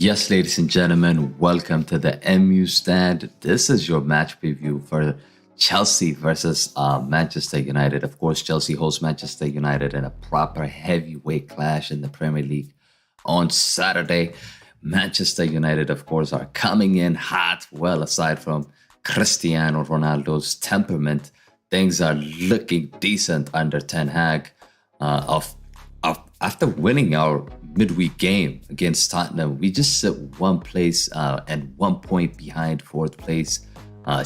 Yes, ladies and gentlemen, welcome to the MU stand. This is your match preview for Chelsea versus Manchester United. Of course, Chelsea hosts Manchester United in a proper heavyweight clash in the Premier League on Saturday. Manchester United, of course, are coming in hot. Well, aside from Cristiano Ronaldo's temperament, things are looking decent under Ten Hag. After winning our midweek game against Tottenham, we just sit one place and 1 point behind fourth place.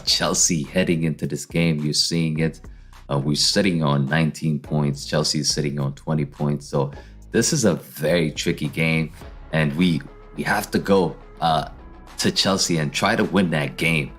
Chelsea heading into this game, you're seeing it. We're sitting on 19 points. Chelsea is sitting on 20 points. So this is a very tricky game, and we have to go to Chelsea and try to win that game.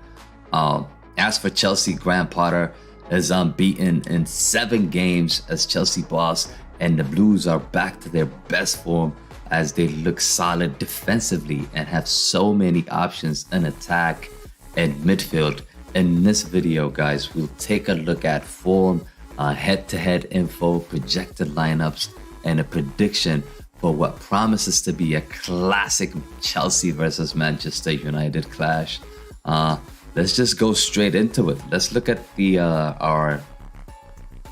As for Chelsea, Graham Potter is unbeaten in 7 games as Chelsea boss, and the Blues are back to their best form as they look solid defensively and have so many options in attack and midfield. In this video, guys, we'll take a look at form, head-to-head info, projected lineups, and a prediction for what promises to be a classic Chelsea versus Manchester United clash. Let's just go straight into it. Let's look at the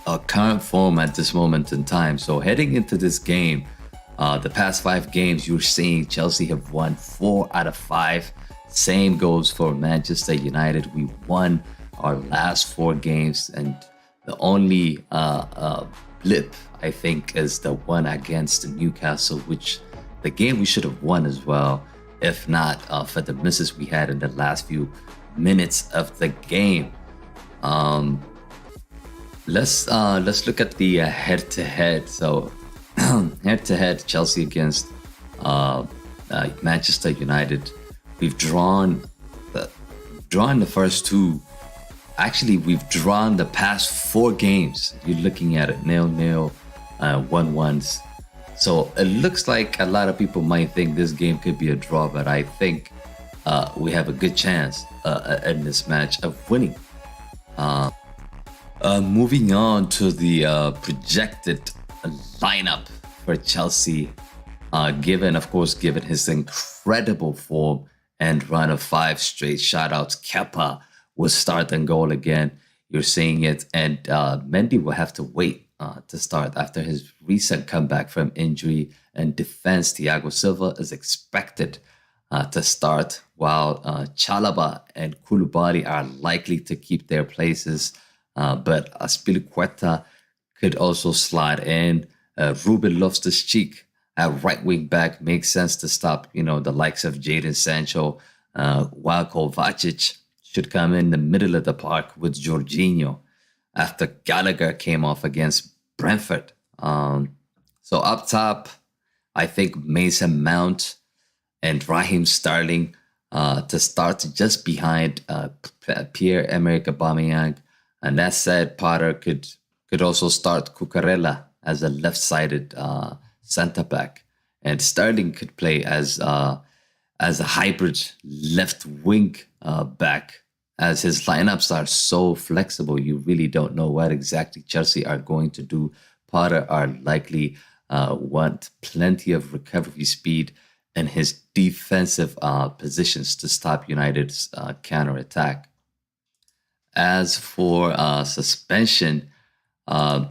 our current form at this moment in time. So heading into this game, the past 5 games, you're seeing Chelsea have won 4 out of 5. Same goes for Manchester United. We won our last 4 games, and the only blip, I think, is the one against Newcastle, which the game we should have won as well, if not for the misses we had in the last few minutes of the game. Let's look at the head-to-head. So head-to-head, Chelsea against Manchester United. We've drawn the first 2. Actually, we've drawn the past 4 games. You're looking at it 0-0, 1-1s. So it looks like a lot of people might think this game could be a draw, but I think we have a good chance in this match of winning. Moving on to the projected lineup for Chelsea, given his incredible form and run of 5 straight shoutouts, Kepa will start and goal again. You're seeing it, and Mendy will have to wait to start after his recent comeback from injury. And defense, Thiago Silva is expected to start, while Chalobah and Koulibaly are likely to keep their places. But Azpilicueta could also slide in. Ruben Loftus-Cheek at right wing back makes sense to stop, the likes of Jadon Sancho, while Kovacic should come in the middle of the park with Jorginho after Gallagher came off against Brentford. So up top, I think Mason Mount and Raheem Sterling to start just behind Pierre-Emerick Aubameyang. And that said, Potter could also start Cucurella as a left-sided center back, and Sterling could play as a hybrid left wing back. As his lineups are so flexible, you really don't know what exactly Chelsea are going to do. Potter are likely want plenty of recovery speed in his defensive positions to stop United's counterattack. As for suspension, of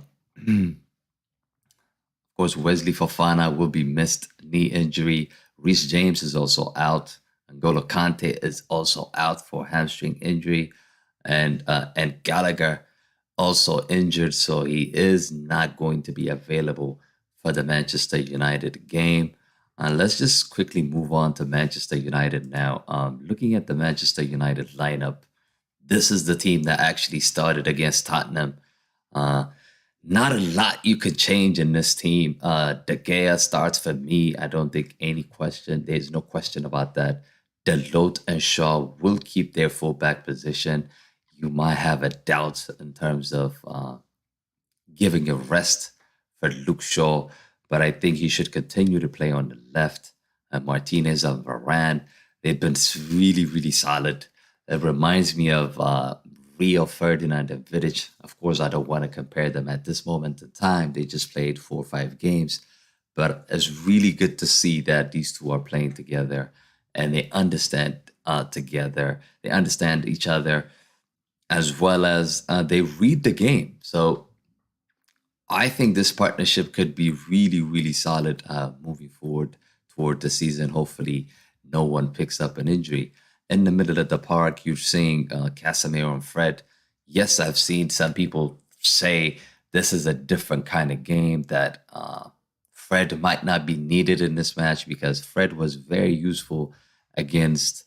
course, Wesley Fofana will be missed, knee injury. Reece James is also out. N'Golo Kante is also out for hamstring injury. And Gallagher also injured, so he is not going to be available for the Manchester United game. Let's just quickly move on to Manchester United now. Looking at the Manchester United lineup, this is the team that actually started against Tottenham. Not a lot you could change in this team. De Gea starts for me. I don't think there's no question about that. Dalot and Shaw will keep their fullback position. You might have a doubt in terms of giving a rest for Luke Shaw, but I think he should continue to play on the left. Martinez and Varane, they've been really, really solid. It reminds me of Rio Ferdinand and Vidic. Of course, I don't want to compare them at this moment in time. They just played 4 or 5 games. But it's really good to see that these two are playing together. and they understand together. They understand each other as well as they read the game. So I think this partnership could be really, really solid moving forward toward the season. Hopefully, no one picks up an injury. In the middle of the park, you're seeing Casemiro and Fred. Yes, I've seen some people say this is a different kind of game, that Fred might not be needed in this match because Fred was very useful against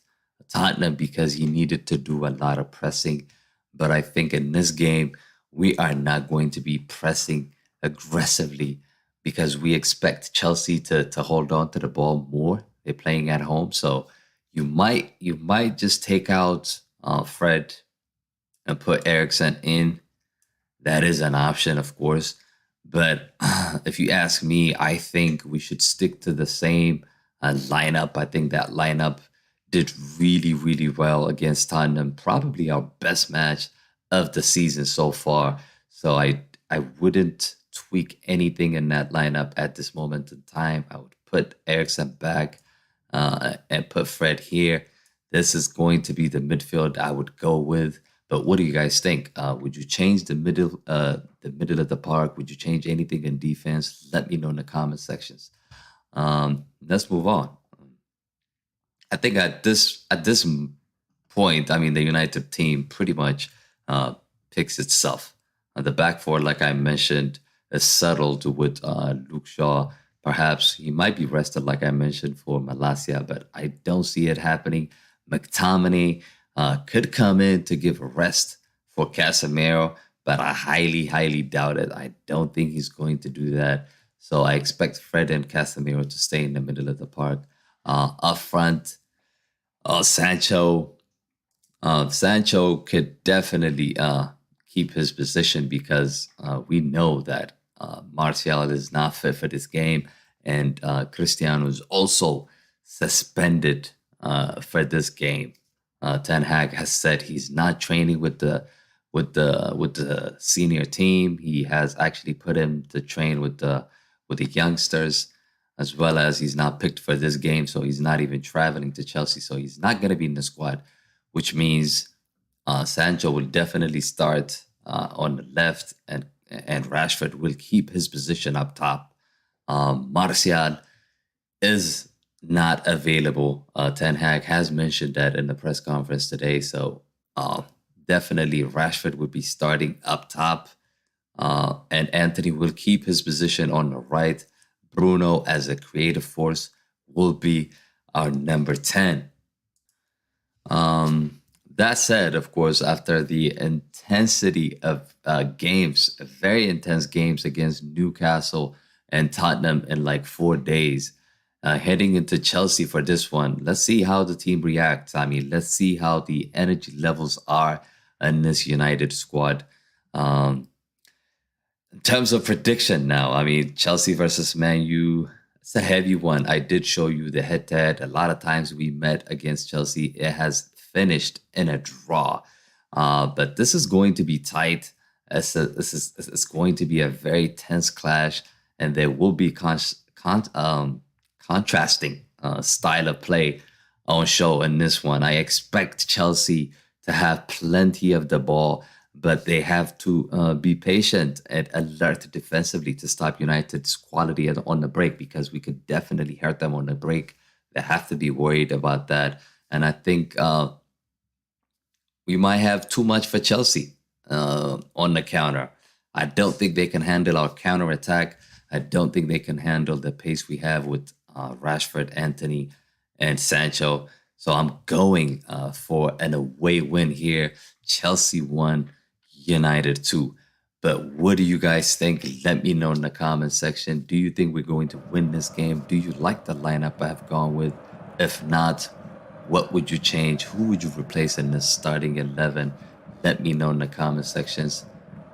Tottenham because he needed to do a lot of pressing. But I think in this game, we are not going to be pressing aggressively because we expect Chelsea to hold on to the ball more. They're playing at home, so you might just take out Fred and put Ericsson in. That is an option, of course. But if you ask me, I think we should stick to the same lineup. I think that lineup did really, really well against Tottenham. Probably our best match of the season so far. So I wouldn't tweak anything in that lineup at this moment in time. I would put Ericsson back and put Fred here. This is going to be the midfield I would go with. But what do you guys think? Would you change the middle of the park? Would you change anything in defense? Let me know in the comment sections. Let's move on. I think at this point, I mean, the United team pretty much picks itself. The back four, like I mentioned, is settled with Luke Shaw. Perhaps he might be rested, like I mentioned, for Malacia, but I don't see it happening. McTominay could come in to give a rest for Casemiro, but I highly, highly doubt it. I don't think he's going to do that. So I expect Fred and Casemiro to stay in the middle of the park. Up front, Sancho. Sancho could definitely keep his position because we know that Martial is not fit for this game, and Cristiano is also suspended for this game. Ten Hag has said he's not training with the senior team. He has actually put him to train with the youngsters, as well as he's not picked for this game, so he's not even traveling to Chelsea, so he's not going to be in the squad, which means Sancho will definitely start on the left, and Rashford will keep his position up top. Martial is not available. Ten Hag has mentioned that in the press conference today, so definitely Rashford would be starting up top, and Antony will keep his position on the right. Bruno, as a creative force, will be our number 10. That said, of course, after the intensity of games, very intense games against Newcastle and Tottenham in like 4 days, heading into Chelsea for this one, let's see how the team reacts. I mean, let's see how the energy levels are in this United squad. In terms of prediction now, I mean, Chelsea versus Man U, it's a heavy one. I did show you the head-to-head. A lot of times we met against Chelsea, it has finished in a draw. But this is going to be tight. It's going to be a very tense clash, and there will be contrasting style of play on show in this one. I expect Chelsea to have plenty of the ball, but they have to be patient and alert defensively to stop United's quality on the break, because we could definitely hurt them on the break. They have to be worried about that. And I think we might have too much for Chelsea on the counter. I don't think they can handle our counter attack. I don't think they can handle the pace we have with Rashford, Antony, and Sancho. So I'm going for an away win here. Chelsea 1, United 2. But what do you guys think? Let me know in the comment section. Do you think we're going to win this game? Do you like the lineup I've gone with? If not, what would you change? Who would you replace in the starting 11? Let me know in the comment sections.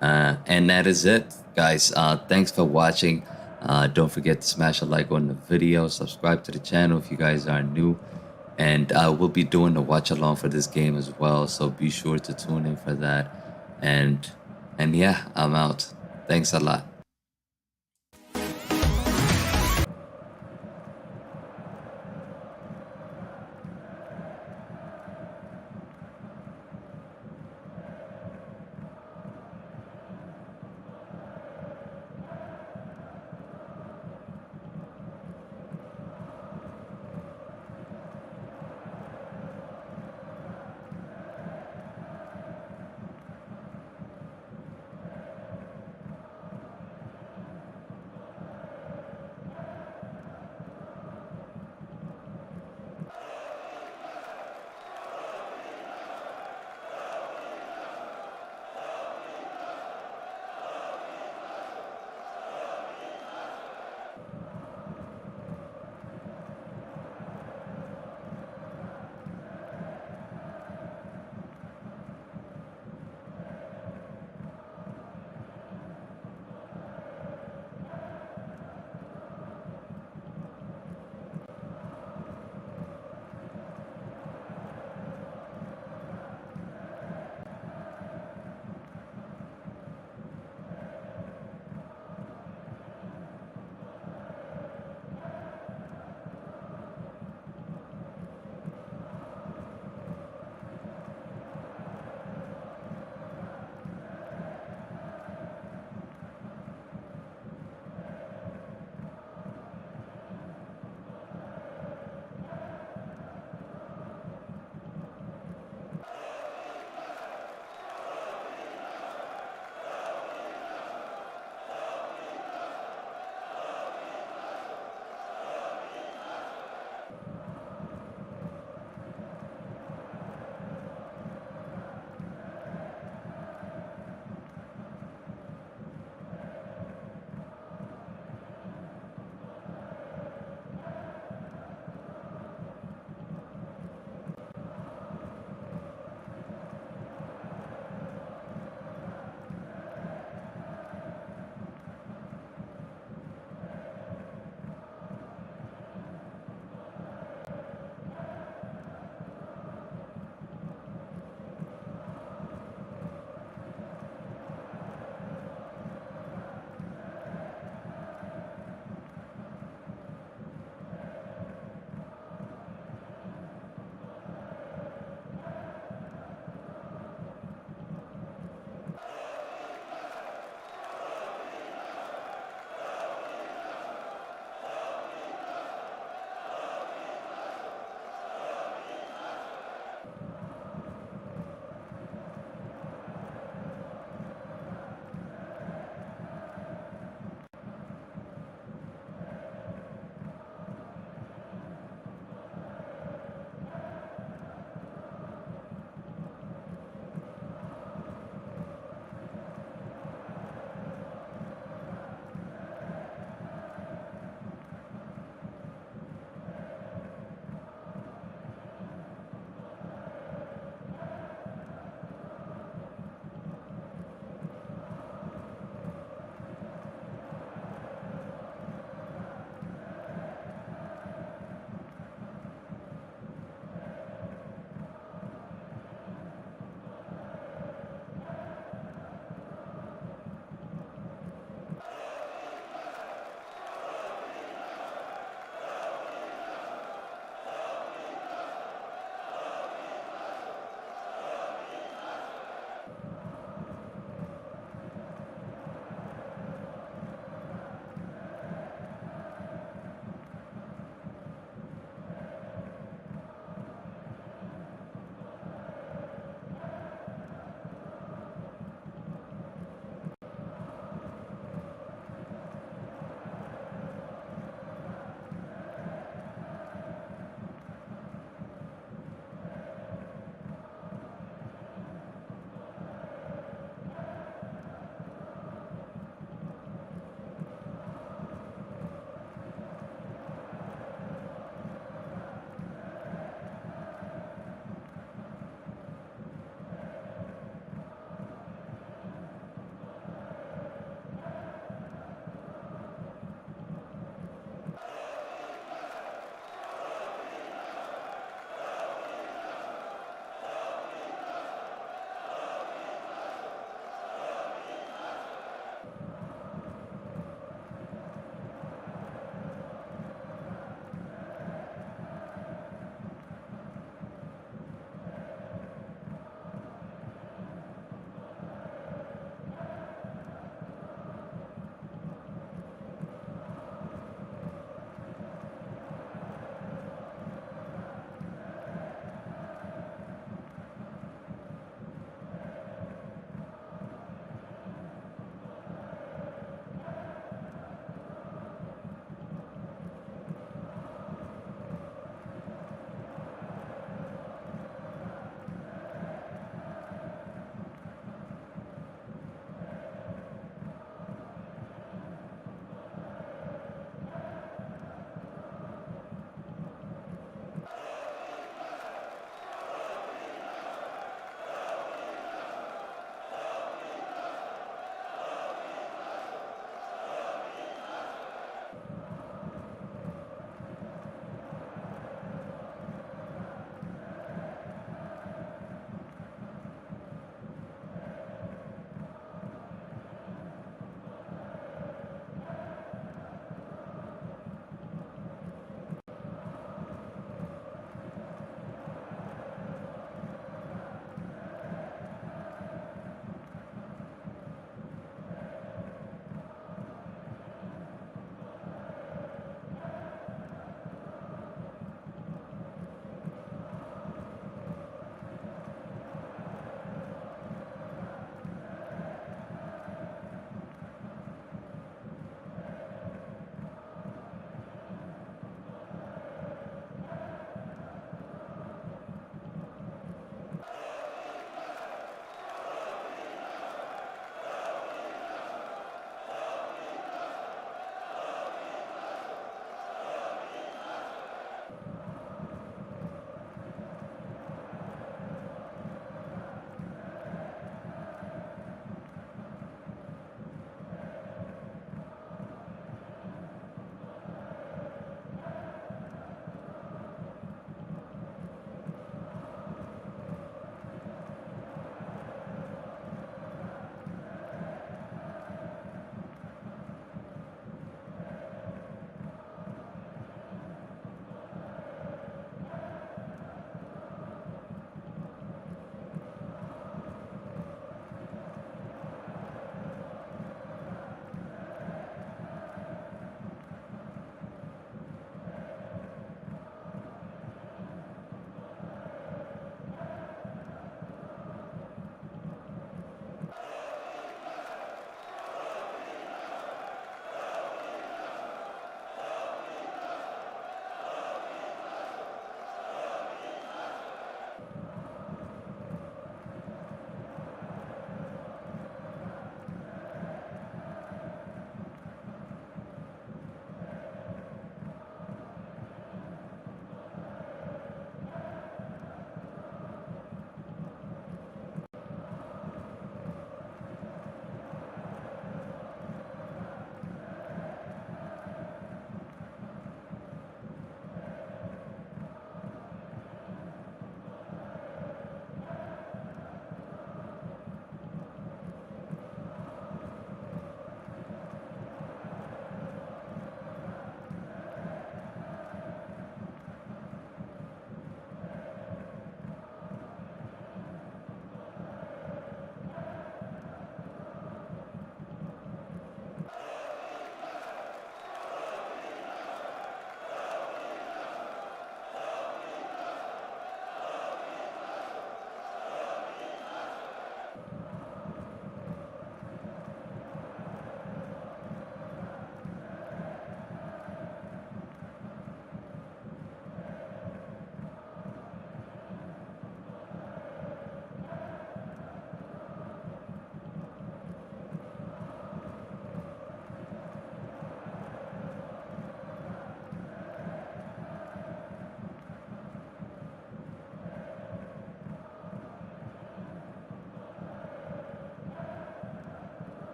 And that is it, guys. Thanks for watching. Don't forget to smash a like on the video. Subscribe to the channel if you guys are new. And we'll be doing the watch along for this game as well. So be sure to tune in for that. And yeah, I'm out. Thanks a lot.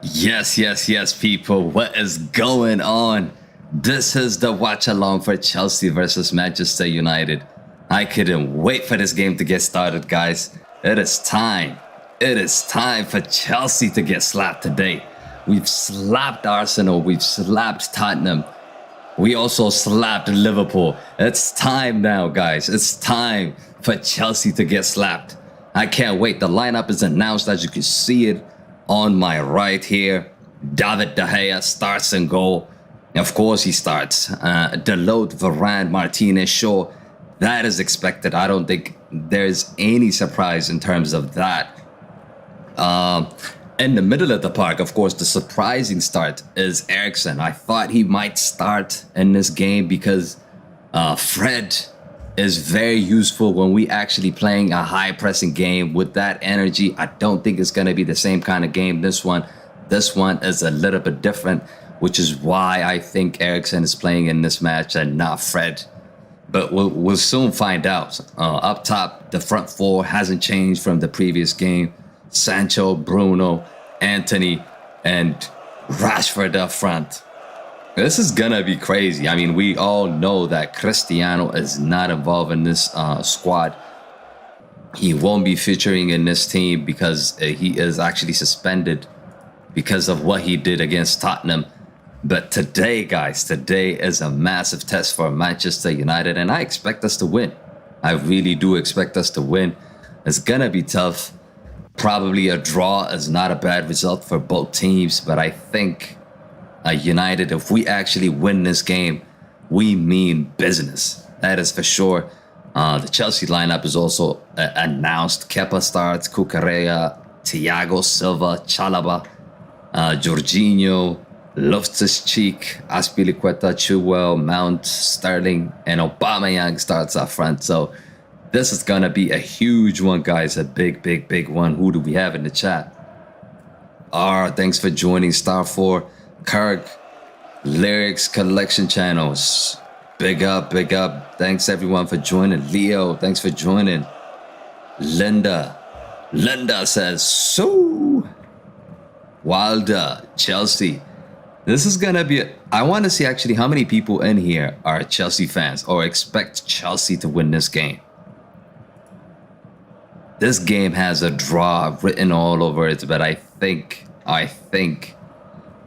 Yes, people. What is going on? This is the watch along for Chelsea versus Manchester United. I couldn't wait for this game to get started, guys. It is time. It is time for Chelsea to get slapped today. We've slapped Arsenal. We've slapped Tottenham. We also slapped Liverpool. It's time now, guys. It's time for Chelsea to get slapped. I can't wait. The lineup is announced, as you can see it on my right here. David De Gea starts in goal. Of course he starts. Dalot, Varane, Martinez, Shaw. That is expected. I don't think there's any surprise in terms of that. In the middle of the park, of course, the surprising start is Eriksen. I thought he might start in this game because Fred is very useful when we actually playing a high pressing game with that energy. I don't think it's going to be the same kind of game. This one is a little bit different, which is why I think Eriksen is playing in this match and not Fred. But we'll soon find out. Up top, the front four hasn't changed from the previous game. Sancho, Bruno, Antony, and Rashford up front. This is gonna be crazy. I mean, we all know that Cristiano is not involved in this squad. He won't be featuring in this team because he is actually suspended because of what he did against Tottenham. But today, guys, today is a massive test for Manchester United, and I expect us to win. I really do expect us to win. It's gonna be tough. Probably a draw is not a bad result for both teams, but I think United, if we actually win this game, we mean business. That is for sure. The Chelsea lineup is also announced. Kepa starts, Cucurella, Thiago Silva, Chalobah, Jorginho, Loftus-Cheek, Azpilicueta, Chilwell, Mount, Sterling, and Aubameyang starts up front. So this is going to be a huge one, guys. A big one. Who do we have in the chat? Thanks for joining. Star 4, Kirk, Lyrics Collection Channels. Big up. Thanks, everyone, for joining. Leo, thanks for joining. Linda says, so. Wilder, Chelsea. This is going to be... I want to see actually how many people in here are Chelsea fans or expect Chelsea to win this game. This game has a draw written all over it, but I think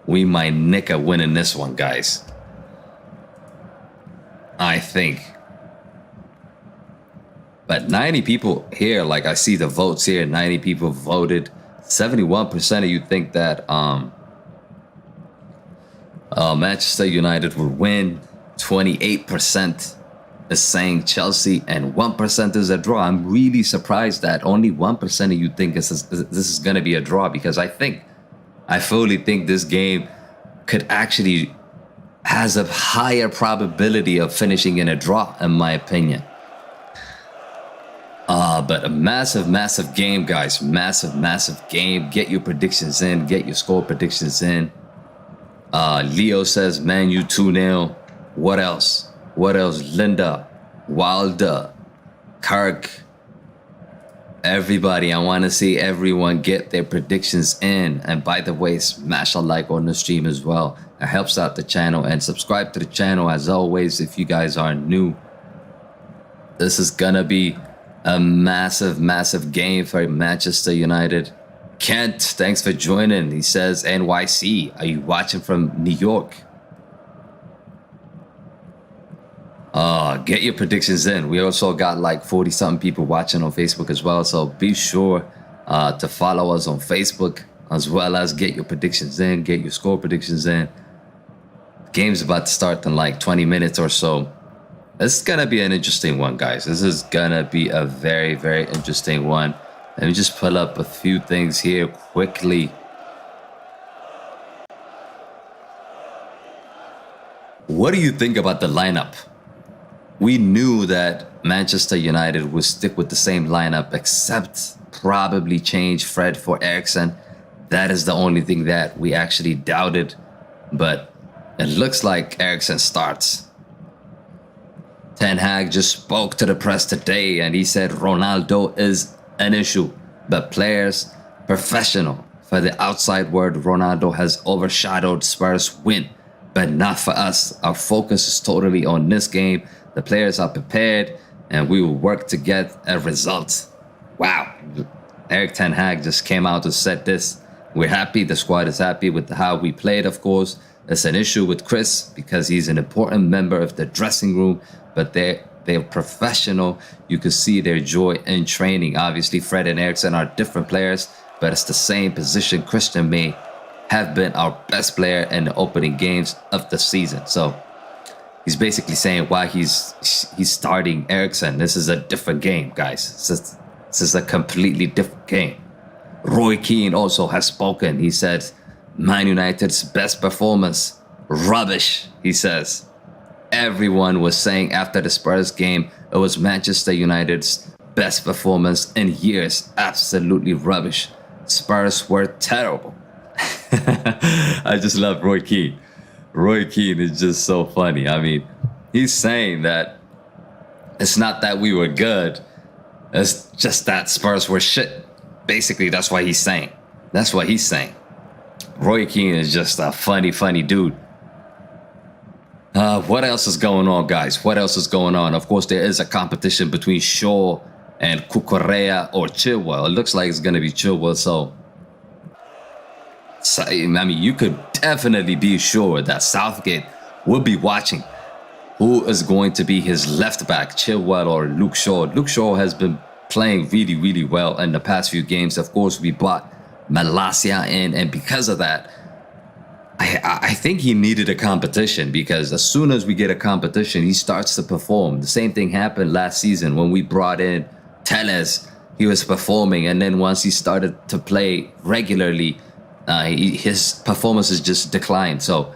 we might nick a win in this one, guys. I think. But 90 people here, like I see the votes here, 90 people voted. 71% of you think that Manchester United will win. 28% is saying Chelsea, and 1% is a draw. I'm really surprised that only 1% of you think this is going to be a draw, because I fully think this game could actually has a higher probability of finishing in a draw, in my opinion. But a massive game, guys. Massive game. Get your predictions in. Get your score predictions in. Leo says Man Utd 2-0. What else? Linda, Wilder, Kirk, everybody. I want to see everyone get their predictions in. And by the way, smash a like on the stream as well. It helps out the channel. And subscribe to the channel as always if you guys are new. This is gonna be a massive game for Manchester United. Kent, thanks for joining. He says, NYC, are you watching from New York? Get your predictions in. We also got like 40-something people watching on Facebook as well. So be sure to follow us on Facebook, as well as get your predictions in, get your score predictions in. The game's about to start in like 20 minutes or so. This is going to be an interesting one, guys. This is going to be a very interesting one. Let me just pull up a few things here quickly. What do you think about the lineup? We knew that Manchester United would stick with the same lineup, except probably change Fred for Eriksen. That is the only thing that we actually doubted. But it looks like Eriksen starts. Ten Hag just spoke to the press today and he said Ronaldo is an issue, but players, professional, For the outside world, Ronaldo has overshadowed Spurs' win, but not for us. Our focus is totally on this game. The players are prepared, and we will work to get a result. Wow. Erik ten Hag just came out and said this. We're happy. The squad is happy with how we played, of course. It's an issue with Chris because he's an important member of the dressing room, but they're professional. You can see their joy in training. Obviously, Fred and Eriksen are different players, but it's the same position. Christian may have been our best player in the opening games of the season. So he's basically saying why he's starting Eriksen. This is a different game, guys. This is a completely different game. Roy Keane also has spoken. He said, Man United's best performance, rubbish, he says. Everyone was saying after the Spurs game, it was Manchester United's best performance in years. Absolutely rubbish. Spurs were terrible. I just love Roy Keane. Roy Keane is just so funny. I mean, he's saying that it's not that we were good. It's just that Spurs were shit. Basically, that's what he's saying. That's what he's saying. Roy Keane is just a funny dude. What else is going on, guys? What else is going on? Of course, there is a competition between Shaw and Cucurella or Chilwell. It looks like it's going to be Chilwell, so I mean, you could definitely be sure that Southgate will be watching who is going to be his left back, Chilwell or Luke Shaw. Luke Shaw has been playing really well in the past few games. Of course, we bought Malacia in, and because of that, I think he needed a competition, because as soon as we get a competition, he starts to perform. The same thing happened last season when we brought in Telles. He was performing, and then once he started to play regularly, his performances just declined. So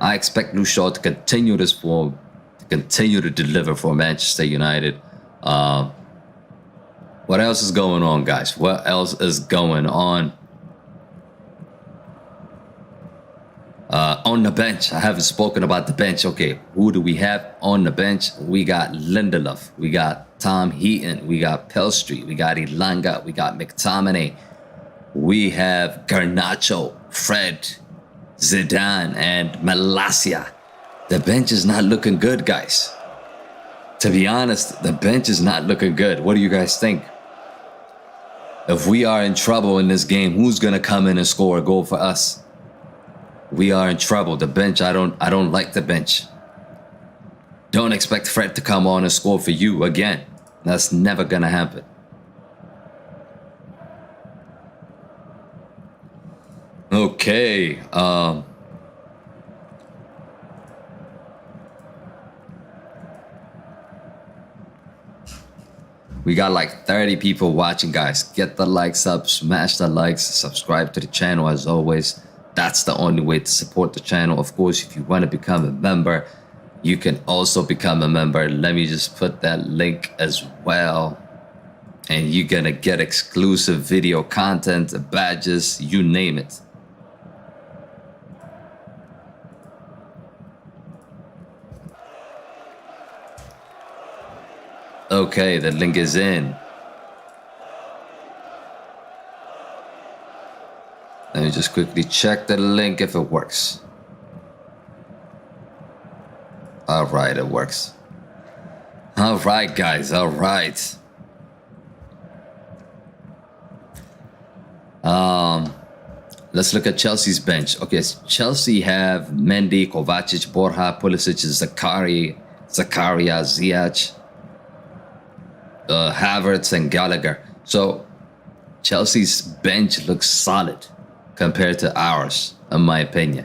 I expect Luke Shaw to continue this form, to continue to deliver for Manchester United. What else is going on, guys? What else is going on? On the bench, I haven't spoken about the bench. Okay, who do we have on the bench? We got Lindelof, we got Tom Heaton, we got Pelstri, we got Elanga, we got McTominay, we have Garnacho, Fred, Zidane, and Malacia. The bench is not looking good, guys. To be honest, the bench is not looking good. What do you guys think? If we are in trouble in this game, who's gonna come in and score a goal for us? We are in trouble. The bench, I don't like the bench. Don't expect Fred to come on and score for you again. That's never gonna happen. Okay. We got like 30 people watching, guys. Get the likes up, smash the likes, subscribe to the channel as always. That's the only way to support the channel. Of course, if you want to become a member, you can also become a member. Let me just put that link as well. And you're going to get exclusive video content, badges, you name it. Okay, the link is in. Let me just quickly check the link if it works. All right, it works. All right, guys. All right. Let's look at Chelsea's bench. Okay, so Chelsea have Mendy, Kovacic, Borja, Pulisic, Zakaria, Ziyech, Havertz, and Gallagher. So Chelsea's bench looks solid compared to ours, in my opinion.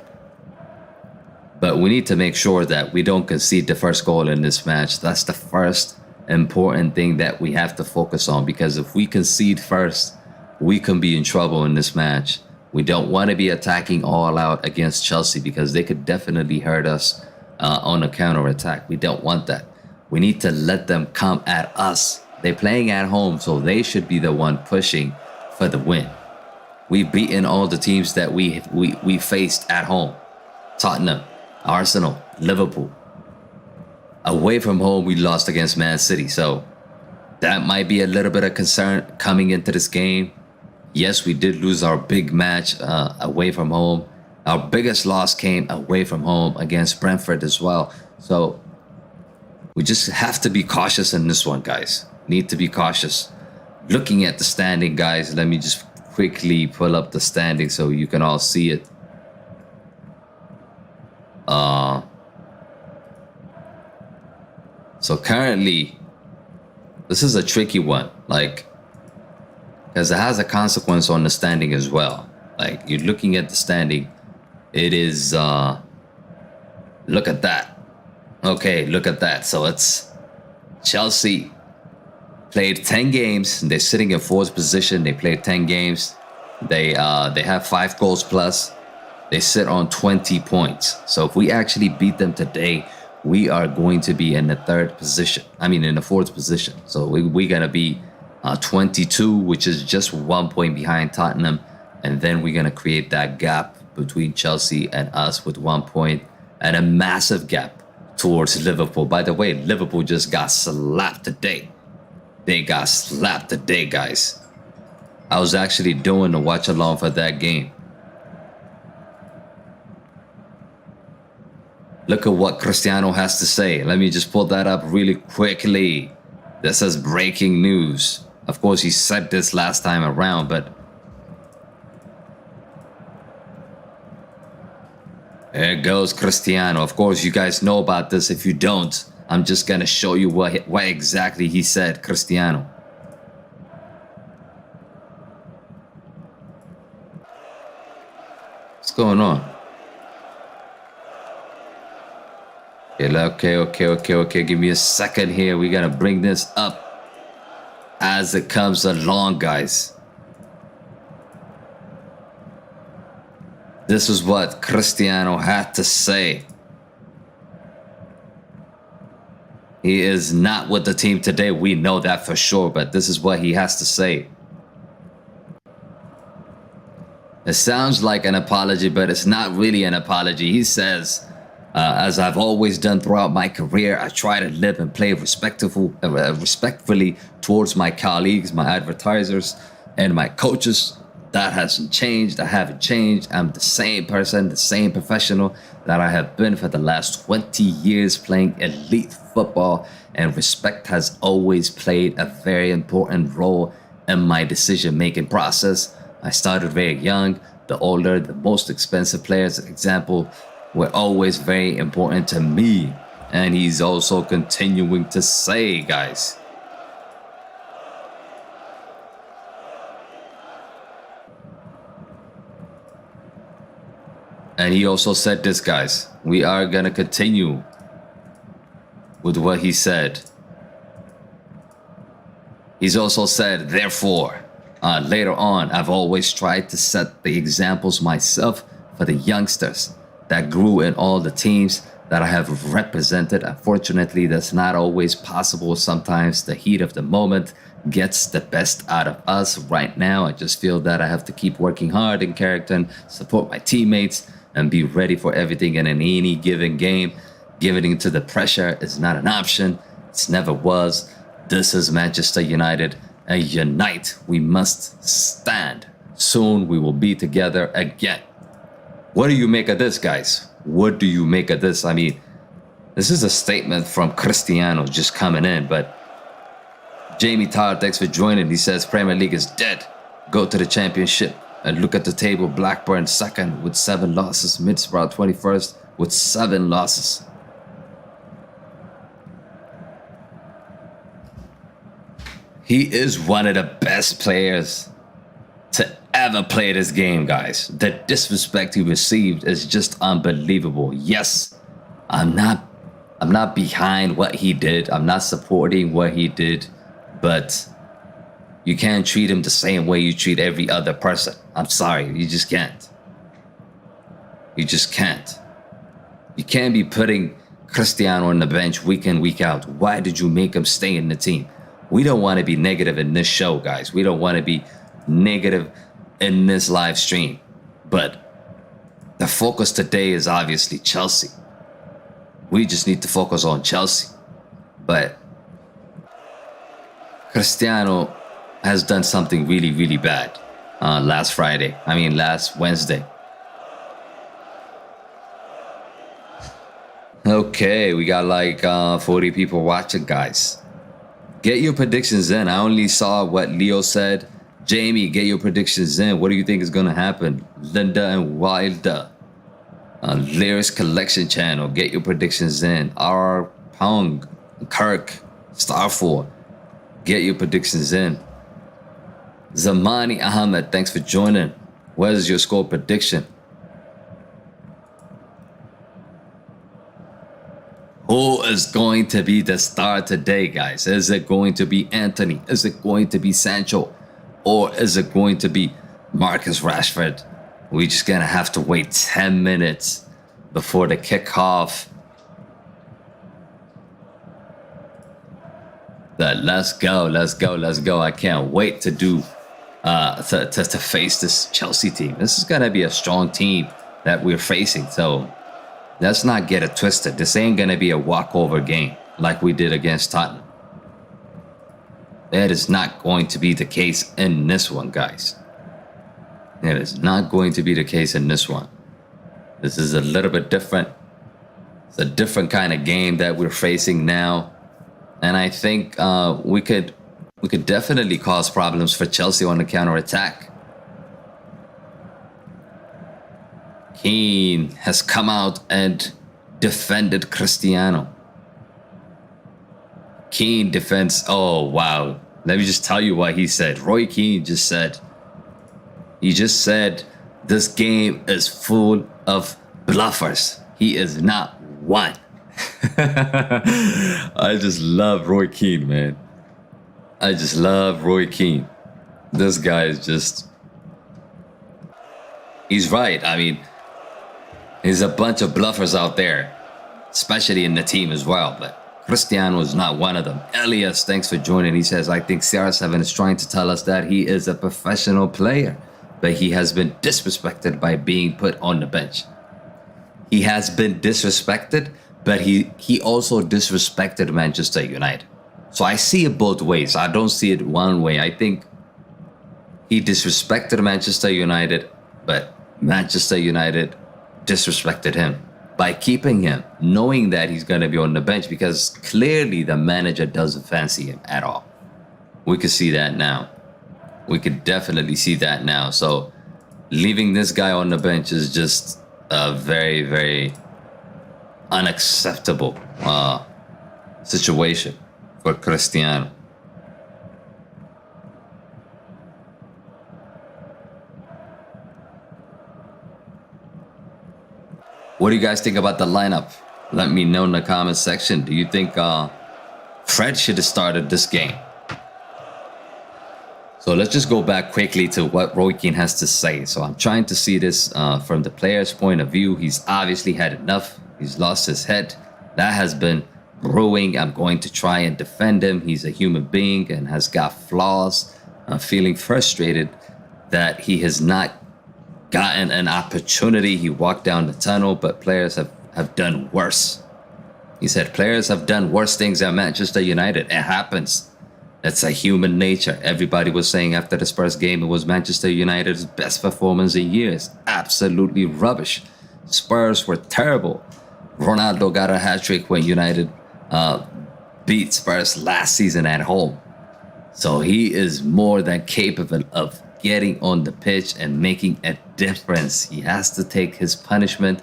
But we need to make sure that we don't concede the first goal in this match. That's the first important thing that we have to focus on, because if we concede first, we can be in trouble in this match. We don't want to be attacking all out against Chelsea, because they could definitely hurt us on a counter-attack. We don't want that. We need to let them come at us. They're playing at home, so they should be the one pushing for the win. We've beaten all the teams that we faced at home. Tottenham, Arsenal, Liverpool. Away from home, we lost against Man City. So that might be a little bit of concern coming into this game. Yes, we did lose our big match away from home. Our biggest loss came away from home against Brentford as well. So we just have to be cautious in this one, guys. Need to be cautious. Looking at the standing, guys, let me just quickly pull up the standing so you can all see it. So currently, this is a tricky one, like, because it has a consequence on the standing as well. Like, you're looking at the standing, it is, look at that. Okay, look at that. So it's Chelsea played 10 games. They're sitting in fourth position. They played 10 games. They have 5 goals plus. They sit on 20 points. So if we actually beat them today, we are going to be in the third position. I mean, in the fourth position. So we're going to be 22, which is just 1 point behind Tottenham. And then we're going to create that gap between Chelsea and us with 1 point and a massive gap towards Liverpool. By the way, Liverpool just got slapped today. They got slapped today, guys. I was actually doing the watch along for that game. Look at what Cristiano has to say. Let me just pull that up really quickly. This is breaking news. Of course, he said this last time around, but there goes Cristiano. Of course, you guys know about this. If you don't, I'm just going to show you what exactly he said, Cristiano. What's going on? Okay. Give me a second here. We got to bring this up as it comes along, guys. This is what Cristiano had to say. He is not with the team today. We know that for sure, but this is what he has to say. It sounds like an apology, but it's not really an apology. He says, as I've always done throughout my career, I try to live and play respectfully towards my colleagues, my advertisers, and my coaches. That hasn't changed. I haven't changed. I'm the same person, the same professional that I have been for the last 20 years playing elite football, and respect has always played a very important role in my decision-making process. I started very young. The older, the most expensive players, example, were always very important to me. And he's also continuing to say, guys, and he also said this, guys, we are going to continue with what he said. He's also said, therefore, later on, I've always tried to set the examples myself for the youngsters that grew in all the teams that I have represented. Unfortunately, that's not always possible. Sometimes the heat of the moment gets the best out of us. Right now, I just feel that I have to keep working hard in character and support my teammates and be ready for everything in any given game. Giving into the pressure is not an option. It never was. This is Manchester United, and unite. We must stand. Soon we will be together again. What do you make of this, guys? What do you make of this? I mean, this is a statement from Cristiano just coming in, but Jamie Tyler, thanks for joining. He says Premier League is dead. Go to the Championship and look at the table. Blackburn second with 7 losses. Middlesbrough 21st with 7 losses. He is one of the best players to ever play this game, guys. The disrespect he received is just unbelievable. Yes, I'm not behind what he did. I'm not supporting what he did, but you can't treat him the same way you treat every other person. I'm sorry, you just can't. You just can't. You can't be putting Cristiano on the bench week in, week out. Why did you make him stay in the team? We don't want to be negative in this show, guys. We don't want to be negative in this live stream. But the focus today is obviously Chelsea. We just need to focus on Chelsea. But Cristiano has done something really, really bad. last Wednesday. Okay, we got like 40 people watching, guys. Get your predictions in. I only saw what Leo said. Jamie, get your predictions in. What do you think is going to happen? Linda and Wilder. Lyrics Collection Channel, get your predictions in. R. Pong, Kirk, Starfall, get your predictions in. Zamani Ahmed, thanks for joining. What is your score prediction? Who is going to be the star today, guys? Is it going to be Antony? Is it going to be Sancho? Or is it going to be Marcus Rashford? We're just going to have to wait 10 minutes before the kickoff. But let's go, let's go, let's go. I can't wait to do to face this Chelsea team. This is going to be a strong team that we're facing. So let's not get it twisted. This ain't going to be a walkover game like we did against Tottenham. That is not going to be the case in this one, guys. It is not going to be the case in this one. This is a little bit different. It's a different kind of game that we're facing now. And I think we could definitely cause problems for Chelsea on the counter-attack. Keane has come out and defended Cristiano. Keane defends. Oh, wow. Let me just tell you what he said. Roy Keane just said, this game is full of bluffers. He is not one. I just love Roy Keane, man. I just love Roy Keane. This guy is just... He's right. I mean, there's a bunch of bluffers out there, especially in the team as well, but Cristiano is not one of them. Elias, thanks for joining. He says, I think CR7 is trying to tell us that he is a professional player, but he has been disrespected by being put on the bench. He has been disrespected, but he also disrespected Manchester United. So I see it both ways. I don't see it one way. I think he disrespected Manchester United, but Manchester United disrespected him by keeping him, knowing that he's going to be on the bench, because clearly the manager doesn't fancy him at all. We could see that now. We could definitely see that now. So leaving this guy on the bench is just a very, very unacceptable situation for Cristiano. What do you guys think about the lineup? Let me know in the comment section. Do you think Fred should have started this game? So let's just go back quickly to what Roy Keane has to say. So I'm trying to see this from the player's point of view. He's obviously had enough. He's lost his head. That has been brewing. I'm going to try and defend him. He's a human being and has got flaws. I'm feeling frustrated that he has not gotten an opportunity. He walked down the tunnel, but players have done worse. He said players have done worse things at Manchester United. It happens. That's a human nature. Everybody was saying after the Spurs game it was Manchester United's best performance in years. Absolutely rubbish. Spurs were terrible. Ronaldo got a hat-trick when United beat Spurs last season at home. So he is more than capable of getting on the pitch and making a difference. He has to take his punishment.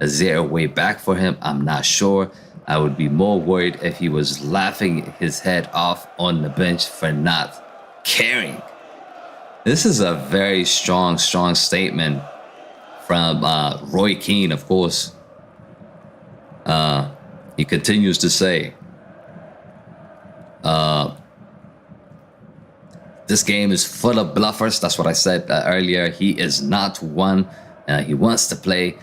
Is there a way back for him? I'm not sure. I would be more worried if he was laughing his head off on the bench for not caring. This is a very strong statement from Roy Keane, of course. He continues to say, this game is full of bluffers. That's what I said earlier. He is not one. He wants to play.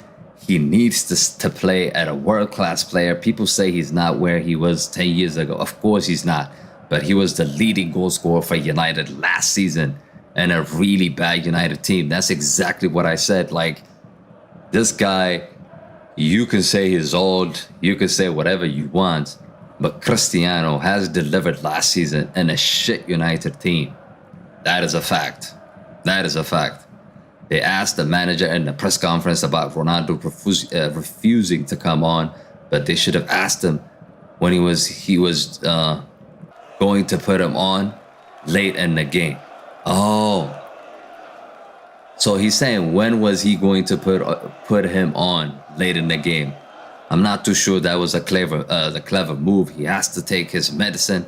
He needs to play at a world-class player. People say he's not where he was 10 years ago. Of course he's not. But he was the leading goal scorer for United last season and a really bad United team. That's exactly what I said. Like, this guy, you can say he's old. You can say whatever you want. But Cristiano has delivered last season in a shit United team. That is a fact. That is a fact. They asked the manager in the press conference about Ronaldo refusing to come on, but they should have asked him when he was going to put him on late in the game. Oh, so he's saying when was he going to put him on late in the game? I'm not too sure that was the clever move. He has to take his medicine.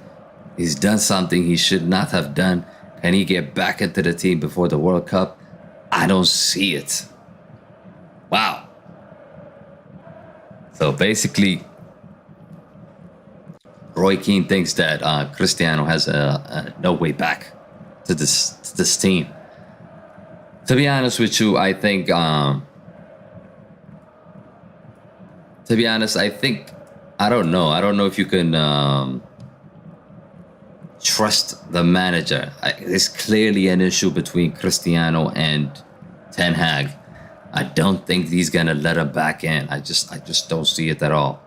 He's done something he should not have done. Can he get back into the team before the World Cup? I don't see it. Wow. So basically, Roy Keane thinks that Cristiano has no way back to this team. To be honest with you, I think. To be honest, I think I don't know. I don't know if you can trust the manager. There's clearly an issue between Cristiano and Ten Hag. I don't think he's gonna let him back in. I just don't see it at all.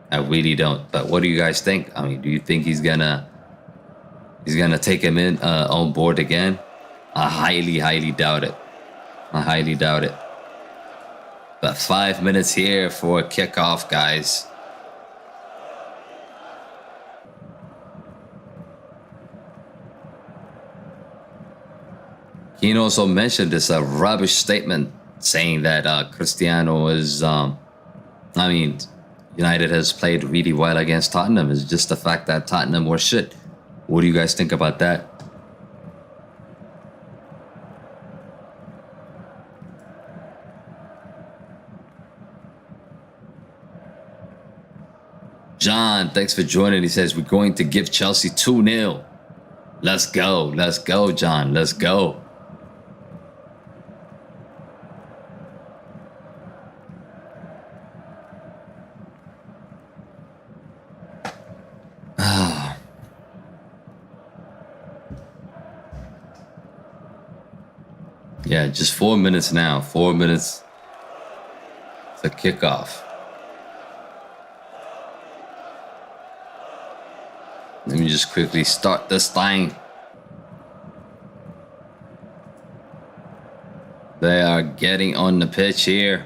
I really don't. But what do you guys think? I mean, do you think he's gonna take him in on board again? I highly doubt it. I highly doubt it. But 5 minutes here for a kickoff, guys. Keane also mentioned this rubbish statement saying that Cristiano is, United has played really well against Tottenham. It's just the fact that Tottenham were shit. What do you guys think about that? John, thanks for joining. He says, we're going to give Chelsea 2-0. Let's go. Let's go, John. Let's go. Yeah, just 4 minutes now. 4 minutes to kick off. Let me just quickly start this thing. They are getting on the pitch here.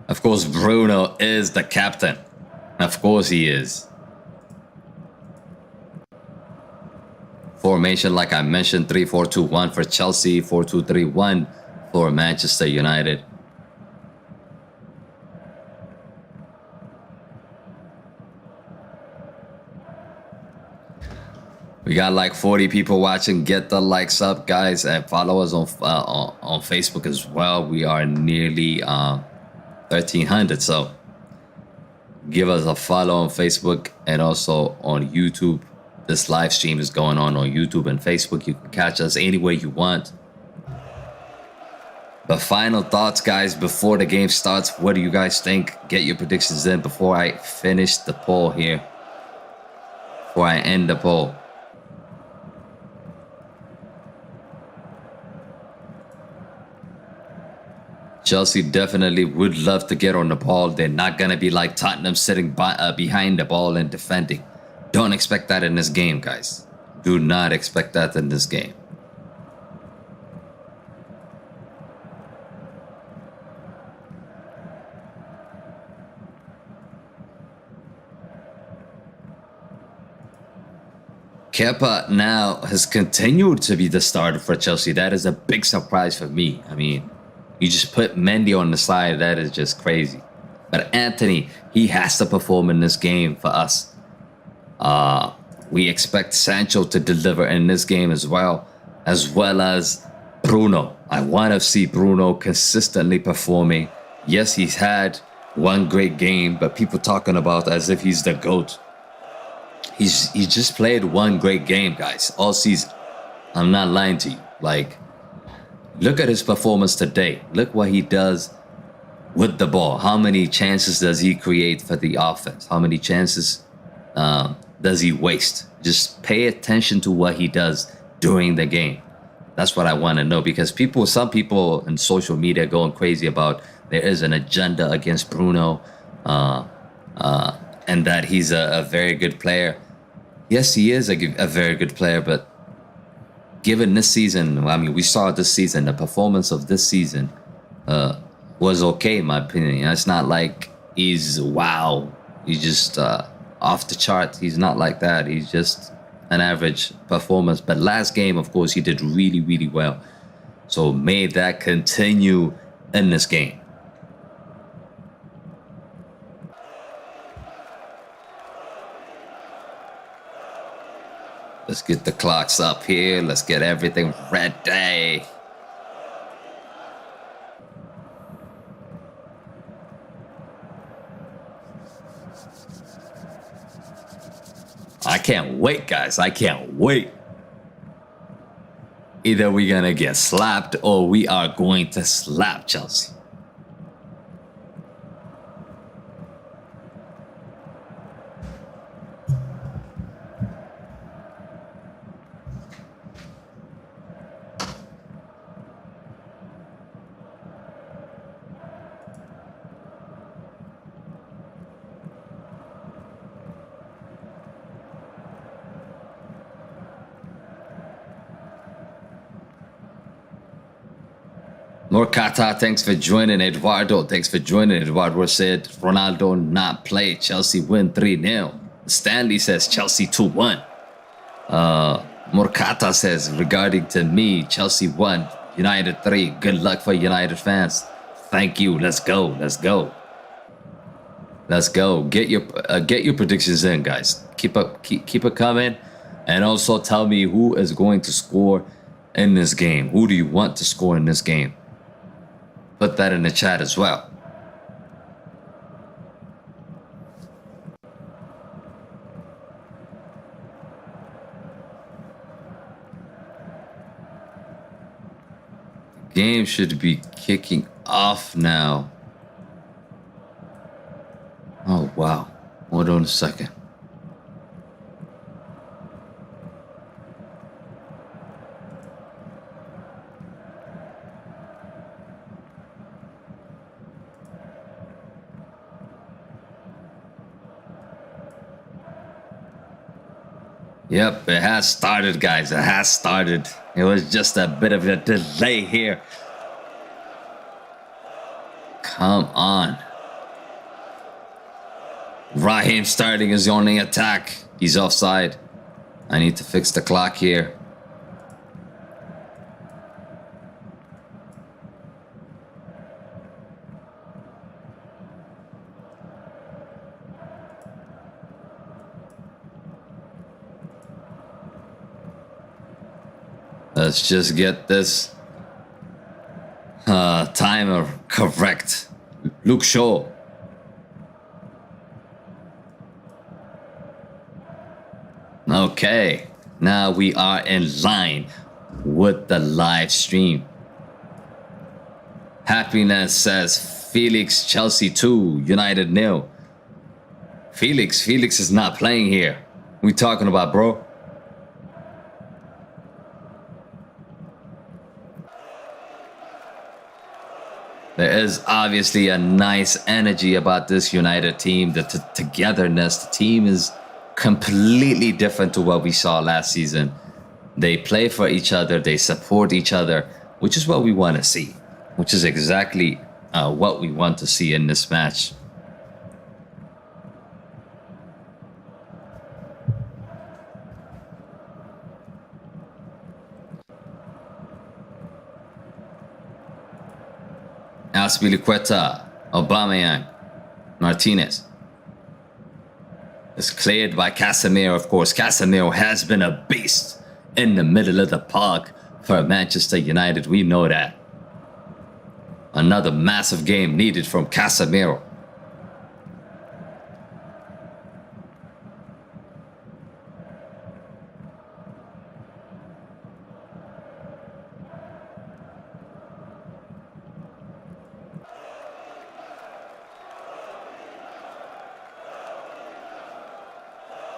Of course, Bruno is the captain. Of course he is. Formation, like I mentioned, 3-4-2-1 for Chelsea, 4-2-3-1 for Manchester United. We got like 40 people watching. Get the likes up, guys, and follow us on Facebook as well. We are nearly 1,300, so give us a follow on Facebook and also on YouTube. This live stream is going on YouTube and Facebook. You can catch us anywhere you want. But final thoughts, guys, before the game starts. What do you guys think? Get your predictions in before I finish the poll here. Before I end the poll. Chelsea definitely would love to get on the ball. They're not going to be like Tottenham sitting behind the ball and defending. Don't expect that in this game, guys. Do not expect that in this game. Kepa now has continued to be the starter for Chelsea. That is a big surprise for me. I mean, you just put Mendy on the side. That is just crazy. But Antony, he has to perform in this game for us. We expect Sancho to deliver in this game as well as Bruno. I want to see Bruno consistently performing. Yes, he's had one great game, but people talking about as if he's the GOAT. He just played one great game, guys, all season. I'm not lying to you. Like, look at his performance today. Look what he does with the ball. How many chances does he create for the offense? How many chances does he waste? Just pay attention to what he does during the game. That's what I want to know, because some people in social media going crazy about there is an agenda against Bruno and that he's a very good player. Yes, he is a very good player, but given this season, I mean, we saw this season, the performance of this season was okay, in my opinion. It's not like he's wow, he's just off the chart. He's not like that. He's just an average performance. But last game, of course, he did really, really well. So may that continue in this game. Let's get the clocks up here. Let's get everything ready. I can't wait, guys. I can't wait. Either we're going to get slapped or we are going to slap Chelsea. Morkata, thanks for joining. Eduardo, thanks for joining. Eduardo said Ronaldo not play. Chelsea win 3-0. Stanley says Chelsea 2-1. Morkata says, regarding to me, Chelsea 1, United 3. Good luck for United fans. Thank you. Let's go. Let's go. Let's go. Get your predictions in, guys. Keep it coming. And also tell me who is going to score in this game. Who do you want to score in this game? Put that in the chat as well. The game should be kicking off now. Oh, wow. Hold on a second. Yep, it has started, guys. It has started. It was just a bit of a delay here. Come on. Raheem starting his only attack. He's offside. I need to fix the clock here. Let's just get this timer correct. Luke Shaw. Okay, now we are in line with the live stream. Happiness says Felix, Chelsea 2, United 0. Felix is not playing here. We talking about, bro? There is obviously a nice energy about this United team. The togetherness. The team is completely different to what we saw last season. They play for each other. They support each other, which is what we want to see. Which is exactly what we want to see in this match. Azpilicueta, Aubameyang, Martinez. It's cleared by Casemiro, of course. Casemiro has been a beast in the middle of the park for Manchester United. We know that. Another massive game needed from Casemiro.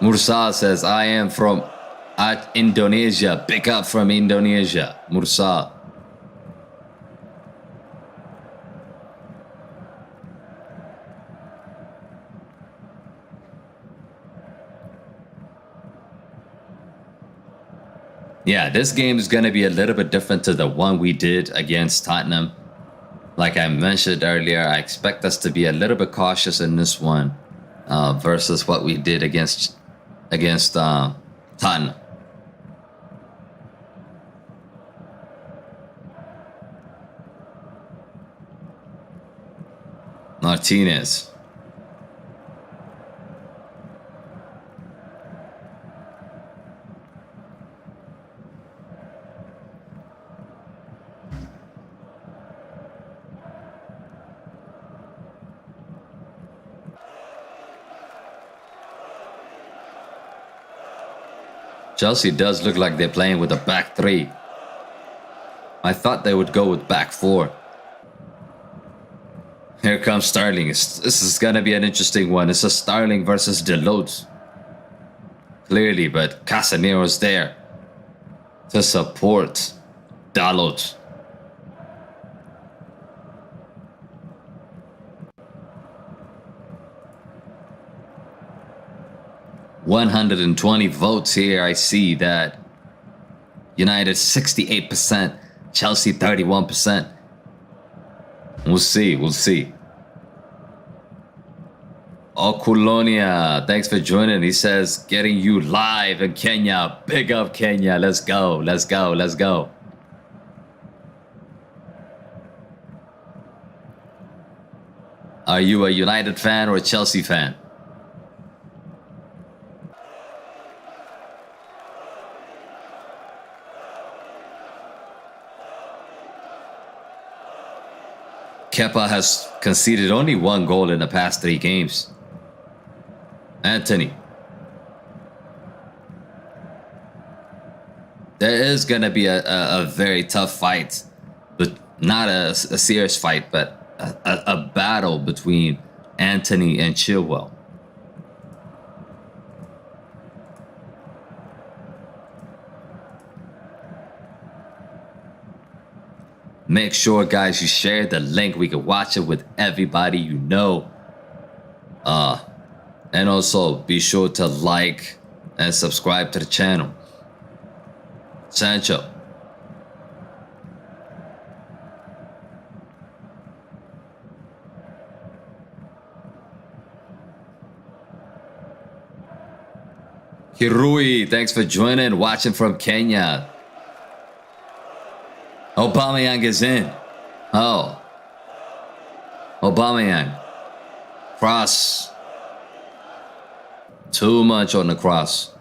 Mursa says, I am from Indonesia. Pick up from Indonesia. Mursa. Yeah, this game is going to be a little bit different to the one we did against Tottenham. Like I mentioned earlier, I expect us to be a little bit cautious in this one versus what we did against Tottenham. Martinez. Chelsea does look like they're playing with a back three. I thought they would go with back four. Here comes Sterling. This is going to be an interesting one. It's a Sterling versus Dalot. Clearly, but Casemiro's there to support Dalot. $120 votes here. I see that United 68%, Chelsea 31%. We'll see. We'll see. Okulonia, thanks for joining. He says, getting you live in Kenya. Big up Kenya. Let's go. Let's go. Let's go. Are you a United fan or a Chelsea fan? Kepa has conceded only one goal in the past 3 games. Antony. There is going to be a very tough fight. But not a serious fight, but a battle between Antony and Chilwell. Make sure, guys, you share the link. We can watch it with everybody you know. And also be sure to like and subscribe to the channel. Sancho. Kirui, thanks for joining. Watching from Kenya. Aubameyang is in. Oh. Aubameyang. Cross. Too much on the cross.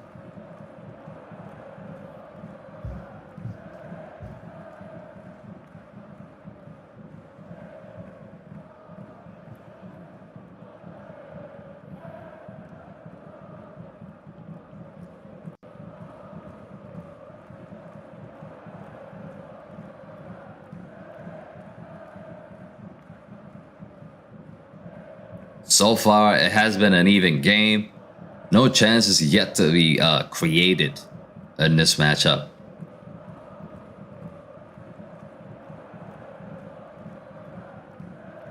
So far, it has been an even game. No chances yet to be created in this matchup.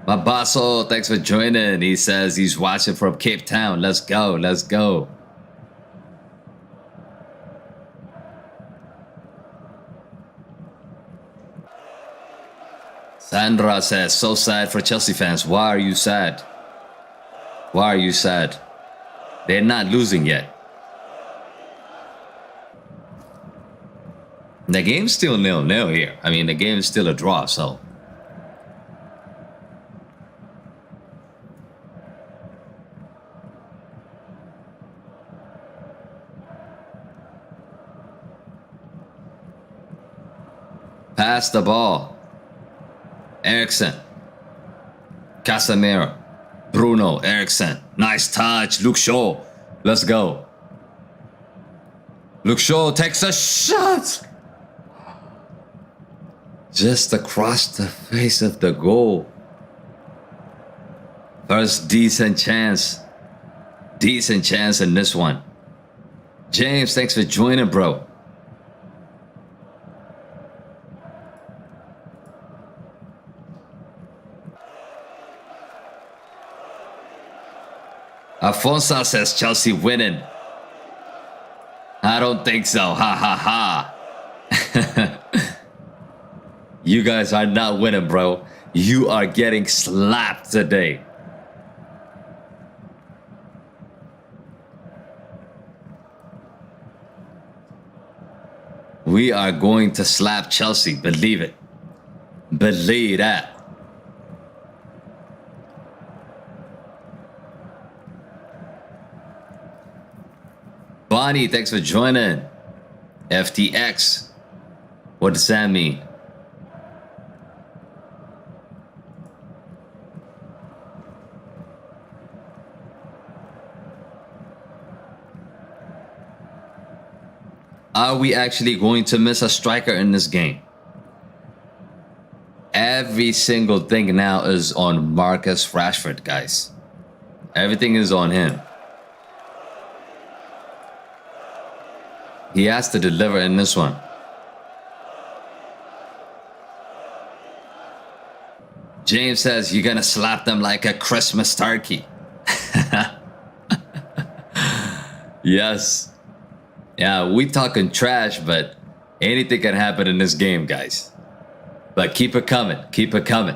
Mabaso, thanks for joining. He says he's watching from Cape Town. Let's go, let's go. Sandra says, so sad for Chelsea fans. Why are you sad? Why are you sad? They're not losing yet. The game's still 0-0 here. I mean, the game is still a draw, so. Pass the ball. Eriksen. Casemiro. Bruno. Eriksen. Nice touch. Luke Shaw. Let's go. Luke Shaw takes a shot. Just across the face of the goal. First decent chance. Decent chance in this one. James, thanks for joining, bro. Afonso says Chelsea winning. I don't think so. Ha ha ha. You guys are not winning, bro. You are getting slapped today. We are going to slap Chelsea. Believe it. Believe that. Bonnie, thanks for joining. FTX. What does that mean? Are we actually going to miss a striker in this game? Every single thing now is on Marcus Rashford, guys. Everything is on him. He has to deliver in this one. James says you're gonna slap them like a Christmas turkey. Yes. Yeah, we talking trash, but anything can happen in this game, guys. But keep it coming. Keep it coming.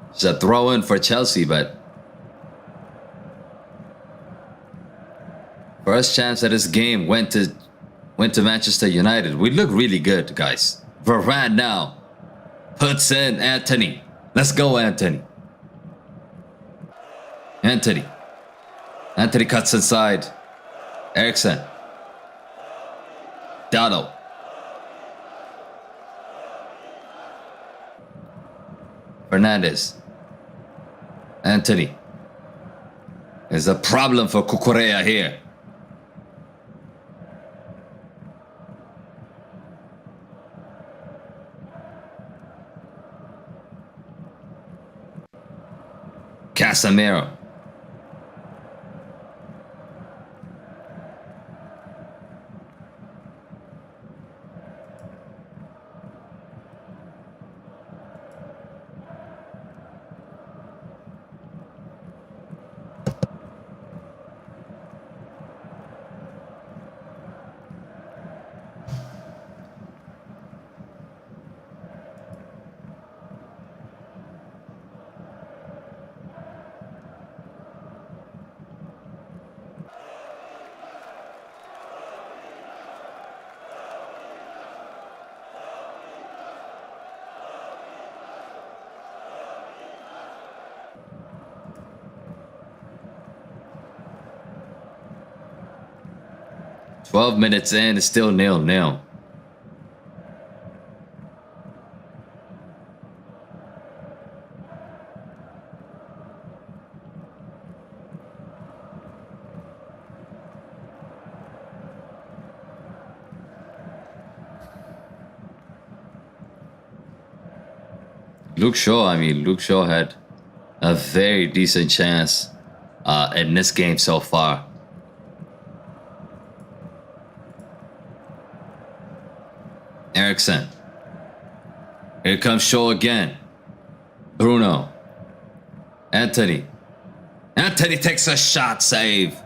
It's a throw in for Chelsea, but first chance of this game went to Manchester United. We look really good, guys. Varane now puts in Antony. Let's go, Antony. Antony cuts inside. Eriksen. Dalot. Fernandes. Antony. There's a problem for Cucurella here. Casemiro. "12 minutes in, it's still 0-0. Luke Shaw had a very decent chance in this game so far. Eriksen. Here comes Shaw again. Bruno. Antony. Antony takes a shot, save.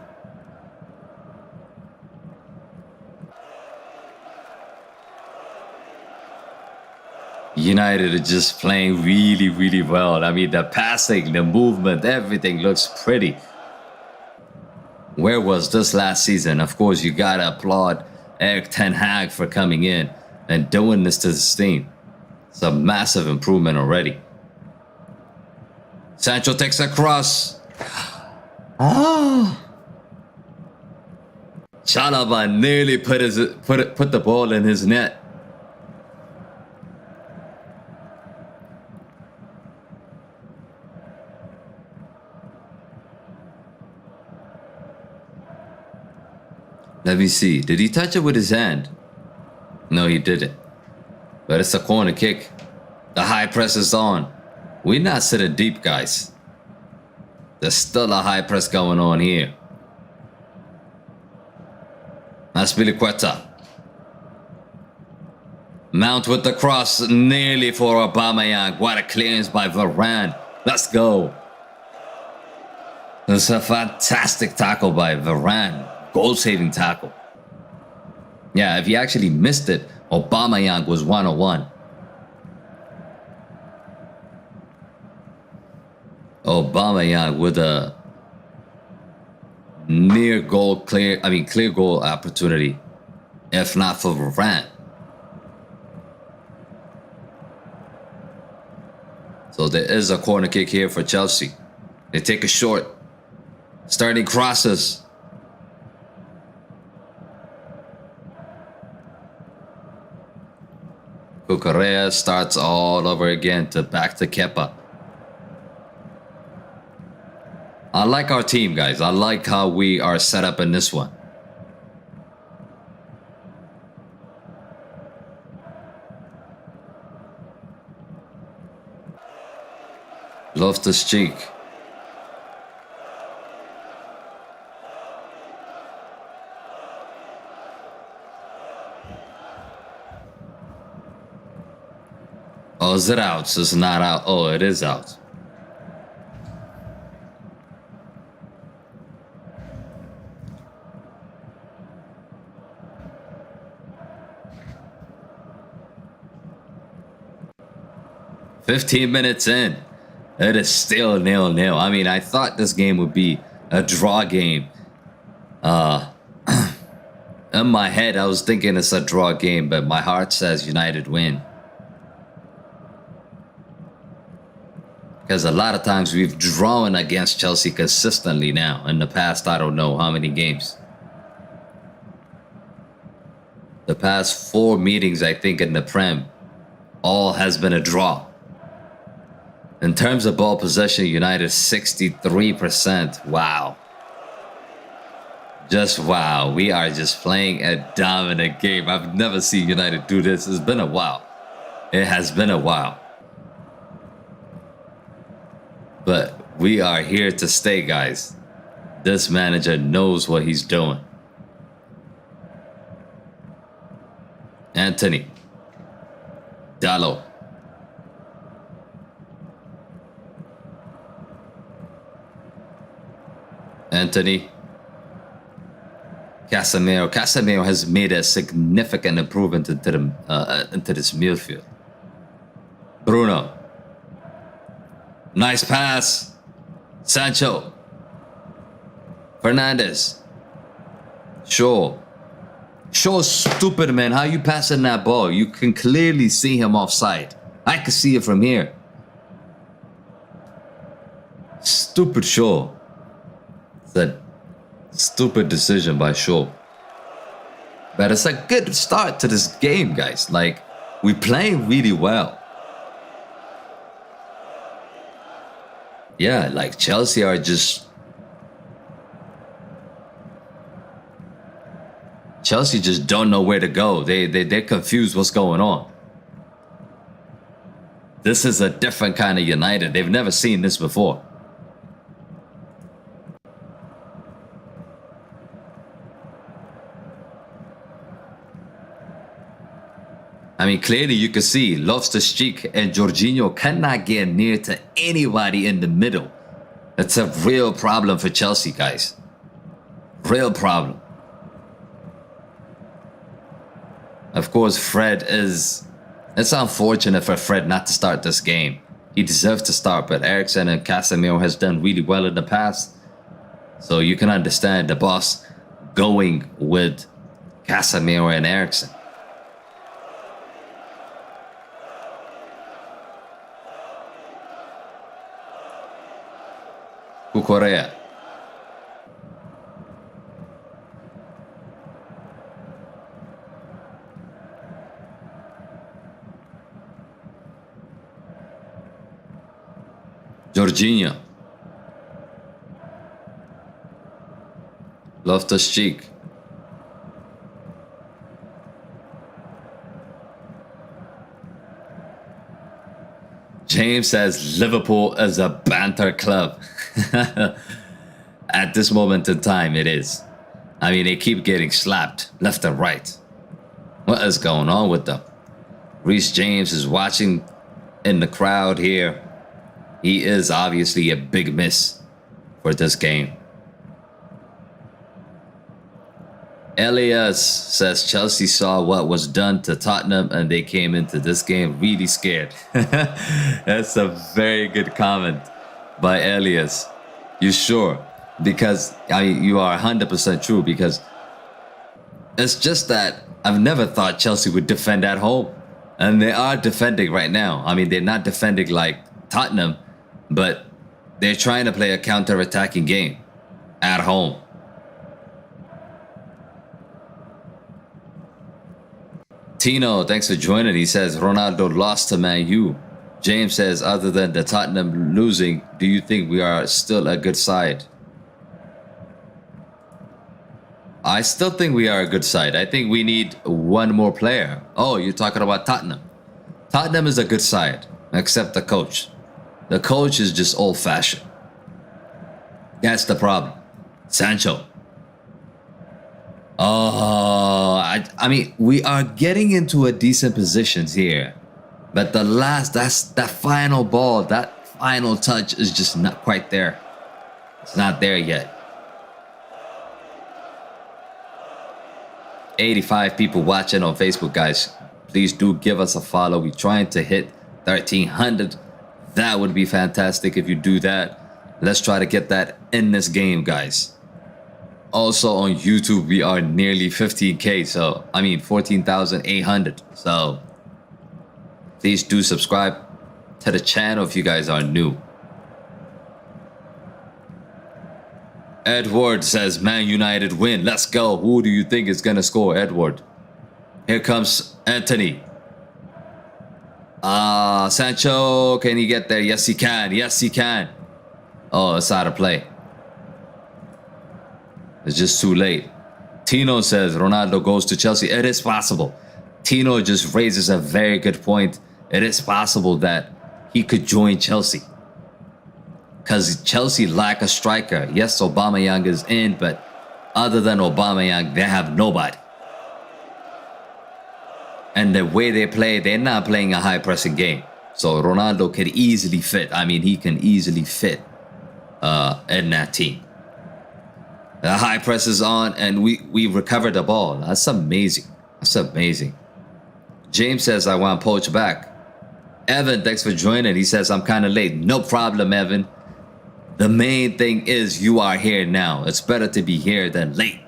United are just playing really, really well. I mean, the passing, the movement, everything looks pretty. Where was this last season? Of course, you gotta applaud Erik ten Hag for coming in and doing this to this team. It's a massive improvement already. Sancho takes a cross. Chalobah nearly put the ball in his net. Let me see. Did he touch it with his hand? No, he didn't. But it's a corner kick. The high press is on. We're not sitting deep, guys. There's still a high press going on here. Azpilicueta. Mount with the cross, nearly for Aubameyang. What a clearance by Varane. Let's go. It's a fantastic tackle by Varane. Goal-saving tackle. Yeah, if he actually missed it, Aubameyang was 1-on-1. Aubameyang with a clear goal opportunity, if not for Varane. So there is a corner kick here for Chelsea. They take a short. Starting crosses. Cucurella starts all over again back to Kepa. I like our team, guys. I like how we are set up in this one. Loftus-Cheek. Oh, is it out? So it's not out. Oh, it is out. "15 minutes in, it is still 0-0. I mean, I thought this game would be a draw game. In my head, I was thinking it's a draw game, but my heart says United win. Because a lot of times we've drawn against Chelsea consistently now. In the past, I don't know how many games. The past 4 meetings, I think, in the Prem, all has been a draw. In terms of ball possession, United 63%. Wow. Just wow. We are just playing a dominant game. I've never seen United do this. It's been a while. It has been a while. But we are here to stay, guys. This manager knows what he's doing. Antony. Dalot. Antony. Casemiro. Casemiro has made a significant improvement into this midfield. Bruno. Nice pass. Sancho. Fernandes. Shaw. Shaw's stupid, man. How you passing that ball? You can clearly see him offside. I can see it from here. Stupid Shaw. It's a stupid decision by Shaw. But it's a good start to this game, guys. Like, we're playing really well. Yeah, like Chelsea are just... Chelsea just don't know where to go. They're confused what's going on. This is a different kind of United. They've never seen this before. I mean, clearly you can see Loftus-Cheek and Jorginho cannot get near to anybody in the middle. It's a real problem for Chelsea, guys. Real problem. Of course, Fred is... It's unfortunate for Fred not to start this game. He deserves to start, but Eriksen and Casemiro has done really well in the past. So you can understand the boss going with Casemiro and Eriksen. Cucurella. Jorginho. Loftus-Cheek. James says Liverpool is a banter club. At this moment in time, it is. I mean, they keep getting slapped left and right. What is going on with them? Reece James is watching in the crowd here. He is obviously a big miss for this game. Elias says Chelsea saw what was done to Tottenham and they came into this game really scared. That's a very good comment by Elias. You sure? Because you are 100% true, because it's just that I've never thought Chelsea would defend at home. And they are defending right now. I mean, they're not defending like Tottenham, but they're trying to play a counter-attacking game at home. Tino, thanks for joining. He says Ronaldo lost to Man U. James says, other than the Tottenham losing, do you think we are still a good side? I still think we are a good side. I think we need one more player. Oh, you're talking about Tottenham. Tottenham is a good side, except the coach. The coach is just old-fashioned. That's the problem. Sancho. Oh, I mean, we are getting into a decent positions here. But that final ball, that final touch is just not quite there. It's not there yet. 85 people watching on Facebook, guys. Please do give us a follow. We're trying to hit 1,300. That would be fantastic if you do that. Let's try to get that in this game, guys. Also on YouTube, we are nearly 15K. So, I mean, 14,800. So, please do subscribe to the channel if you guys are new. Edward says, Man United win. Let's go. Who do you think is going to score, Edward? Here comes Antony. Sancho, can he get there? Yes, he can. Yes, he can. Oh, it's out of play. It's just too late. Tino says, Ronaldo goes to Chelsea. It is possible. Tino just raises a very good point. It is possible that he could join Chelsea. Because Chelsea lack a striker. Yes, Aubameyang is in, but other than Aubameyang, they have nobody. And the way they play, they're not playing a high-pressing game. So Ronaldo could easily fit. I mean, he can easily fit in that team. The high press is on, and we recovered the ball. That's amazing. That's amazing. James says, I want Poach back. Evan, thanks for joining. He says, I'm kind of late. No problem, Evan. The main thing is you are here now. It's better to be here than late.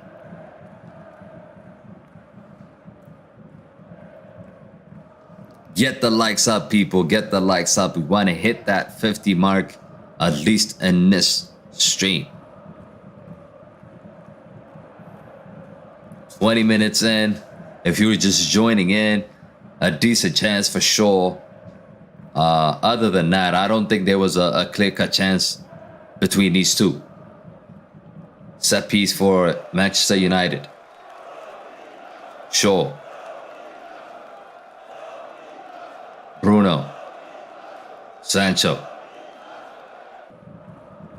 Get the likes up, people. Get the likes up. We want to hit that 50 mark, at least in this stream. 20 minutes in. If you were just joining in, a decent chance for sure. Other than that, I don't think there was a clear-cut chance between these two. Set piece for Manchester United. Sure. Bruno. Sancho.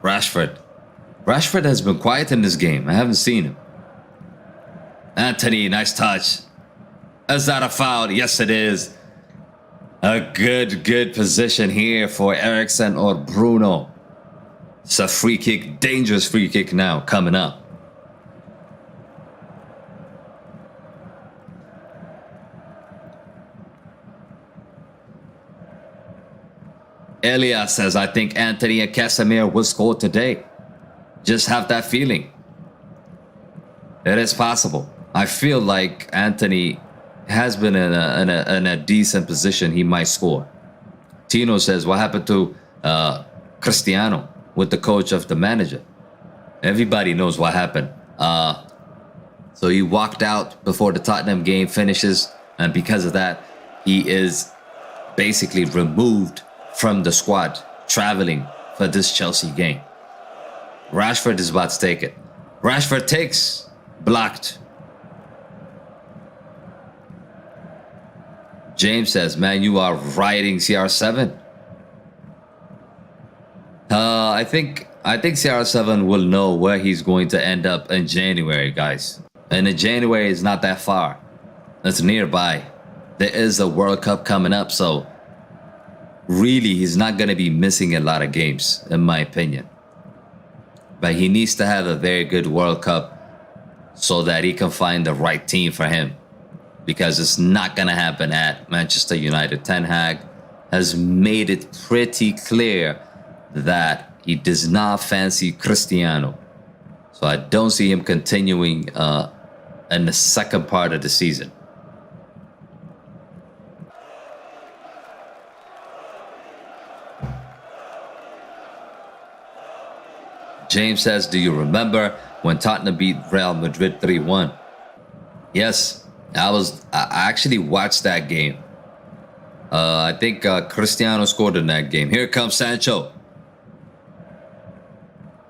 Rashford. Rashford has been quiet in this game. I haven't seen him. Antony, nice touch. Is that a foul? Yes, it is. A good position here for Eriksen or Bruno. It's a free kick, dangerous free kick now coming up. Elias says, I think Antony and Casemiro will score today. Just have that feeling. It is possible. I feel like Antony has been in a decent position. He might score. Tino says, what happened to Cristiano with the coach of the manager? Everybody knows what happened. So he walked out before the Tottenham game finishes. And because of that, he is basically removed from the squad, traveling for this Chelsea game. Rashford is about to take it. Rashford takes. Blocked. James says, man, you are riding CR7. I think I think CR7 will know where he's going to end up in January, guys. And in January is not that far. It's nearby. There is a World Cup coming up, so really he's not going to be missing a lot of games, in my opinion. But he needs to have a very good World Cup so that he can find the right team for him. Because it's not going to happen at Manchester United. Ten Hag has made it pretty clear that he does not fancy Cristiano. So I don't see him continuing in the second part of the season. James says, do you remember when Tottenham beat Real Madrid 3-1? Yes, I actually watched that game. I think Cristiano scored in that game. Here comes Sancho.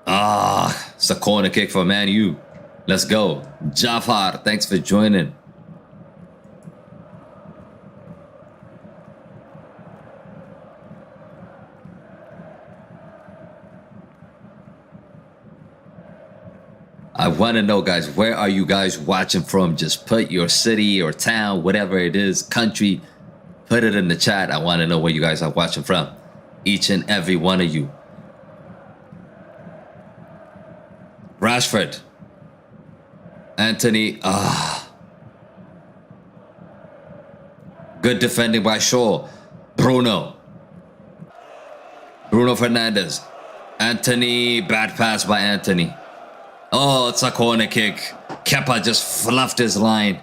It's a corner kick for Man U. Let's go. Jafar, thanks for joining. I want to know, guys, where are you guys watching from? Just put your city or town, whatever it is, country, put it in the chat. I want to know where you guys are watching from. Each and every one of you. Rashford. Antony. Good defending by Shaw. Bruno Fernandes. Antony. Bad pass by Antony. Oh, it's a corner kick. Kepa just fluffed his line.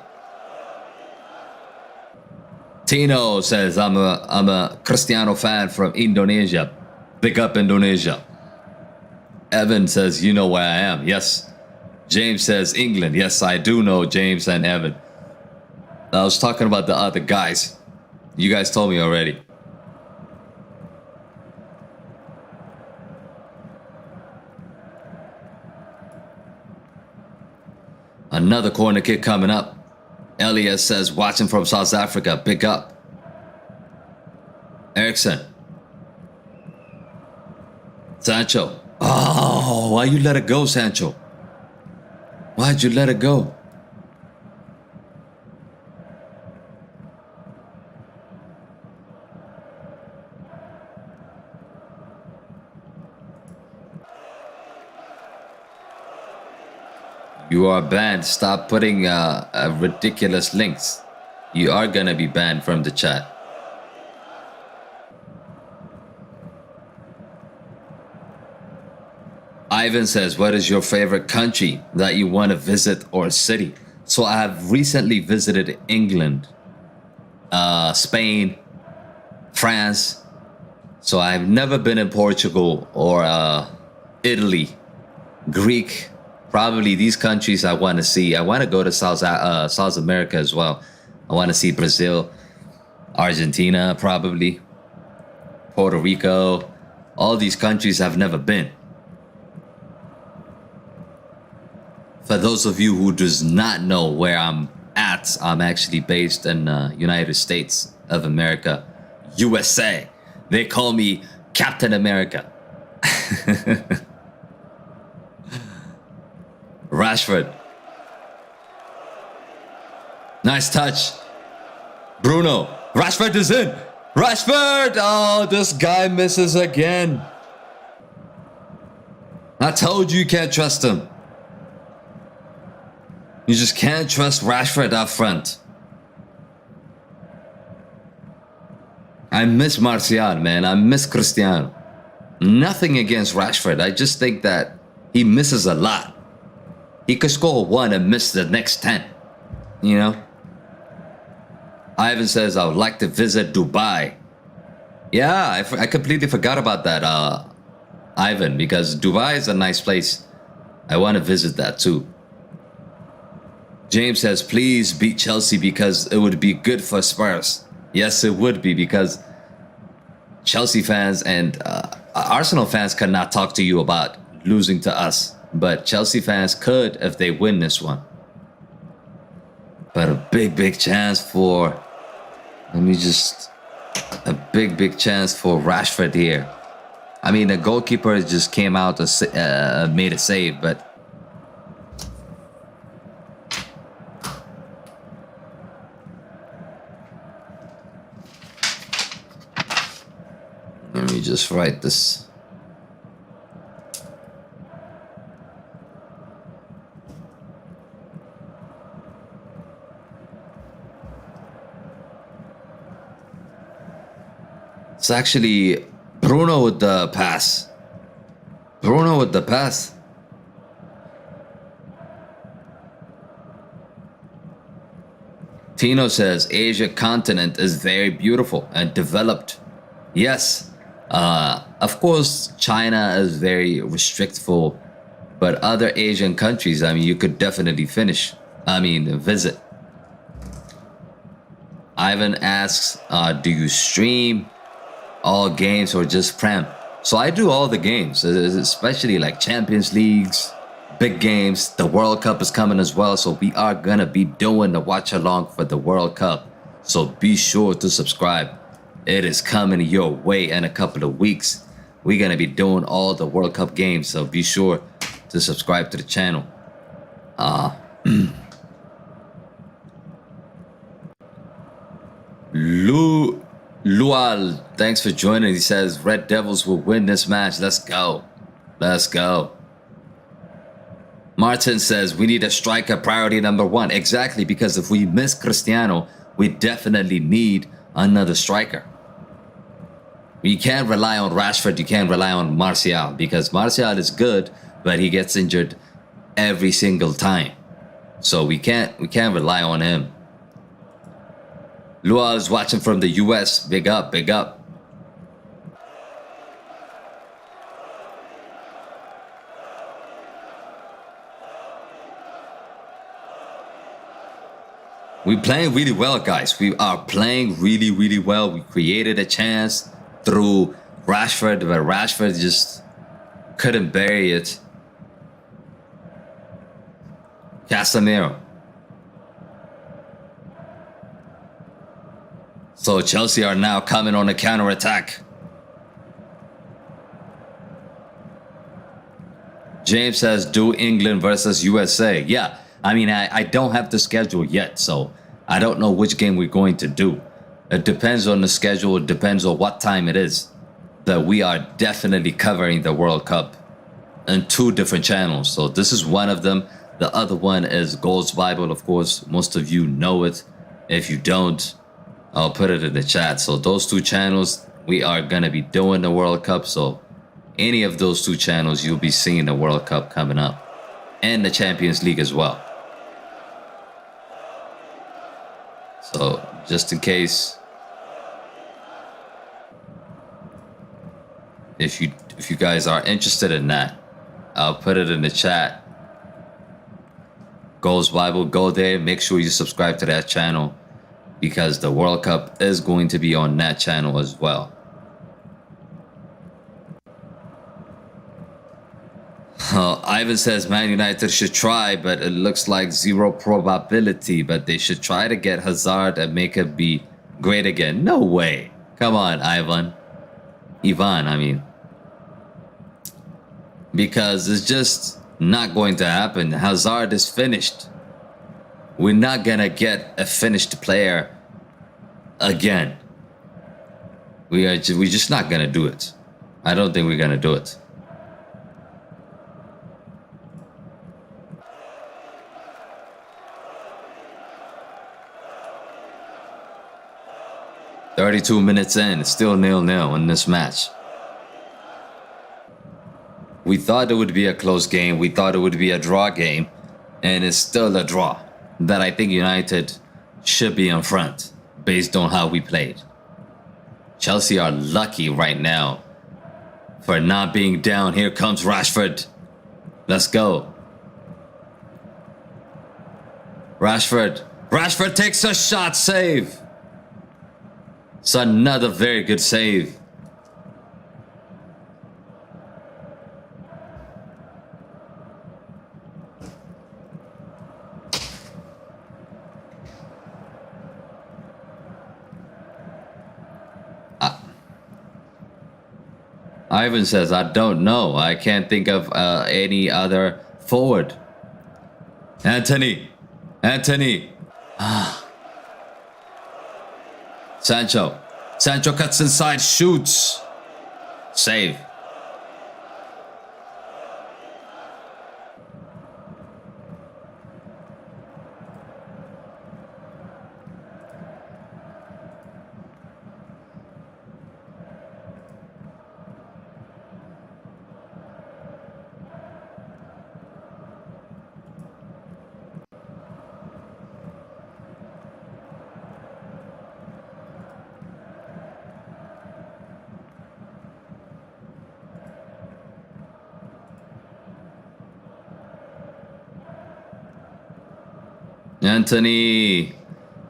Tino says, I'm a Cristiano fan from Indonesia. Big up Indonesia. Evan says, you know where I am. Yes. James says, England. Yes, I do know James and Evan. I was talking about the other guys. You guys told me already. Another corner kick coming up. Elias says, watching from South Africa. Big up. Ericsson. Sancho. Oh, why you let it go, Sancho? Why'd you let it go? You are banned. Stop putting ridiculous links. You are gonna be banned from the chat. Ivan says, what is your favorite country that you want to visit or city? So I have recently visited England, Spain, France. So I've never been in Portugal or Italy, Greek. Probably these countries I want to see. I want to go to South America as well. I want to see Brazil, Argentina, probably, Puerto Rico. All these countries I've never been. For those of you who does not know where I'm at, I'm actually based in United States of America, USA. They call me Captain America. Rashford. Nice touch. Bruno. Rashford is in. Rashford! Oh, this guy misses again. I told you you can't trust him. You just can't trust Rashford up front. I miss Martial, man. I miss Cristiano. Nothing against Rashford. I just think that he misses a lot. He could score one and miss the next 10. You know? Ivan says, I would like to visit Dubai. Yeah, I completely forgot about that, Ivan, because Dubai is a nice place. I want to visit that too. James says, please beat Chelsea because it would be good for Spurs. Yes, it would be, because Chelsea fans and Arsenal fans cannot talk to you about losing to us. But Chelsea fans could if they win this one. But a big chance for... a big chance for Rashford here. I mean, the goalkeeper just came out and made a save, but let me just write this. It's actually Bruno with the pass. Bruno with the pass. Tino says Asia continent is very beautiful and developed. Yes. Of course, China is very restrictful, but other Asian countries, I mean, you could definitely visit. Ivan asks, do you stream all games or just Prem? So I do all the games, especially like Champions Leagues, big games. The World Cup is coming as well, so we are gonna be doing the watch along for the World Cup. So be sure to subscribe. It is coming your way in a couple of weeks. We're gonna be doing all the World Cup games, so be sure to subscribe to the channel. Lual, thanks for joining. He says Red Devils will win this match. Let's go. Let's go. Martin says we need a striker, priority number 1. Exactly, because if we miss Cristiano, we definitely need another striker. You can't rely on Rashford. You can't rely on Martial, because Martial is good, but he gets injured every single time. So we can't rely on him. Lual is watching from the US. Big up, big up. We're playing really well, guys. We are playing really, really well. We created a chance through Rashford, but Rashford just couldn't bury it. Casemiro. So Chelsea are now coming on a counter-attack. James says, do England versus USA. Yeah, I mean, I don't have the schedule yet, so I don't know which game we're going to do. It depends on the schedule. It depends on what time it is. That we are definitely covering the World Cup on 2 different channels. So this is one of them. The other one is Gold's Bible, of course. Most of you know it. If you don't, I'll put it in the chat. So those 2 channels, we are going to be doing the World Cup. So any of those 2 channels, you'll be seeing the World Cup coming up. And the Champions League as well. So just in case, if you guys are interested in that, I'll put it in the chat. Gold's Bible, go there. Make sure you subscribe to that channel, because the World Cup is going to be on that channel as well. Ivan says Man United should try, but it looks like 0 probability. But they should try to get Hazard and make it be great again. No way. Come on, Ivan. Ivan, I mean. Because it's just not going to happen. Hazard is finished. We're not going to get a finished player again. We're just not going to do it. I don't think we're going to do it. "32 minutes in, it's still 0-0 in this match." We thought it would be a close game. We thought it would be a draw game. And it's still a draw. That I think United should be in front based on how we played. Chelsea are lucky right now for not being down. Here comes Rashford. Let's go. Rashford. Rashford takes a shot. Save. It's another very good save. Ivan says, I don't know. I can't think of any other forward. Antony. Sancho. Sancho cuts inside, shoots. Save. Antony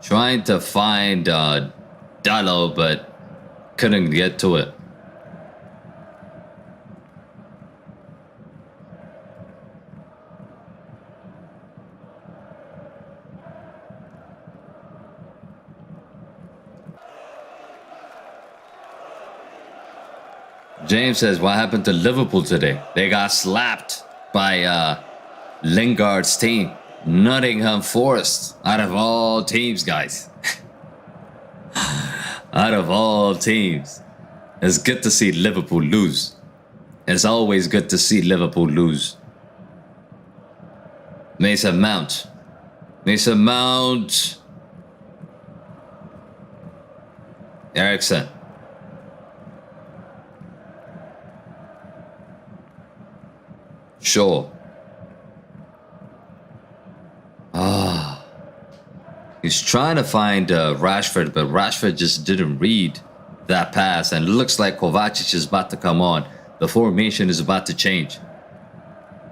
trying to find Dalot, but couldn't get to it. James says, what happened to Liverpool today? They got slapped by Lingard's team. Nottingham Forest, out of all teams, guys. Out of all teams. It's good to see Liverpool lose. It's always good to see Liverpool lose. Mason Mount. Eriksen. Shaw. He's trying to find Rashford, but Rashford just didn't read that pass. And it looks like Kovacic is about to come on. The formation is about to change.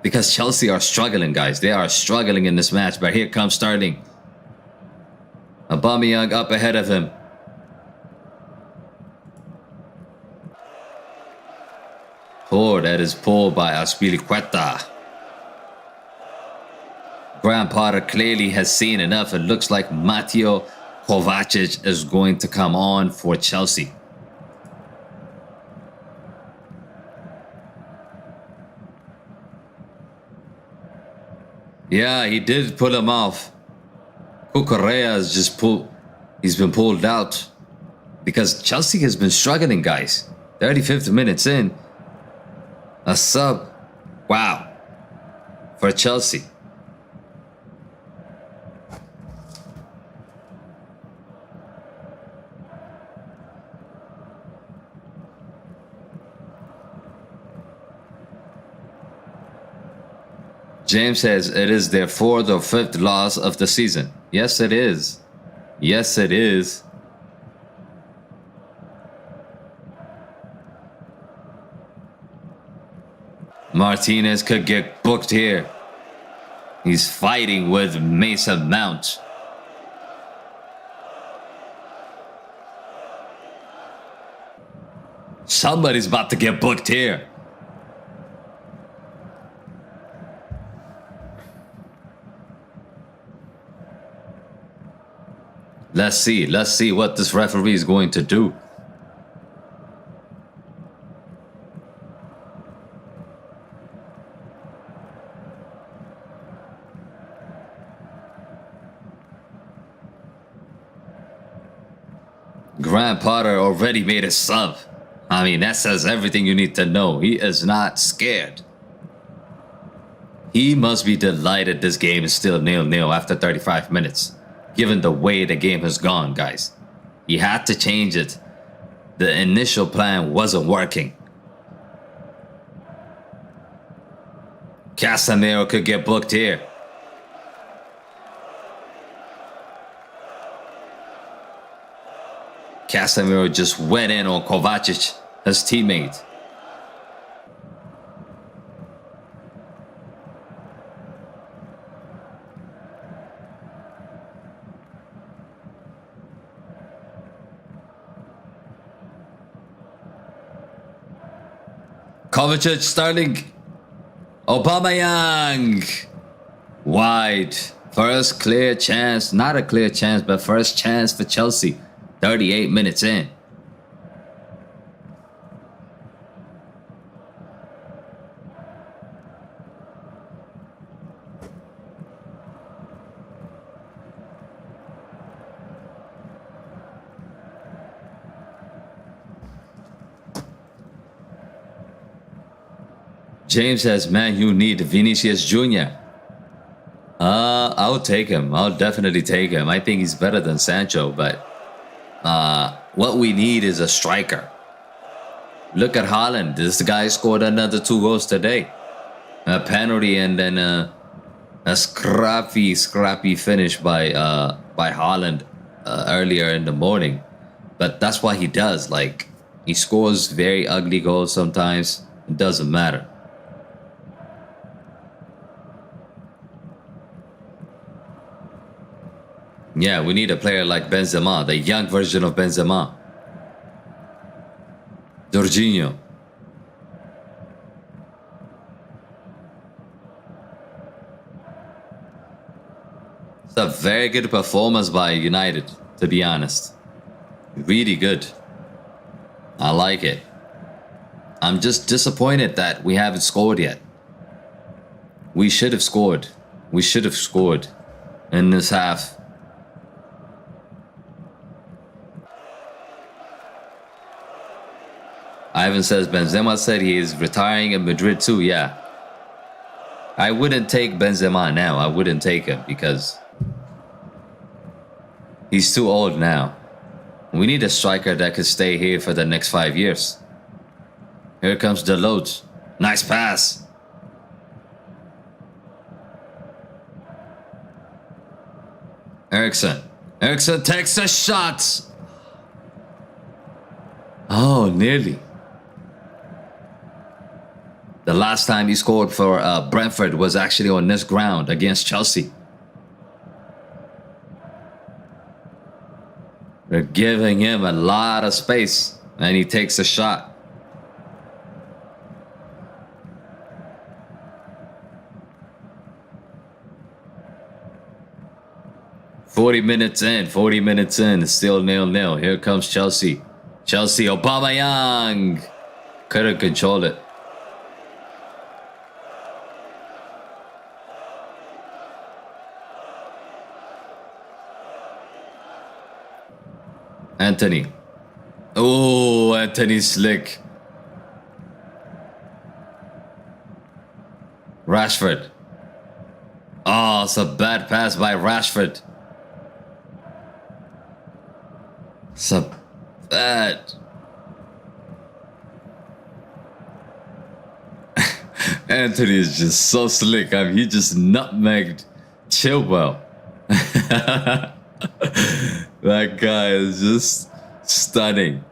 Because Chelsea are struggling, guys. They are struggling in this match. But here comes Sterling. Aubameyang up ahead of him. That is pulled by Azpilicueta. Graham Potter clearly has seen enough. It looks like Mateo Kovacic is going to come on for Chelsea. Yeah, he did pull him off. Cucurella is just he's been pulled out. Because Chelsea has been struggling, guys. 35th minutes in. A sub. Wow. For Chelsea. James says it is their 4th or 5th loss of the season. Yes, it is. Yes, it is. Martinez could get booked here. He's fighting with Mason Mount. Somebody's about to get booked here. Let's see what this referee is going to do. Graham Potter already made a sub. I mean, that says everything you need to know. He is not scared. He must be delighted this game is still 0-0 after 35 minutes. Given the way the game has gone, guys. He had to change it. The initial plan wasn't working. Casemiro could get booked here. Casemiro just went in on Kovacic, his teammate. Kovacic, Sterling, Aubameyang, wide. First clear chance, not a clear chance, but first chance for Chelsea. 38 minutes in. James says, man, you need Vinicius Jr. I'll take him. I'll definitely take him. I think he's better than Sancho, but what we need is a striker. Look at Haaland. This guy scored another 2 goals today. A penalty and then a scrappy finish by Haaland earlier in the morning. But that's what he does. Like, he scores very ugly goals sometimes. It doesn't matter. Yeah, we need a player like Benzema, the young version of Benzema. Jorginho. It's a very good performance by United, to be honest. Really good. I like it. I'm just disappointed that we haven't scored yet. We should have scored. We should have scored in this half. Ivan says Benzema said he is retiring in Madrid too. Yeah. I wouldn't take Benzema now. I wouldn't take him because he's too old now. We need a striker that could stay here for the next 5 years. Here comes Dalot. Nice pass. Eriksen. Eriksen takes a shot. Oh, nearly. The last time he scored for Brentford was actually on this ground against Chelsea. They're giving him a lot of space and he takes a shot. Forty minutes in, still 0-0. Here comes Chelsea. Chelsea, Aubameyang. Couldn't control it. Antony. Oh, Antony slick. Rashford. Oh, it's a bad pass by Rashford. It's a bad. Antony is just so slick. I mean, he just nutmegged Chilwell. That guy is just stunning.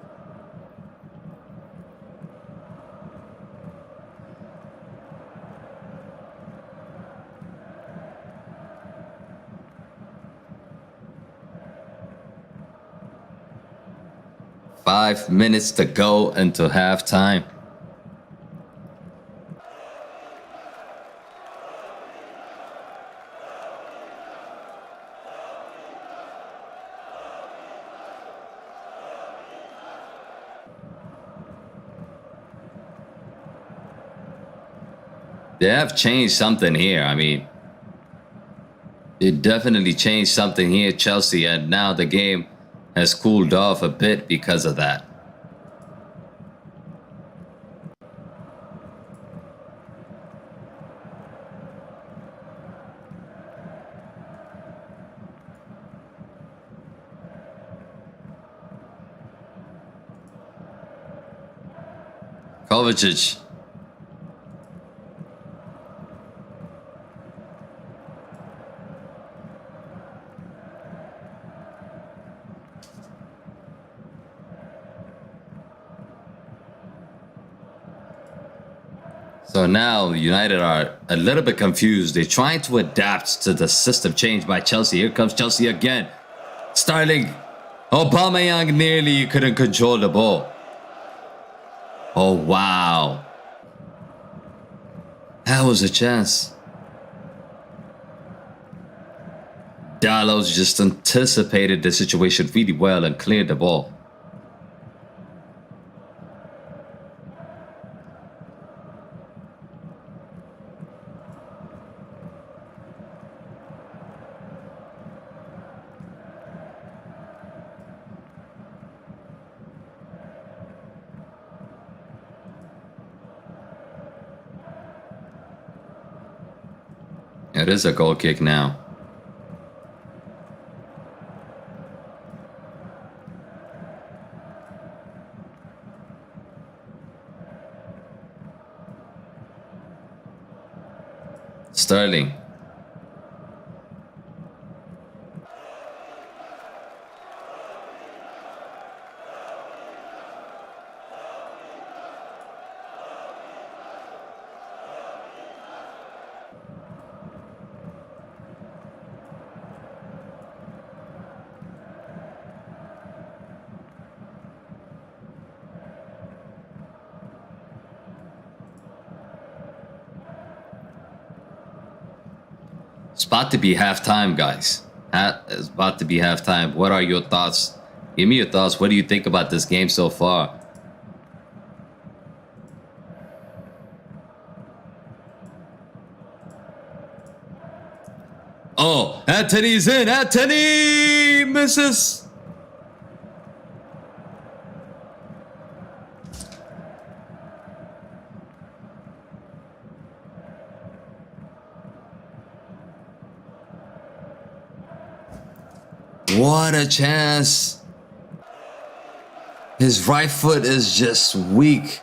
Five minutes to go until halftime. They have changed something here. I mean, it definitely changed something here, Chelsea, and now the game has cooled off a bit because of that. Kovacic. So now United are a little bit confused. They're trying to adapt to the system change by Chelsea. Here comes Chelsea again. Sterling. Aubameyang nearly couldn't control the ball. Oh, wow. That was a chance. Dalot just anticipated the situation really well and cleared the ball. It is a goal kick now. Sterling. It's about to be halftime, guys. It's about to be halftime. What are your thoughts? Give me your thoughts. What do you think about this game so far? Oh, Antony's in. Antony misses. What a chance. His right foot is just weak.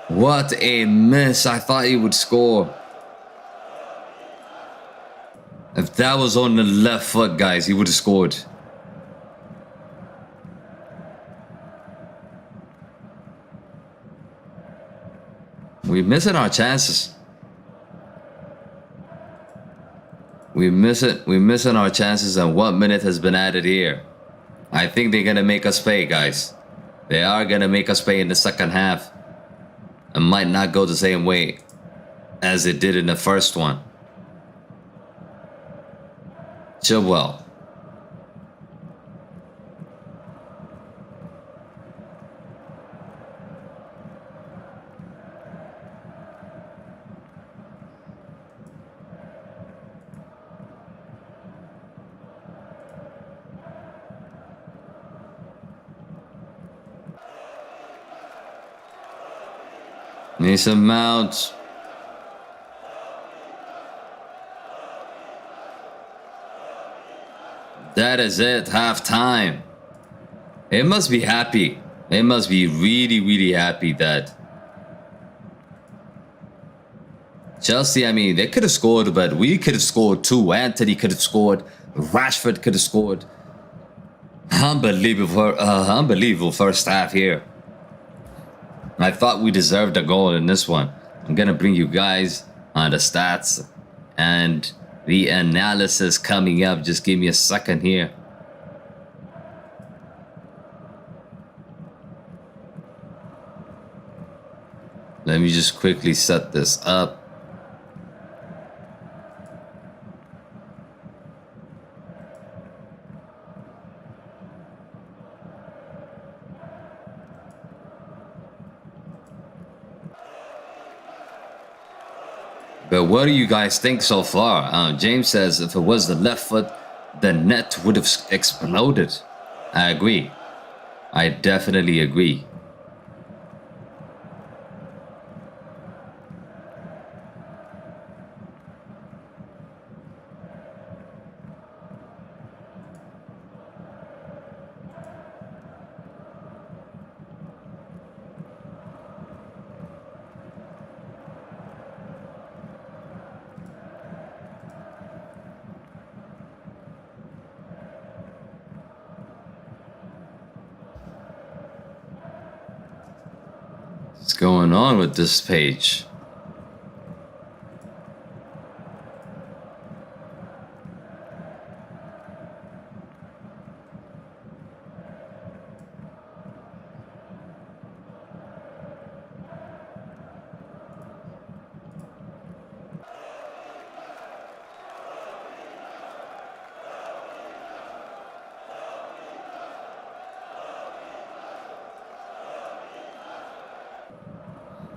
What a miss. I thought he would score. If that was on the left foot, guys, he would have scored. We're missing our chances. We're missing our chances, and 1 minute has been added here. I think they're gonna make us pay, guys. They are gonna make us pay in the second half. It might not go the same way as it did in the first one. Chilwell. Mason Mount. That is it. Halftime. They must be happy. They must be really, really happy that Chelsea, I mean, they could have scored, but we could have scored too. Antony could have scored. Rashford could have scored. Unbelievable first half here. I thought we deserved a goal in this one. I'm going to bring you guys on the stats and the analysis coming up. Just give me a second here. Let me just quickly set this up. But what do you guys think so far? James says if it was the left foot, the net would have exploded. I agree. I definitely agree. What's going on with this page?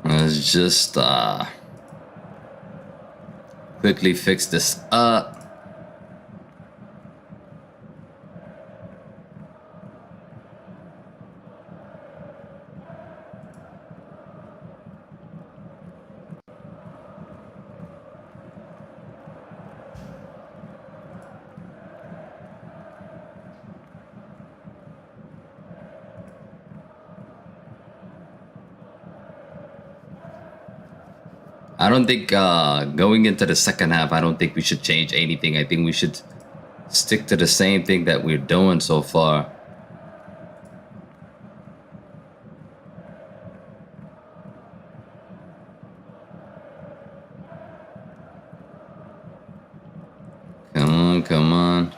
Let's just quickly fix this up. I don't think going into the second half, I don't think we should change anything. I think we should stick to the same thing that we're doing so far. Come on, come on.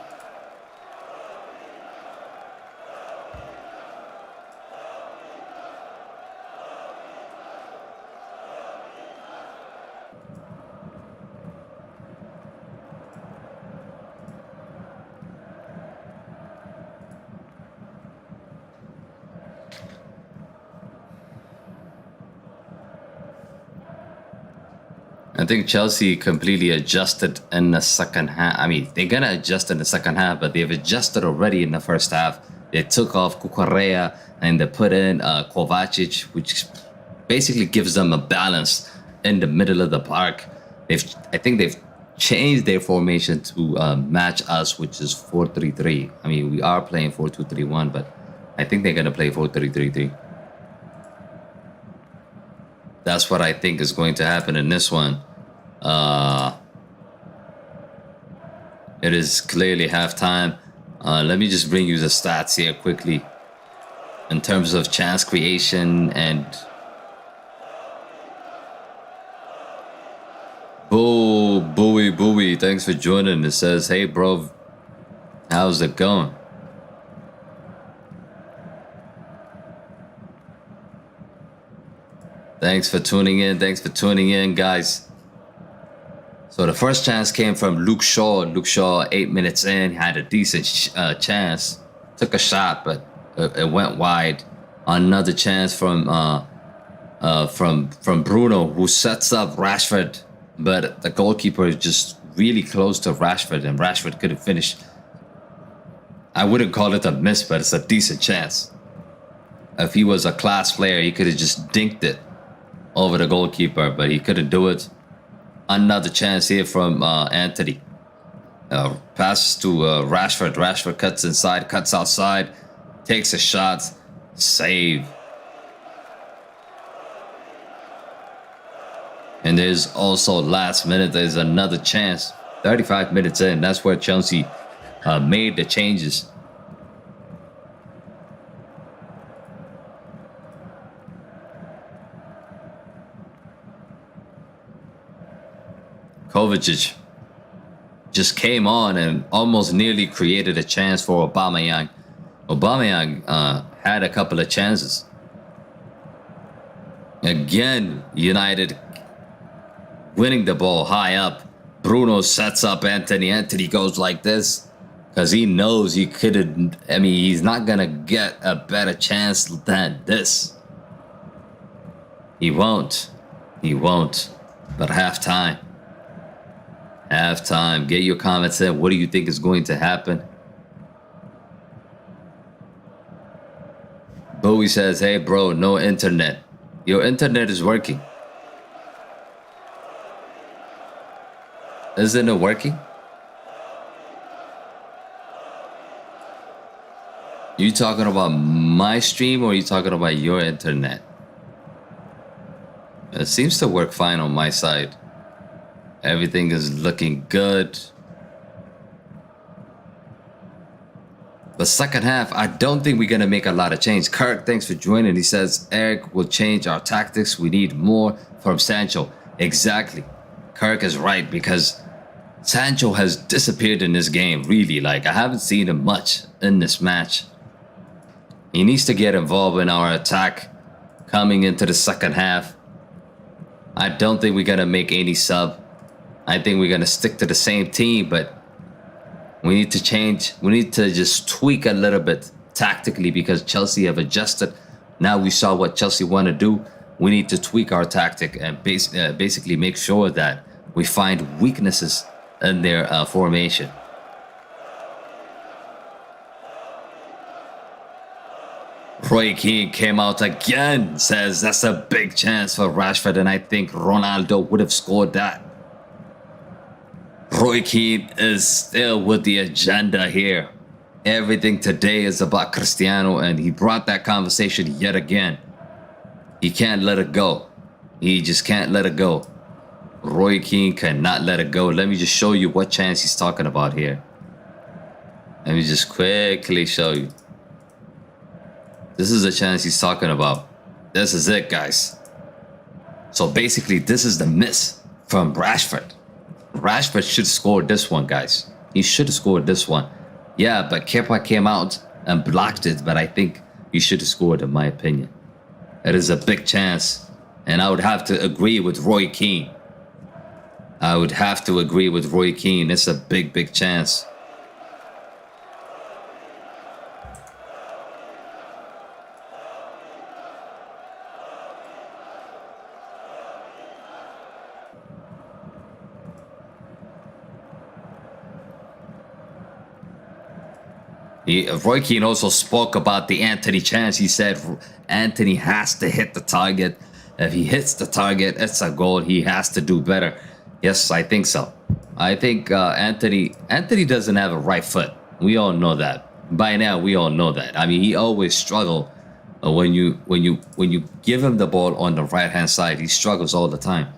I think Chelsea completely adjusted in the second half. I mean, they're going to adjust in the second half, but they've adjusted already in the first half. They took off Cucurella and they put in Kovacic, which basically gives them a balance in the middle of the park. I think they've changed their formation to match us, which is 4-3-3. I mean, we are playing 4-2-3-1, but I think they're going to play 4-3-3-3. That's what I think is going to happen in this one. It is clearly halftime. Let me just bring you the stats here quickly in terms of chance creation and Bowie. Thanks for joining. It says, hey bro, how's it going? Thanks for tuning in, guys. So the first chance came from Luke Shaw. Luke Shaw, 8 minutes in, had a decent chance. Took a shot, but it went wide. Another chance from Bruno, who sets up Rashford, but the goalkeeper is just really close to Rashford, and Rashford couldn't finish. I wouldn't call it a miss, but it's a decent chance. If he was a class player, he could have just dinked it over the goalkeeper, but he couldn't do it. Another chance here from Antony. Passes to Rashford. Rashford cuts inside, cuts outside, takes a shot, save. And there's also last minute, there's another chance. 35 minutes in, that's where Chelsea made the changes. Kovacic just came on and almost nearly created a chance for Aubameyang. Aubameyang had a couple of chances. Again, United winning the ball high up. Bruno sets up Antony. Antony goes like this because he knows he couldn't. I mean, he's not going to get a better chance than this. He won't. But halftime. Get your comments in. What do you think is going to happen? Bowie says, hey bro, no internet. Your internet is working. Isn't it working? You talking about my stream or are you talking about your internet? It seems to work fine on my side. Everything is looking good. The second half, I don't think we're going to make a lot of change. Kirk, thanks for joining. He says, Eric will change our tactics. We need more from Sancho. Exactly. Kirk is right because Sancho has disappeared in this game, really. Like, I haven't seen him much in this match. He needs to get involved in our attack coming into the second half. I don't think we're going to make any sub. I think we're going to stick to the same team, but we need to change. We need to just tweak a little bit tactically because Chelsea have adjusted. Now we saw what Chelsea want to do. We need to tweak our tactic and basically make sure that we find weaknesses in their formation. Roy Keane came out again, says that's a big chance for Rashford, and I think Ronaldo would have scored that. Roy Keane is still with the agenda here. Everything today is about Cristiano, and he brought that conversation yet again. He can't let it go. He just can't let it go. Roy Keane cannot let it go. Let me just show you what chance he's talking about here. Let me just quickly show you. This is the chance he's talking about. This is it, guys. So basically, this is the miss from Rashford. Rashford should score this one, guys. He should have scored this one. Yeah, but Kepa came out and blocked it, but I think he should have scored, in my opinion. It is a big chance, and I would have to agree with Roy Keane. I would have to agree with Roy Keane. It's a big, big chance. Roy Keane also spoke about the Antony chance. He said Antony has to hit the target. If he hits the target, it's a goal. He has to do better. Yes, I think so. I think Antony doesn't have a right foot. We all know that. By now, we all know that. I mean, he always struggles when you give him the ball on the right hand side. He struggles all the time.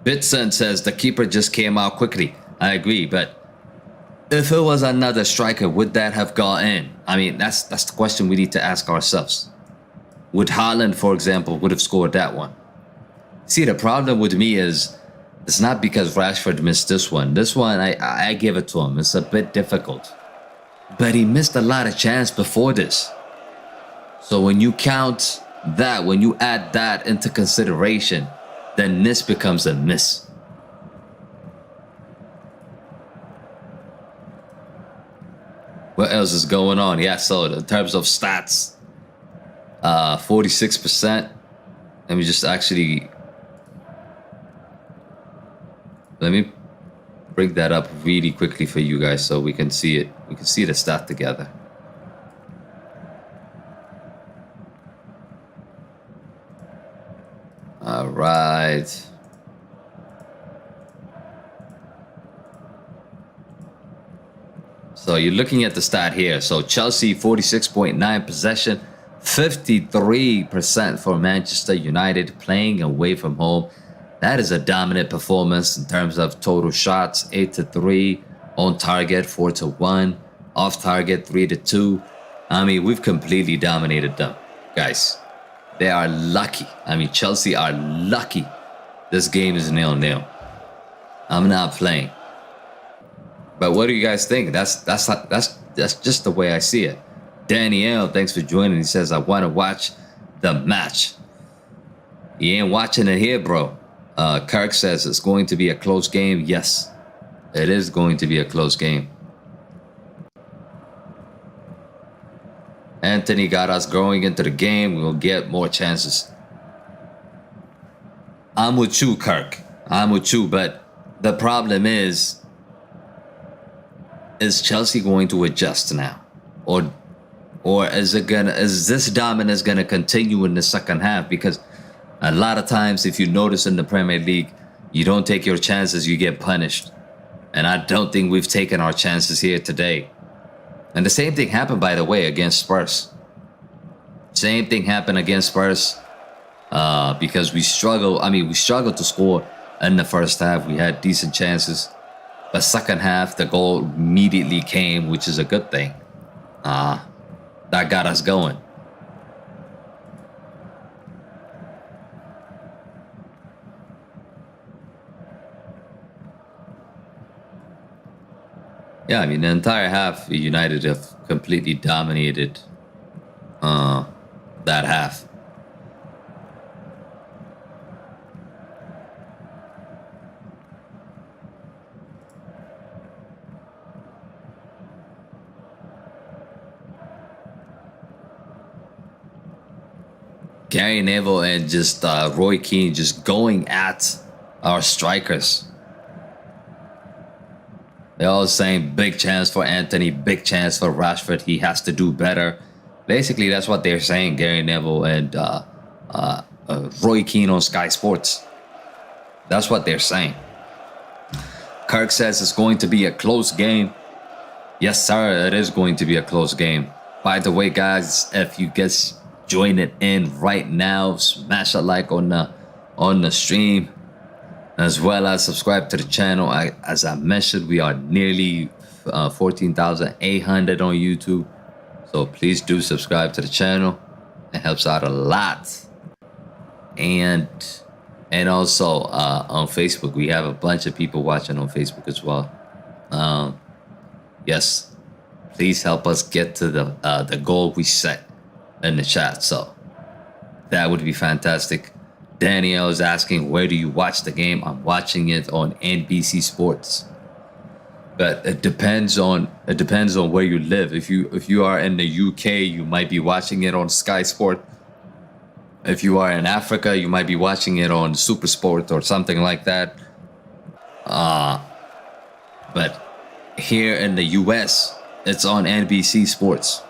Bitson says the keeper just came out quickly. I agree, but if it was another striker, would that have gone in? I mean, that's the question we need to ask ourselves. Would Haaland, for example, would have scored that one? See, the problem with me is it's not because Rashford missed this one. This one, I give it to him. It's a bit difficult. But he missed a lot of chance before this. So when you count that, when you add that into consideration, then this becomes a miss. What else is going on? Yeah, so in terms of stats, 46%. Let me just actually... Let me bring that up really quickly for you guys so we can see it. We can see the stat together. All right. So you're looking at the stat here. So Chelsea 46.9 possession, 53% for Manchester United playing away from home. That is a dominant performance in terms of total shots, 8-3, on target 4-1, off target 3-2. I mean, we've completely dominated them, guys. They are lucky. I mean, Chelsea are lucky. This game is 0-0. I'm not playing. But what do you guys think? That's just the way I see it. Danielle, thanks for joining. He says, I want to watch the match. You ain't watching it here, bro. Kirk says it's going to be a close game. Yes, it is going to be a close game. Antony got us going into the game. We'll get more chances. I'm with you, Kirk. I'm with you, but the problem is Chelsea going to adjust now? Or is this dominance gonna continue in the second half? Because a lot of times, if you notice in the Premier League, you don't take your chances, you get punished. And I don't think we've taken our chances here today. And the same thing happened, by the way, against Spurs. Same thing happened against Spurs because we struggled. I mean, we struggled to score in the first half. We had decent chances. But second half, the goal immediately came, which is a good thing. That got us going. Yeah, I mean, the entire half, United have completely dominated that half. Gary Neville and just Roy Keane just going at our strikers. They're all saying big chance for Antony, big chance for Rashford. He has to do better. Basically, that's what they're saying, Gary Neville and Roy Keane on Sky Sports. That's what they're saying. Kirk says it's going to be a close game. Yes, sir, it is going to be a close game. By the way, guys, if you guys join it in right now. Smash a like on the stream, as well as subscribe to the channel. As I mentioned, we are nearly 14,800 on YouTube, so please do subscribe to the channel. It helps out a lot. And also on Facebook, we have a bunch of people watching on Facebook as well. Yes, please help us get to the goal we set in the chat. So that would be fantastic. Danielle is asking, where do you watch the game? I'm watching it on NBC Sports, but it depends on where you live. If you are in the UK, you might be watching it on Sky Sport. If you are in Africa, you might be watching it on SuperSport or something like that. But here in the US, it's on NBC Sports.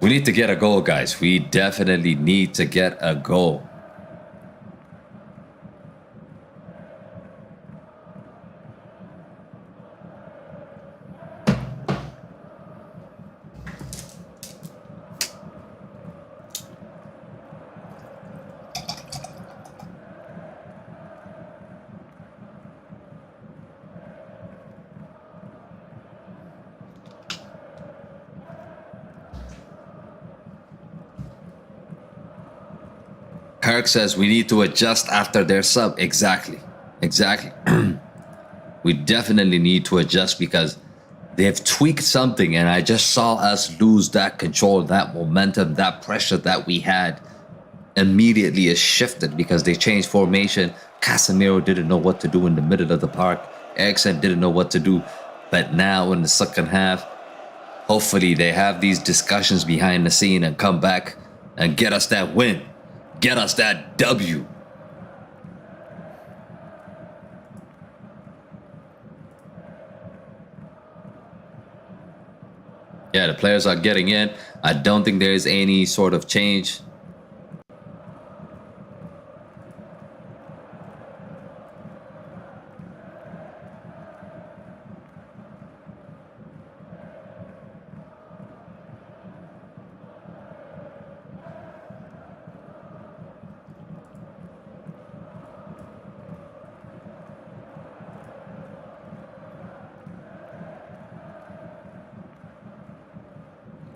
We need to get a goal, guys. We definitely need to get a goal. Kirk says we need to adjust after their sub. Exactly. We definitely need to adjust because they've tweaked something, and I just saw us lose that control, that momentum, that pressure that we had. Immediately is shifted because they changed formation. Casemiro didn't know what to do in the middle of the park. Eriksen didn't know what to do. But now in the second half, hopefully they have these discussions behind the scene and come back and get us that win. Get us that W. Yeah, the players are getting in. I don't think there is any sort of change.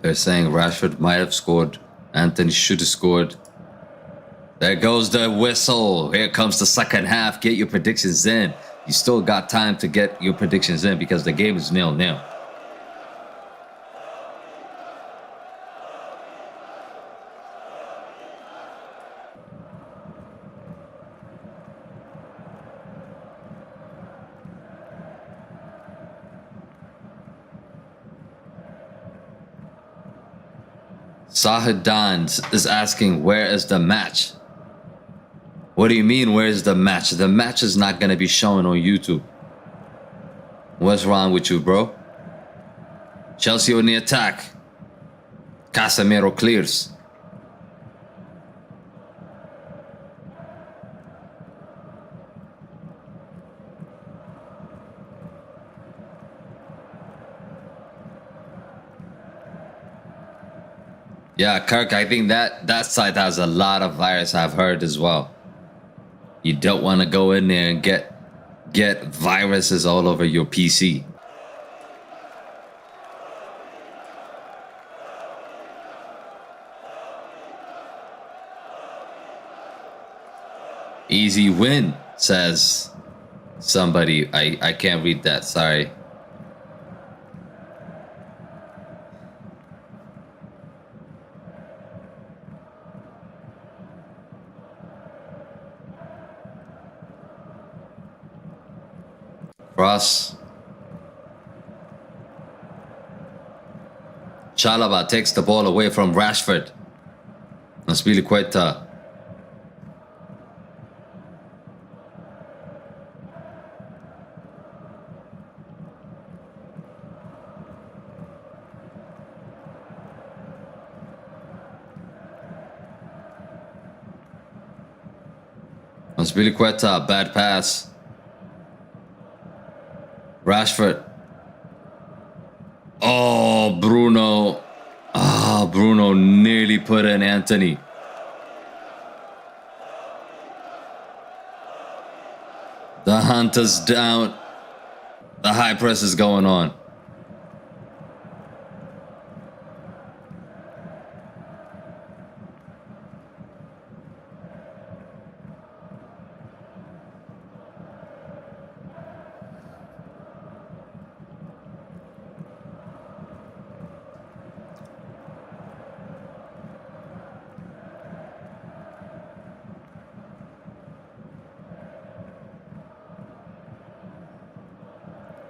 They're saying Rashford might have scored. Antony should have scored. There goes the whistle. Here comes the second half. Get your predictions in. You still got time to get your predictions in because the game is 0-0. Sahid Dans is asking, where is the match? What do you mean, where is the match? The match is not going to be shown on YouTube. What's wrong with you, bro? Chelsea on the attack. Casemiro clears. Yeah, Kirk, I think that site has a lot of virus, I've heard as well. You don't want to go in there and get viruses all over your PC. Easy win, says somebody. I can't read that, sorry. Cross. Chalobah takes the ball away from Rashford. Azpilicueta. Azpilicueta, bad pass. Rashford. nicely put in, Antony. The hunt is down. The high press is going on.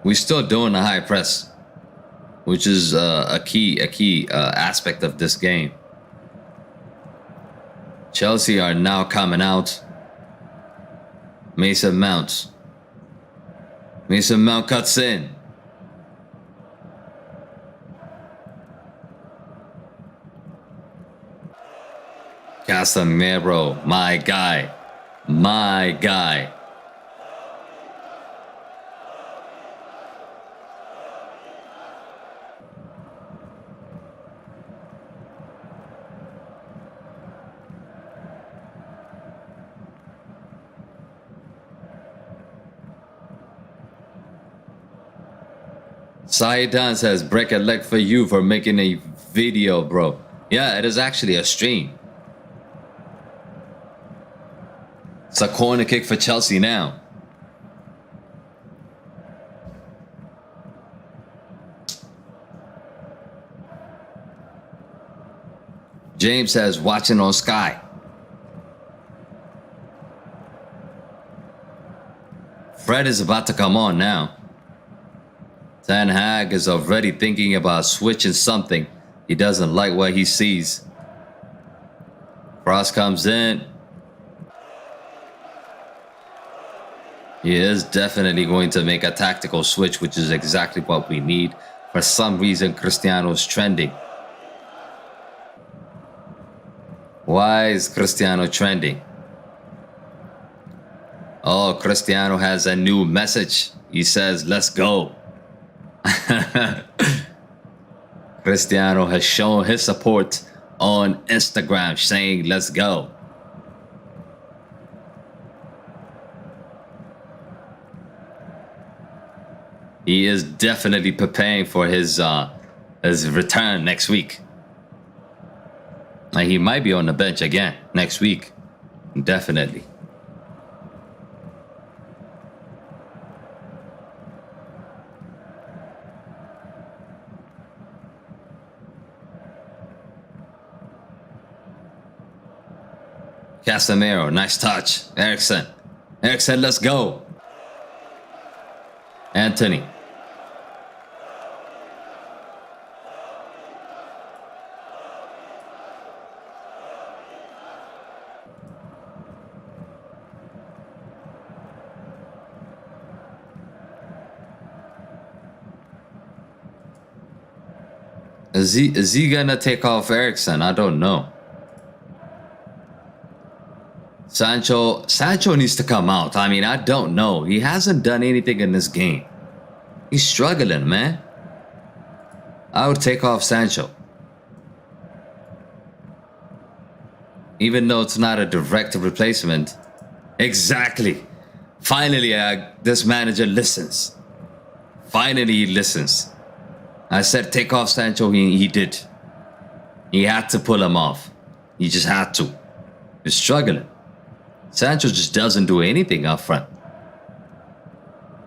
We're still doing the high press, which is a key aspect of this game. Chelsea are now coming out. Mason Mount. Mason Mount cuts in. Casemiro, my guy. My guy. Saidan says, break a leg for you for making a video, bro. Yeah, it is actually a stream. It's a corner kick for Chelsea now. James says, watching on Sky. Fred is about to come on now. Ten Hag is already thinking about switching something. He doesn't like what he sees. Cross comes in. He is definitely going to make a tactical switch, which is exactly what we need. For some reason, Cristiano's trending. Why is Cristiano trending? Oh, Cristiano has a new message. He says, let's go. Cristiano has shown his support on Instagram saying let's go. He is definitely preparing for his return next week. And he might be on the bench again next week. Definitely. Casemiro, nice touch. Eriksen, let's go. Antony. Is he gonna take off Eriksen? I don't know. Sancho needs to come out. I mean, I don't know. He hasn't done anything in this game. He's struggling, man. I would take off Sancho. Even though it's not a direct replacement. Exactly. Finally, this manager listens. Finally, he listens. I said take off Sancho. He did. He had to pull him off. He just had to. He's struggling. Sancho just doesn't do anything up front.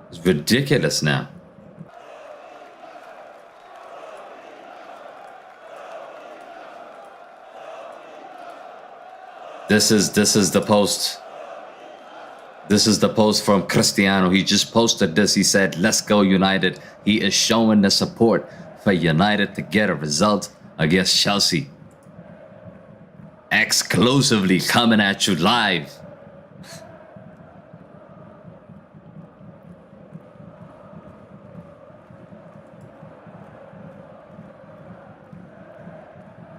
It's ridiculous now. This is the post. This is the post from Cristiano. He just posted this. He said, let's go United. He is showing the support for United to get a result against Chelsea. Exclusively coming at you live.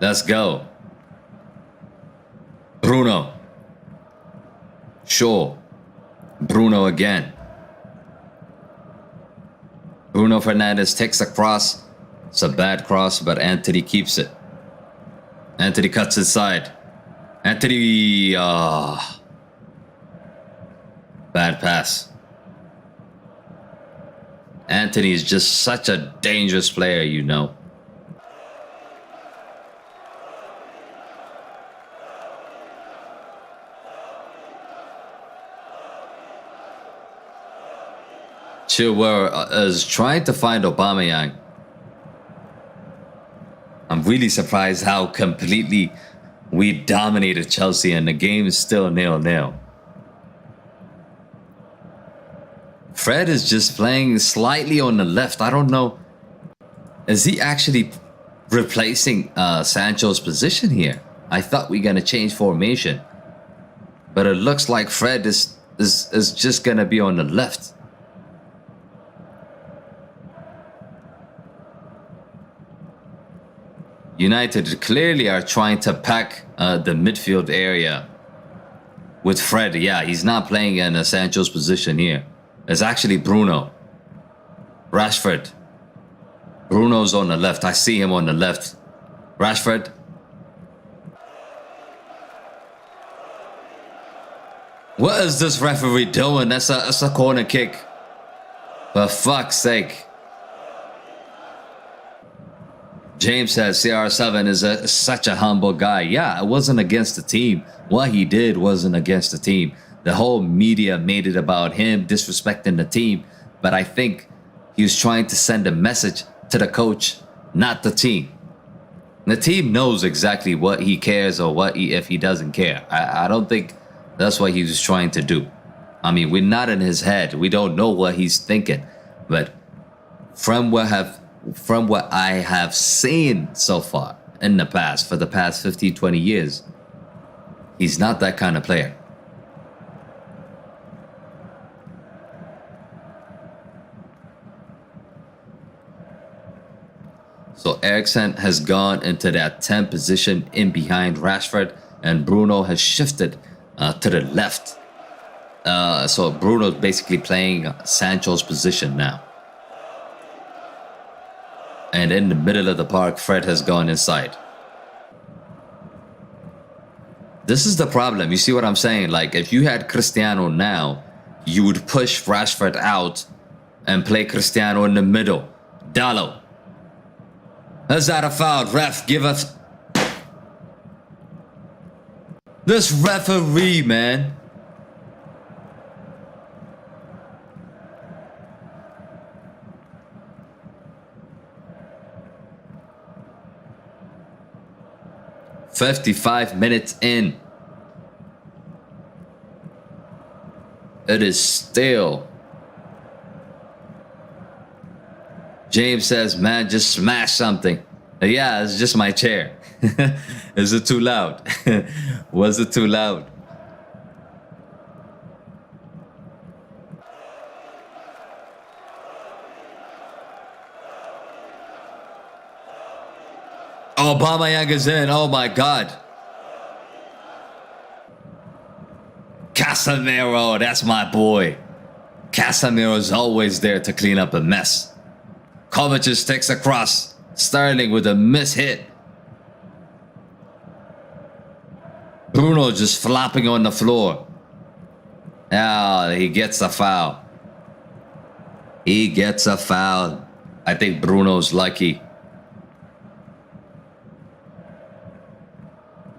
Let's go. Bruno. Shaw. Bruno again. Bruno Fernandes takes a cross. It's a bad cross, but Antony keeps it. Antony cuts inside. Antony, bad pass. Antony is just such a dangerous player, you know. Chilwell is trying to find Aubameyang. I'm really surprised how completely we dominated Chelsea and the game is still 0-0. Fred is just playing slightly on the left. I don't know. Is he actually replacing Sancho's position here? I thought we were going to change formation. But it looks like Fred is just going to be on the left. United clearly are trying to pack the midfield area with Fred. Yeah, he's not playing in Sancho's position here. It's actually Bruno. Rashford. Bruno's on the left. I see him on the left. Rashford. What is this referee doing? That's a corner kick. For fuck's sake. James says CR7 is such a humble guy. Yeah, it wasn't against the team. What he did wasn't against the team. The whole media made it about him disrespecting the team. But I think he was trying to send a message to the coach, not the team. The team knows exactly what he cares or what if he doesn't care. I don't think that's what he was trying to do. I mean, we're not in his head. We don't know what he's thinking. But from what I have seen so far in the past, for the past 15, 20 years, he's not that kind of player. So Eriksen has gone into that 10 position in behind Rashford, and Bruno has shifted to the left. So Bruno's basically playing Sancho's position now. And in the middle of the park, Fred has gone inside. This is the problem. You see what I'm saying? Like, if you had Cristiano now, you would push Rashford out and play Cristiano in the middle. Dalot. Is that a foul? Ref, give us... This referee, man. "55 minutes in. It is still." James says, "Man, just smash something." Yeah, it's just my chair. Is it too loud? Was it too loud? Aubameyang is in. Oh my God. Casemiro, that's my boy. Casemiro is always there to clean up a mess. Kovacic takes a cross. Sterling with a miss hit. Bruno just flopping on the floor. Ah, he gets a foul. He gets a foul. I think Bruno's lucky.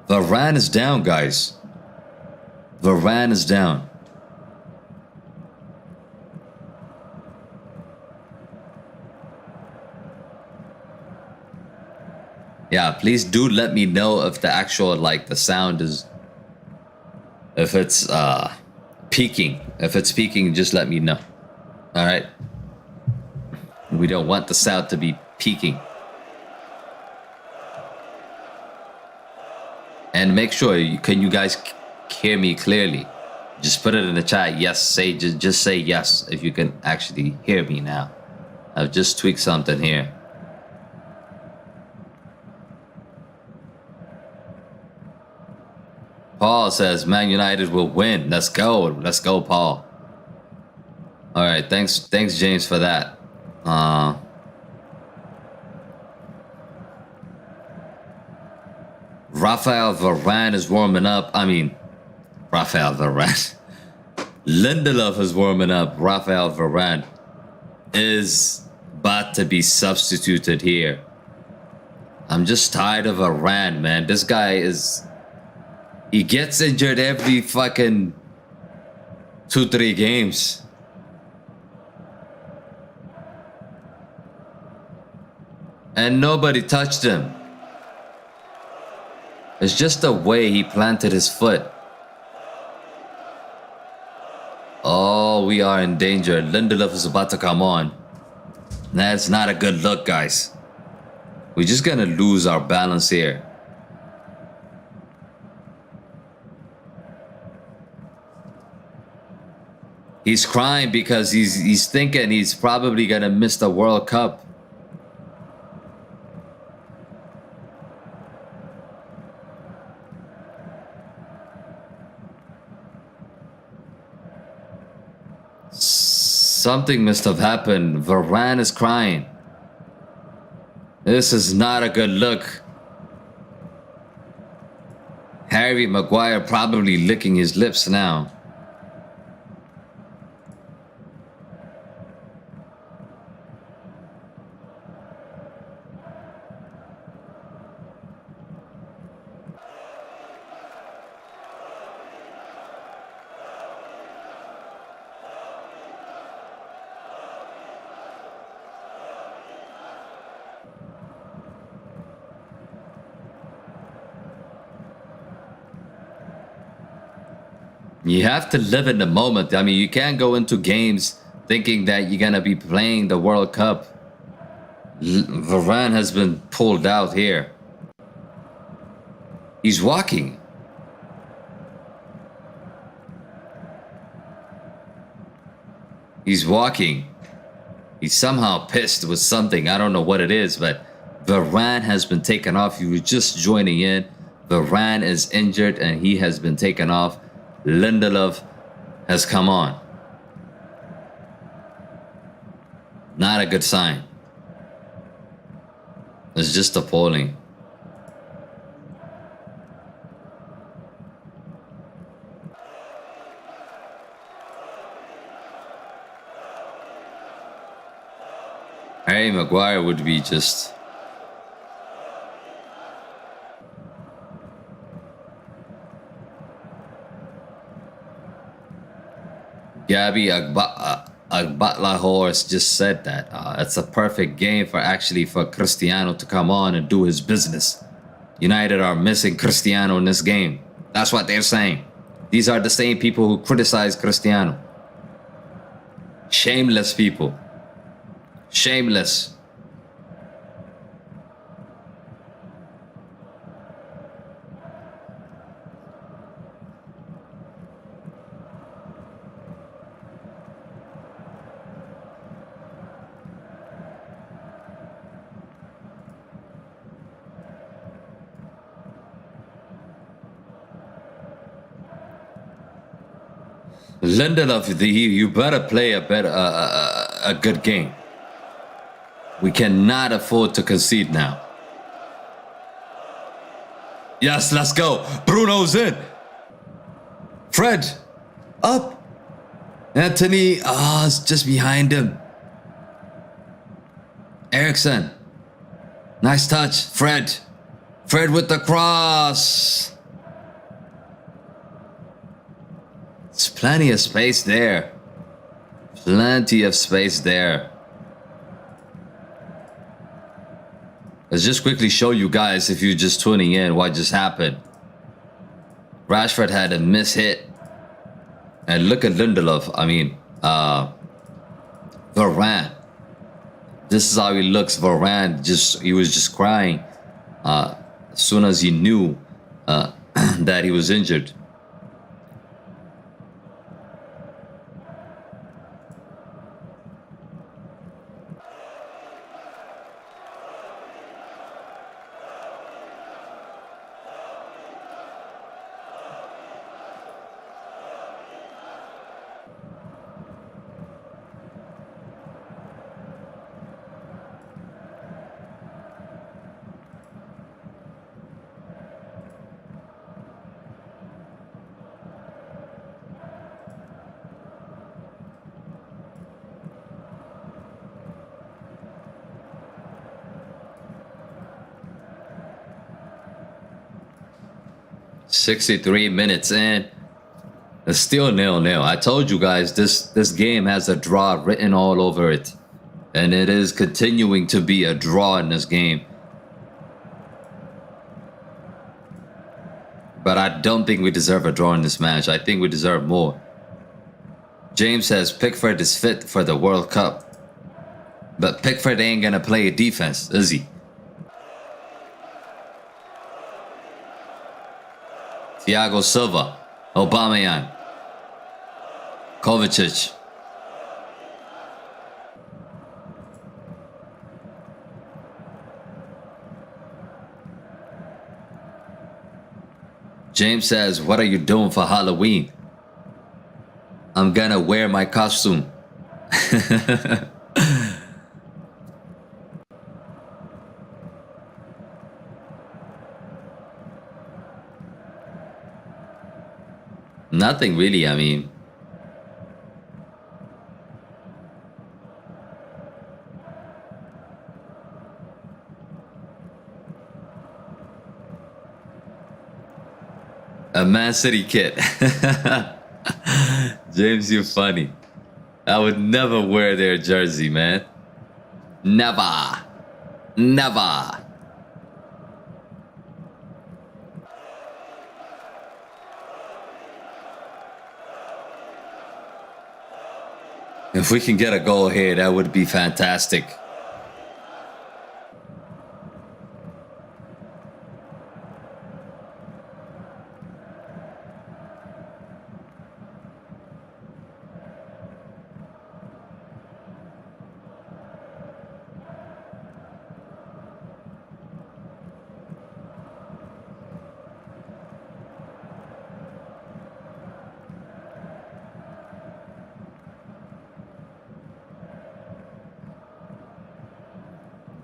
Varane is down, guys. Varane is down. Yeah, please do let me know if the actual, like, the sound is... If it's peaking. If it's peaking, just let me know. Alright? We don't want the sound to be peaking. And make sure, can you guys hear me clearly? Just put it in the chat. Yes, just say yes if you can actually hear me now. I've just tweaked something here. Paul says Man United will win. Let's go. Let's go, Paul. All right, thanks James for that. Rafael Varane is warming up. I mean, Rafael Varane. Lindelof is warming up. Rafael Varane is about to be substituted here. I'm just tired of Varane, man. This guy is... He gets injured every fucking 2-3 games. And nobody touched him. It's just the way he planted his foot. Oh, we are in danger. Lindelof is about to come on. That's not a good look, guys. We're just gonna lose our balance here. He's crying because he's thinking he's probably gonna miss the World Cup. Something must have happened. Varane is crying. This is not a good look. Harry Maguire probably licking his lips now. You have to live in the moment. I mean, you can't go into games thinking that you're gonna be playing the World Cup. Varane has been pulled out here. He's walking. He's walking. He's somehow pissed with something. I don't know what it is, but Varane has been taken off. You were just joining in. Varane is injured and he has been taken off. Lindelof has come on. Not a good sign. It's just appalling. Harry Maguire would be just... Gabby Agbatlahorse just said that. It's a perfect game for Cristiano to come on and do his business. United are missing Cristiano in this game. That's what they're saying. These are the same people who criticize Cristiano. Shameless people. Shameless. Lindelof, you better play a good game. We cannot afford to concede now. Yes, let's go. Bruno's in. Fred, up. Antony, it's just behind him. Ericsson, nice touch. Fred with the cross. There's plenty of space there. Plenty of space there. Let's just quickly show you guys, if you're just tuning in, what just happened. Rashford had a miss hit. And look at Lindelof. I mean, Varane. This is how he looks. Varane, he was just crying as soon as he knew that he was injured. 63 minutes in. It's still 0-0. I told you guys this game has a draw written all over it. And it is continuing to be a draw in this game. But I don't think we deserve a draw in this match. I think we deserve more. James says Pickford is fit for the World Cup. But Pickford ain't gonna play defense, is he? Thiago Silva, Aubameyang, Kovacic. James says, what are you doing for Halloween? I'm gonna wear my costume. Nothing really, I mean. A Man City kit. James, you funny. I would never wear their jersey, man. Never. Never. If we can get a goal here, that would be fantastic.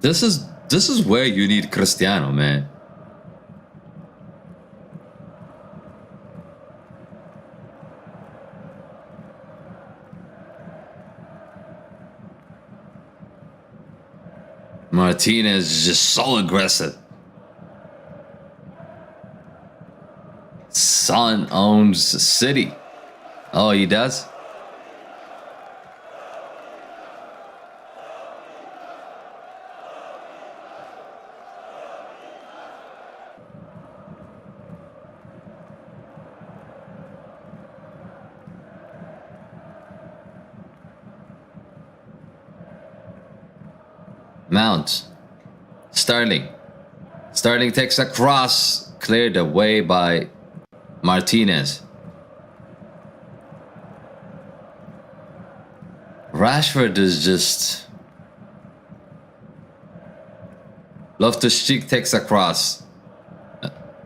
This is where you need Cristiano, man. Martinez is just so aggressive. Son owns City. Oh, he does? Mount. Sterling. Sterling takes a cross. Cleared away by Martinez. Rashford is just... Loftus-Cheek takes a cross.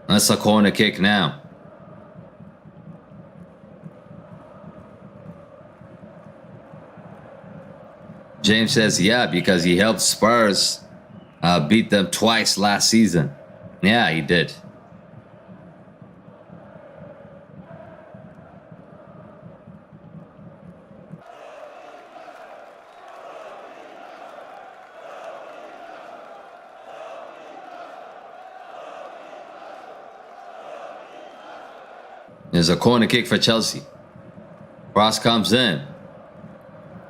That's a corner kick now. James says, yeah, because he helped Spurs beat them twice last season. Yeah, he did. There's a corner kick for Chelsea. Cross comes in.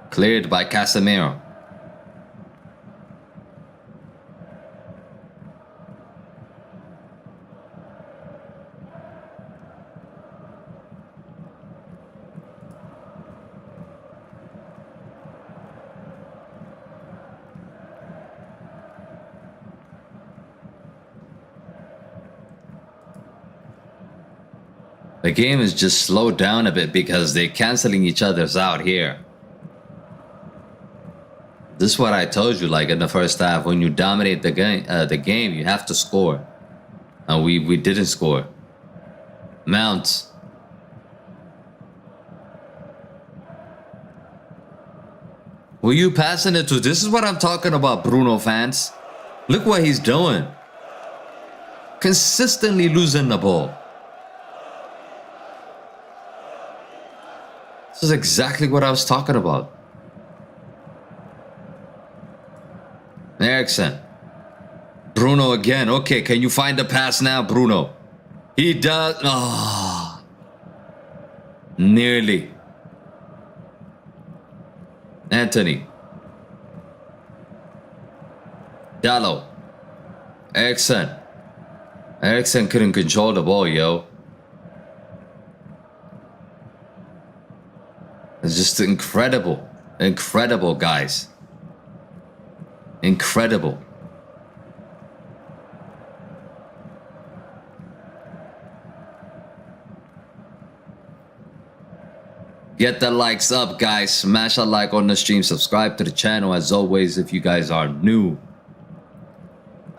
Cleared by Casemiro. The game is just slowed down a bit because they're canceling each other's out here. This is what I told you, like in the first half, when you dominate the game, you have to score. And we didn't score. Mount. Who you passing it to? This is what I'm talking about, Bruno fans. Look what he's doing. Consistently losing the ball. This is exactly what I was talking about. Eriksen. Bruno again. Okay, can you find the pass now, Bruno? He does. Oh, nearly. Antony. Dalot. Eriksen. Eriksen couldn't control the ball, yo. It's just incredible. Incredible, guys. Incredible. Get the likes up, guys. Smash a like on the stream. Subscribe to the channel as always if you guys are new.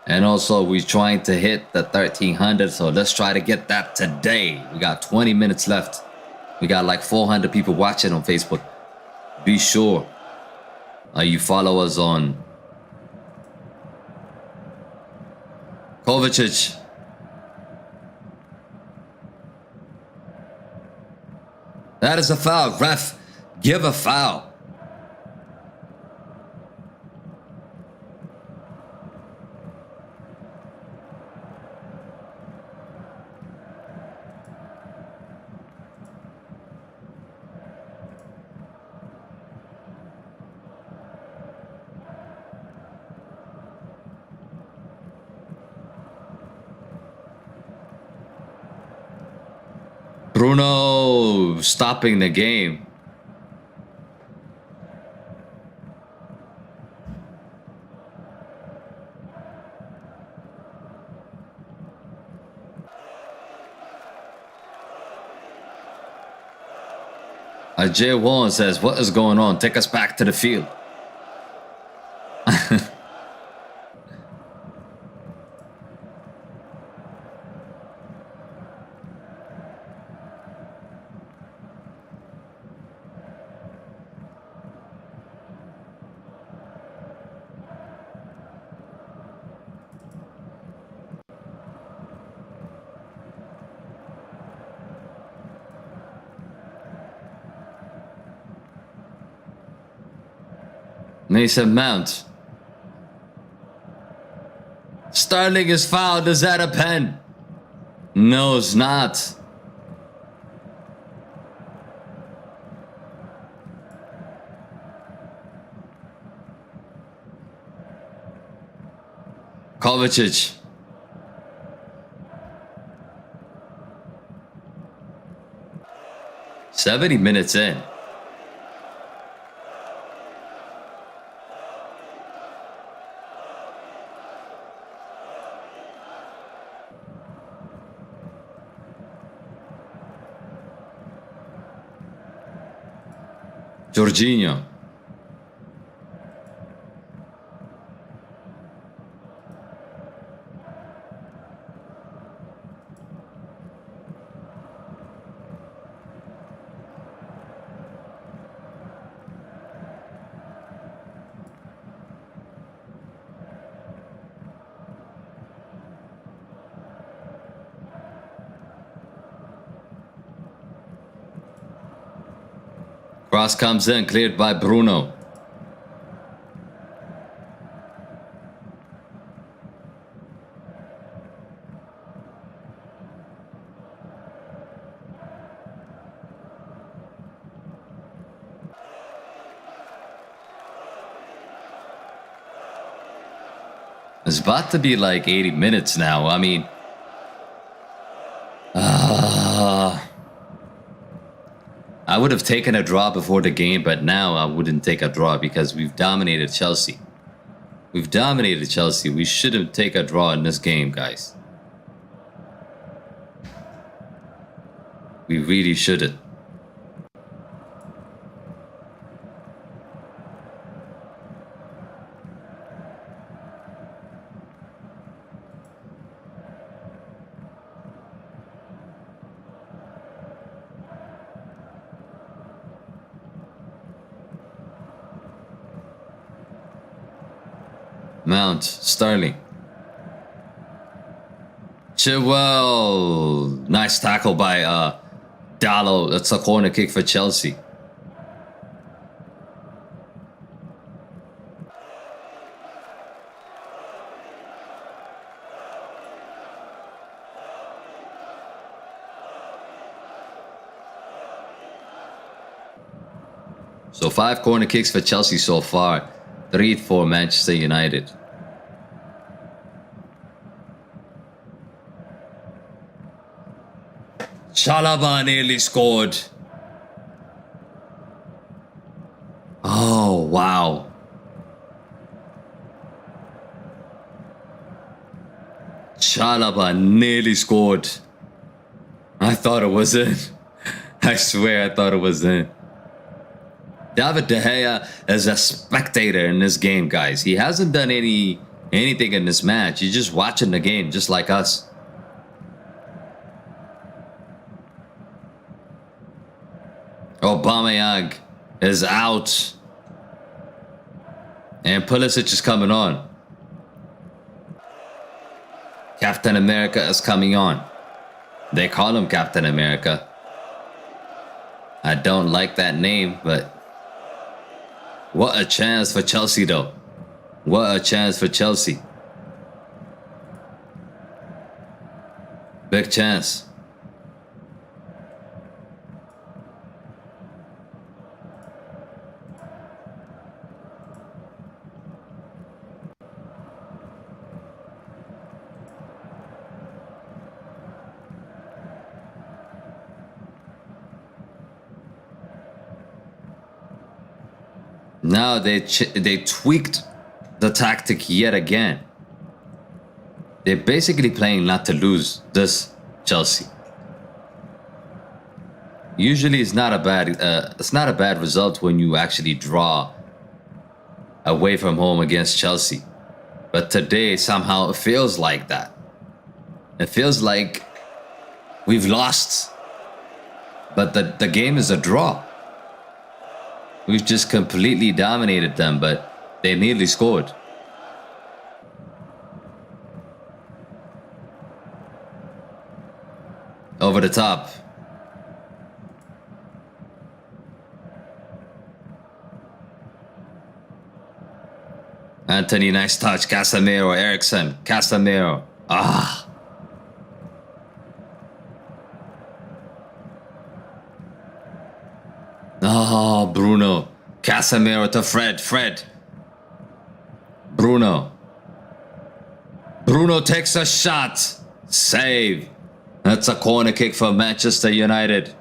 And also, we're trying to hit the 1300, so let's try to get that today. We got 20 minutes left. We got like 400 people watching on Facebook. Be sure you follow us on Kovacic. That is a foul. Ref, give a foul. Bruno stopping the game. Ajay Warren says, what is going on? Take us back to the field. Mason Mount. Sterling is fouled. Is that a pen? No, it's not. Kovacic. "70 minutes in. Jorginho. Cross comes in, cleared by Bruno. It's about to be like 80 minutes now. I mean, I would have taken a draw before the game, but now I wouldn't take a draw because we've dominated Chelsea. We've dominated Chelsea. We shouldn't take a draw in this game, guys. We really shouldn't. Mount, Sterling. Chilwell. Nice tackle by Dalot. That's a corner kick for Chelsea. So 5 corner kicks for Chelsea so far. 3 for Manchester United. Chalobah nearly scored. Oh, wow. Chalobah nearly scored. I thought it was in. I swear I thought it was in. David De Gea is a spectator in this game, guys. He hasn't done anything in this match. He's just watching the game, just like us. Aubameyang is out. And Pulisic is coming on. Captain America is coming on. They call him Captain America. I don't like that name, but what a chance for Chelsea, though. What a chance for Chelsea. Big chance. Now they tweaked the tactic yet again. They're basically playing not to lose this Chelsea. Usually it's not a bad result when you actually draw away from home against Chelsea. But today somehow it feels like that. It feels like we've lost. But the game is a draw. We've just completely dominated them, but they nearly scored. Over the top. Antony, nice touch. Casemiro, Eriksen. Casemiro. Ah. Oh, Bruno. Casemiro to Fred. Bruno. Bruno takes a shot. Save. That's a corner kick for Manchester United.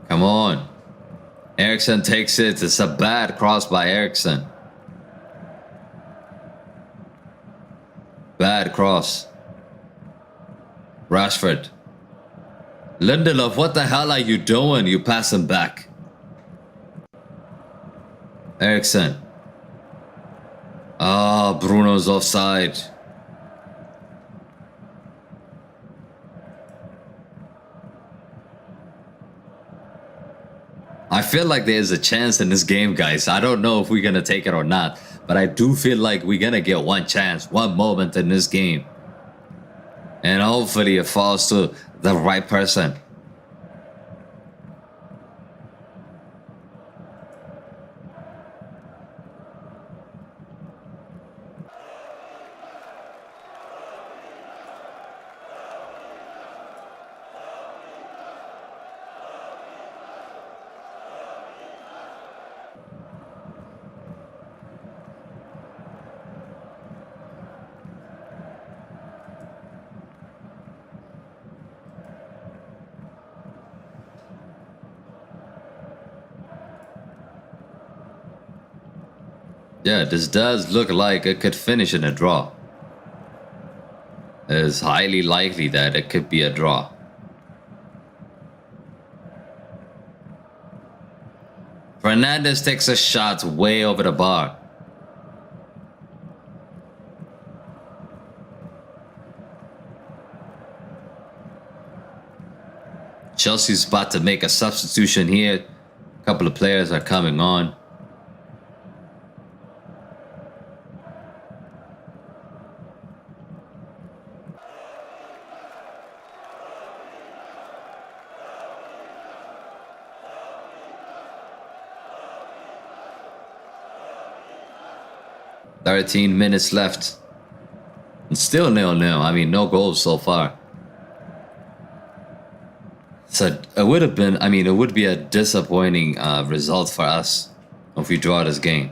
Come on. Eriksen takes it. It's a bad cross by Eriksen. Bad cross. Rashford. Lindelof, what the hell are you doing? You pass him back. Eriksen. Ah, Bruno's offside. I feel like there's a chance in this game, guys. I don't know if we're going to take it or not, but I do feel like we're going to get one chance, one moment in this game. And hopefully it falls to the right person. Yeah, this does look like it could finish in a draw. It is highly likely that it could be a draw. Fernandes takes a shot way over the bar. Chelsea's about to make a substitution here. A couple of players are coming on. 13 minutes left. And still 0-0. I mean, no goals so far. So it would have been, I mean, it would be a disappointing result for us if we draw this game.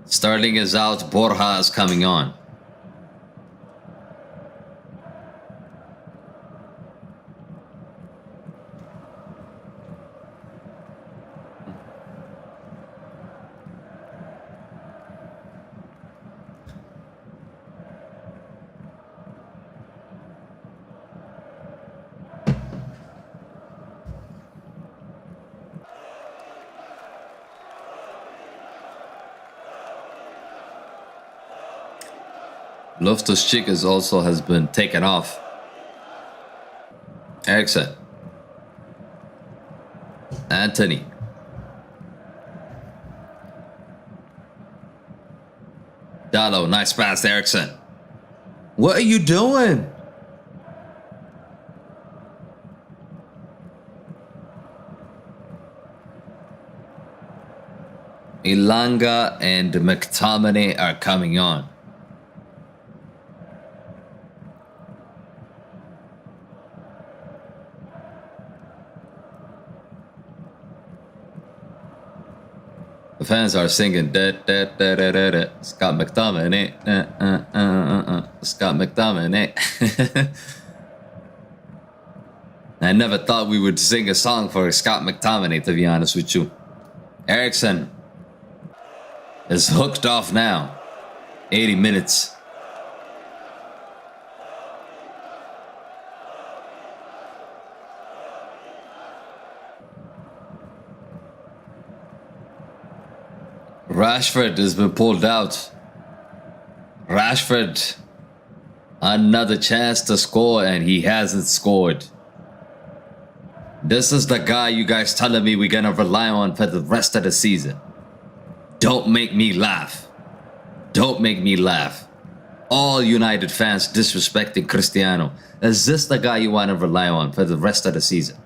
Sterling is out, Borja is coming on. Loftus-Cheek also has been taken off. Eriksen. Antony. Dalot, nice pass, Eriksen. What are you doing? Elanga and McTominay are coming on. The fans are singing da da da da da da. Scott McTominay. Scott McTominay. I never thought we would sing a song for Scott McTominay, to be honest with you. Eriksen is hooked off now. 80 minutes. Rashford has been pulled out. Rashford, another chance to score and he hasn't scored. This is the guy you guys telling me we're gonna rely on for the rest of the season. Don't make me laugh. Don't make me laugh. All United fans disrespecting Cristiano. Is this the guy you want to rely on for the rest of the season?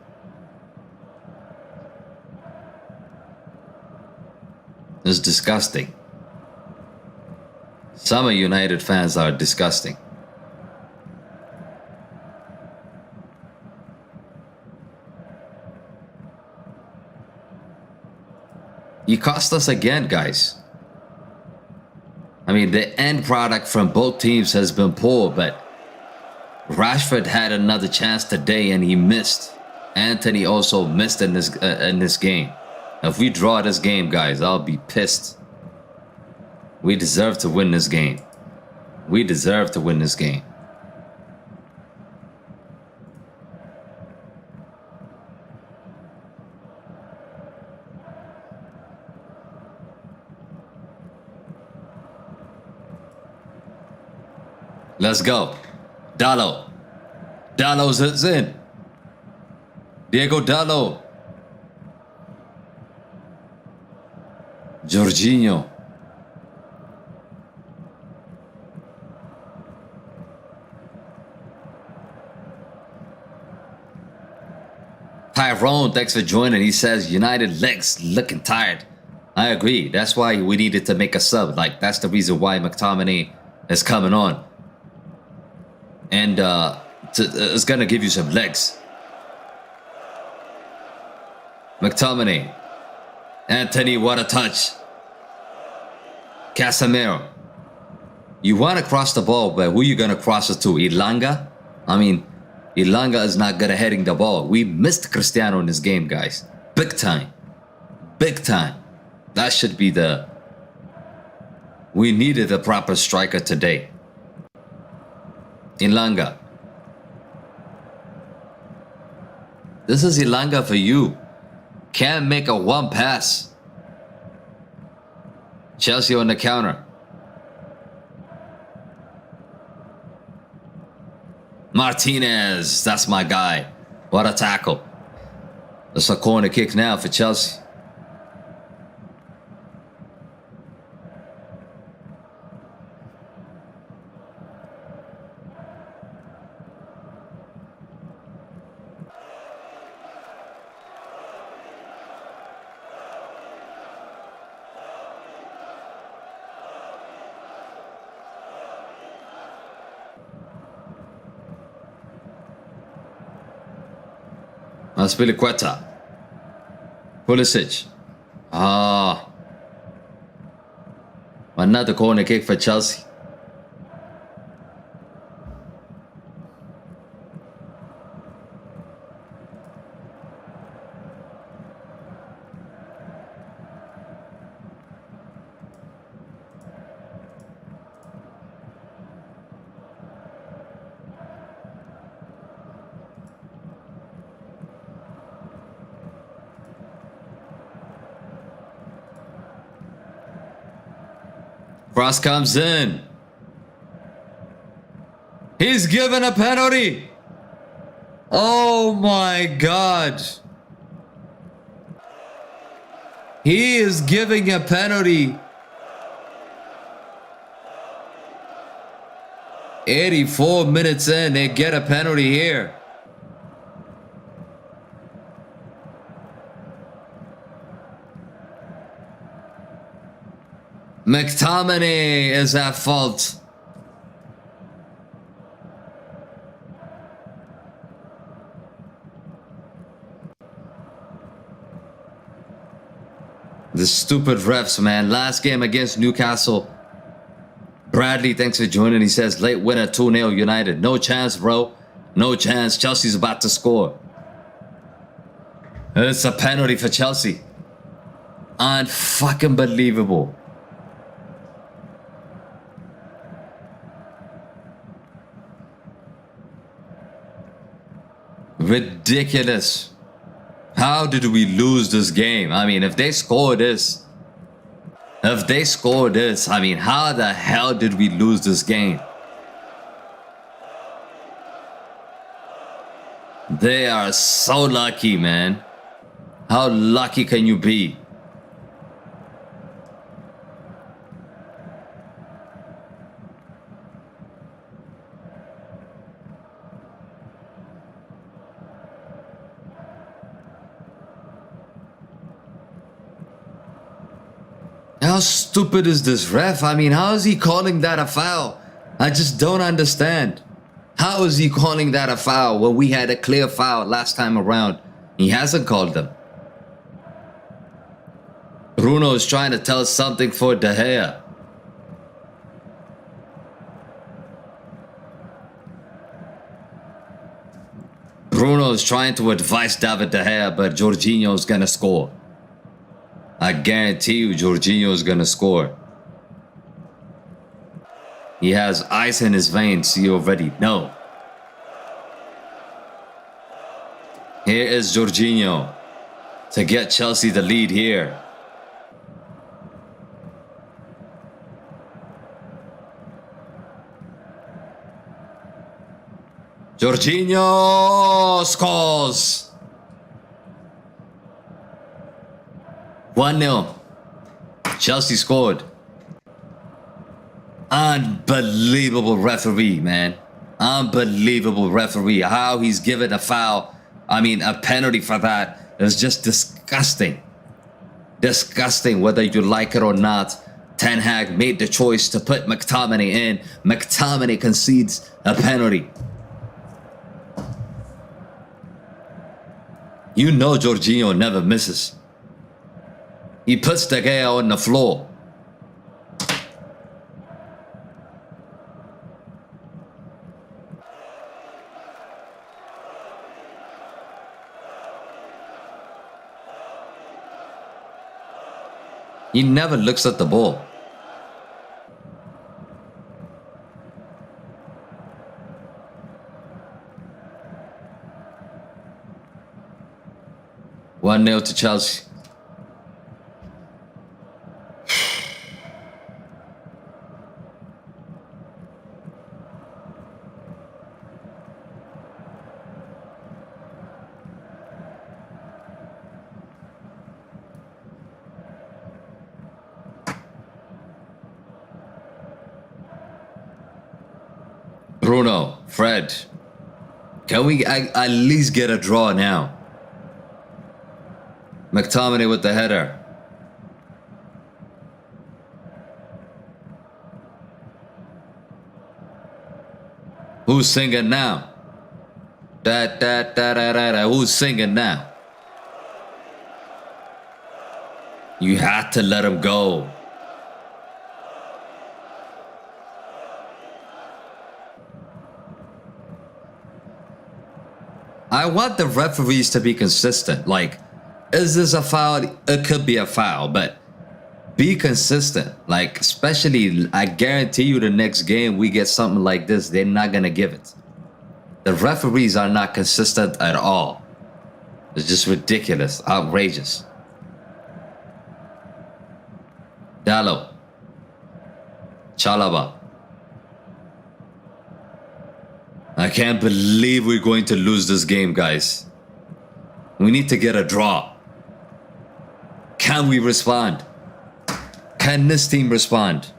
It's disgusting. Some of United fans are disgusting. You cost us again, guys. I mean, the end product from both teams has been poor, but Rashford had another chance today and he missed. Antony also missed in this game. If we draw this game, guys, I'll be pissed. We deserve to win this game. We deserve to win this game. Let's go. Dalot. Dalot's in. Diego Dalot. Jorginho. Tyrone, thanks for joining. He says United legs looking tired. I agree. That's why we needed to make a sub. Like, that's the reason why McTominay is coming on. And it's gonna give you some legs. McTominay. Antony, what a touch. Casemiro. You want to cross the ball, but who you gonna cross it to? Elanga? I mean, Elanga is not good at heading the ball. We missed Cristiano in this game, guys. Big time. Big time. That should be the... We needed a proper striker today. Elanga. This is Elanga for you. Can't make a one pass. Chelsea on the counter. Martinez, that's my guy. What a tackle. That's a corner kick now for Chelsea. Azpilicueta. Pulisic. Ah. Another corner kick for Chelsea. Cross comes in. He's given a penalty. Oh my God. He is giving a penalty. 84 minutes in, they get a penalty here. McTominay is at fault. The stupid refs, man. Last game against Newcastle. Bradley, thanks for joining. He says, late winner 2-0 United. No chance, bro. No chance. Chelsea's about to score. It's a penalty for Chelsea. Unfucking believable. Ridiculous. How did we lose this game? I mean, if they score this, I mean, how the hell did we lose this game? They are so lucky, man. How lucky can you be? How stupid is this ref? I mean, how is he calling that a foul? I just don't understand. How is he calling that a foul when we had a clear foul last time around? He hasn't called them. Bruno is trying to tell something for De Gea. Bruno is trying to advise David De Gea, but Jorginho is gonna score. I guarantee you Jorginho is gonna score. He has ice in his veins, you already know. Here is Jorginho to get Chelsea the lead here. Jorginho scores. 1-0. Chelsea scored. Unbelievable referee, man. Unbelievable referee. How he's given a foul, I mean a penalty for that, is just disgusting. Disgusting, whether you like it or not. Ten Hag made the choice to put McTominay in. McTominay concedes a penalty. You know Jorginho never misses. He puts De Gea on the floor. He never looks at the ball. One 0 to Chelsea. Bruno, Fred, can we at least get a draw now? McTominay with the header. Who's singing now? Who's singing now? You had to let him go. I want the referees to be consistent. Like, is this a foul? It could be a foul, but be consistent. Like, especially, I guarantee you the next game we get something like this, they're not going to give it. The referees are not consistent at all. It's just ridiculous, outrageous. Dalot. Chalobah. I can't believe we're going to lose this game, guys. We need to get a draw. Can we respond? Can this team respond?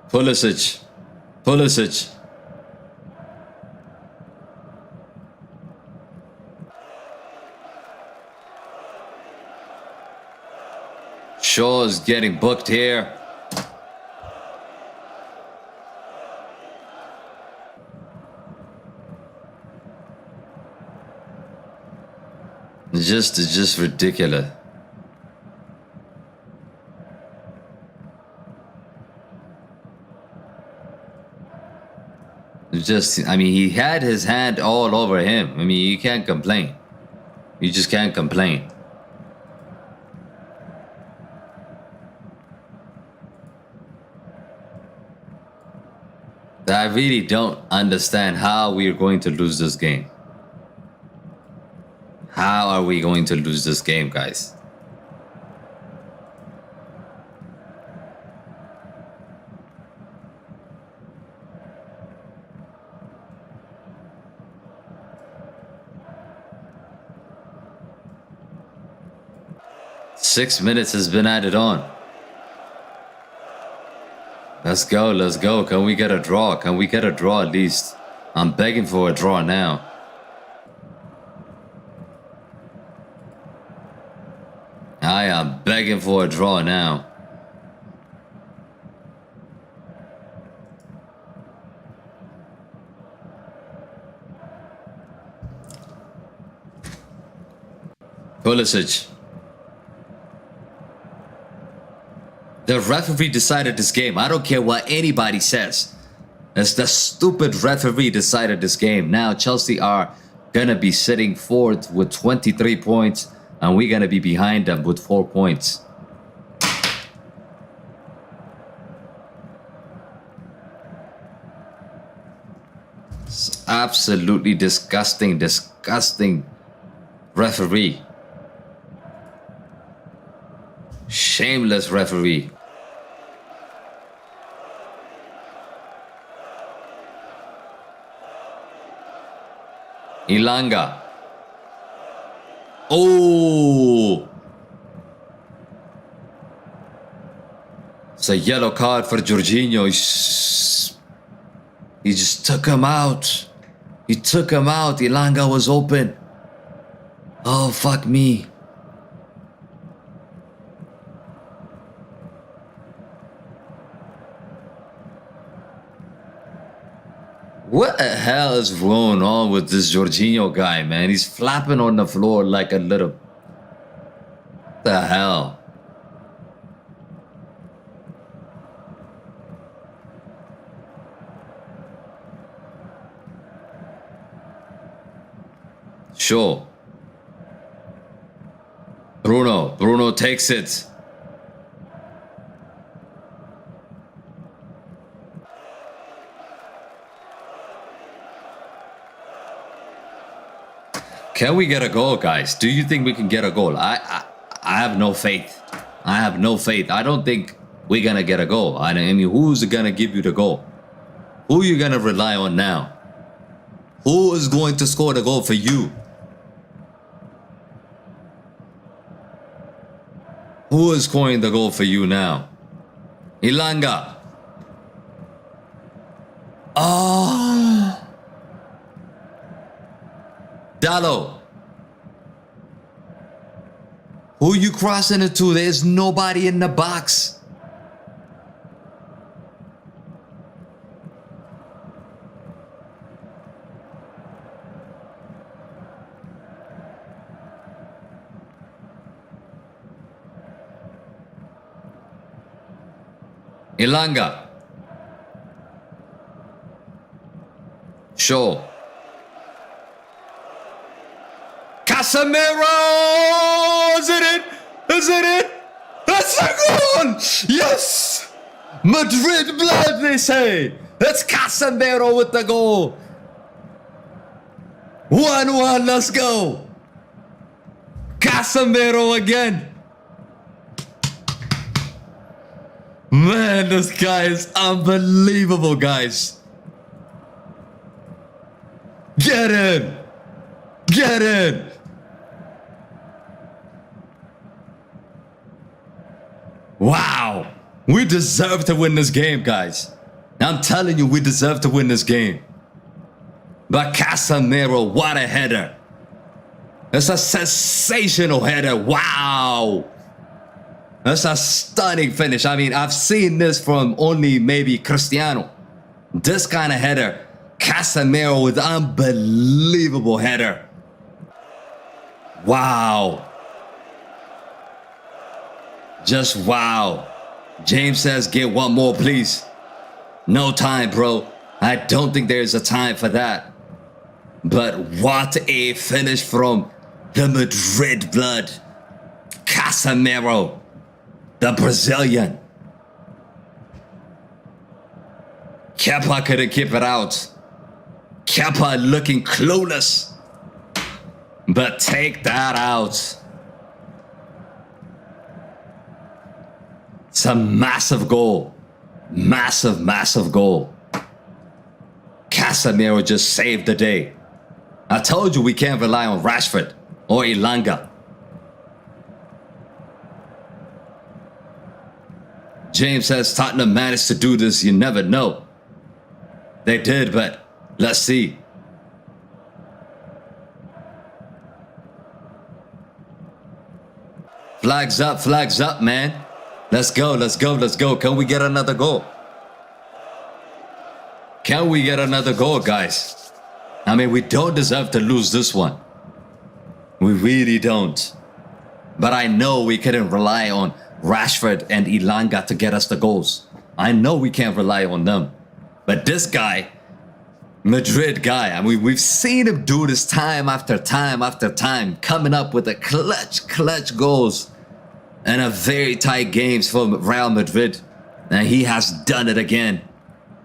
Pulisic. Pulisic. Shaw's getting booked here. It's just ridiculous. I mean, he had his hand all over him. I mean, you can't complain. You just can't complain. I really don't understand how we are going to lose this game. How are we going to lose this game, guys? Six minutes has been added on. Let's go, let's go. Can we get a draw? Can we get a draw at least? I'm begging for a draw now. I am begging for a draw now. Pulisic. The referee decided this game. I don't care what anybody says. It's the stupid referee decided this game. Now Chelsea are gonna be sitting fourth with 23 points, and we're gonna be behind them with 4 points. It's absolutely disgusting, disgusting referee. Shameless referee. Ilanga. Oh! It's a yellow card for Jorginho. He just took him out. He took him out. Ilanga was open. Oh, fuck me. What the hell is going on with this Jorginho guy, man? He's flapping on the floor like a little... What the hell? Sure. Bruno takes it. Can we get a goal, guys? Do you think we can get a goal? I have no faith. I have no faith. I don't think we're gonna get a goal. I mean, who's gonna give you the goal? Who are you gonna rely on now? Who is going to score the goal for you? Who is scoring the goal for you now? Ilanga. Oh. Dalot. Who you crossing it to? There's nobody in the box. Ilanga. Shaw. Casemiro! Is it it? Is it it? That's a goal! Yes! Madrid blood, they say. It's Casemiro with the goal. 1-1, let's go. Casemiro again. Man, this guy is unbelievable, guys. Get in. Get in. Wow. We deserve to win this game, guys. I'm telling you, we deserve to win this game. But Casemiro, what a header. It's a sensational header. Wow. That's a stunning finish. I mean, I've seen this from only maybe Cristiano. This kind of header. Casemiro with unbelievable header. Wow. Just wow. James says, get one more, please. No time, bro. I don't think there's a time for that. But what a finish from the Madrid blood. Casemiro, the Brazilian. Kepa couldn't keep it out. Kepa looking clueless. But take that out. It's a massive goal. Massive, massive goal. Casemiro just saved the day. I told you we can't rely on Rashford or Ilanga. James says Tottenham managed to do this. You never know. They did, but let's see. Flags up, man. Let's go, let's go, let's go. Can we get another goal? Can we get another goal, guys? I mean, we don't deserve to lose this one. We really don't. But I know we couldn't rely on Rashford and Ilanga to get us the goals. I know we can't rely on them. But this guy, Madrid guy, I mean, we've seen him do this time after time after time, coming up with the clutch goals and a very tight games for Real Madrid. And he has done it again.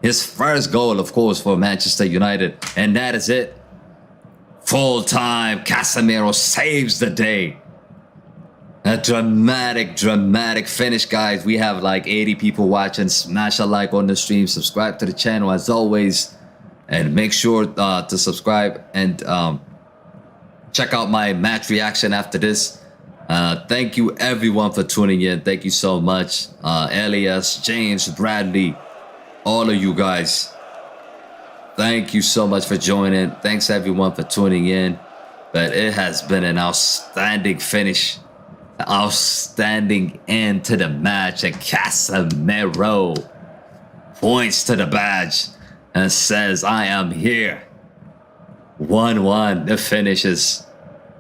His first goal, of course, for Manchester United. And that is it. Full time. Casemiro saves the day. A dramatic finish, guys. We have like 80 people watching. Smash a like on the stream. Subscribe to the channel as always. And make sure to subscribe and check out my match reaction after this. Thank you everyone for tuning in. Thank you so much. Elias, James, Bradley, all of you guys. Thank you so much for joining. Thanks everyone for tuning in. But it has been an outstanding finish. Outstanding end to the match. And Casemiro points to the badge and says, I am here. 1-1. The finish is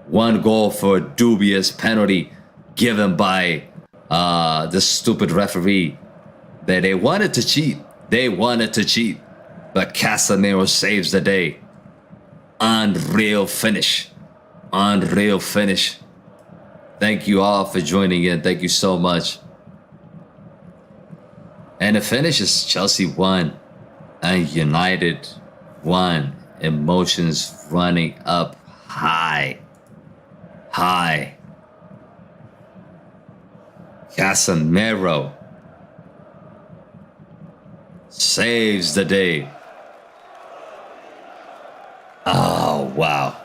1 goal for a dubious penalty given by the stupid referee. They wanted to cheat. They wanted to cheat. But Casemiro saves the day. Unreal finish. Unreal finish. Thank you all for joining in. Thank you so much. And the finish is Chelsea 1 and United 1. Emotions running up high. High. Casemiro saves the day. Oh, wow.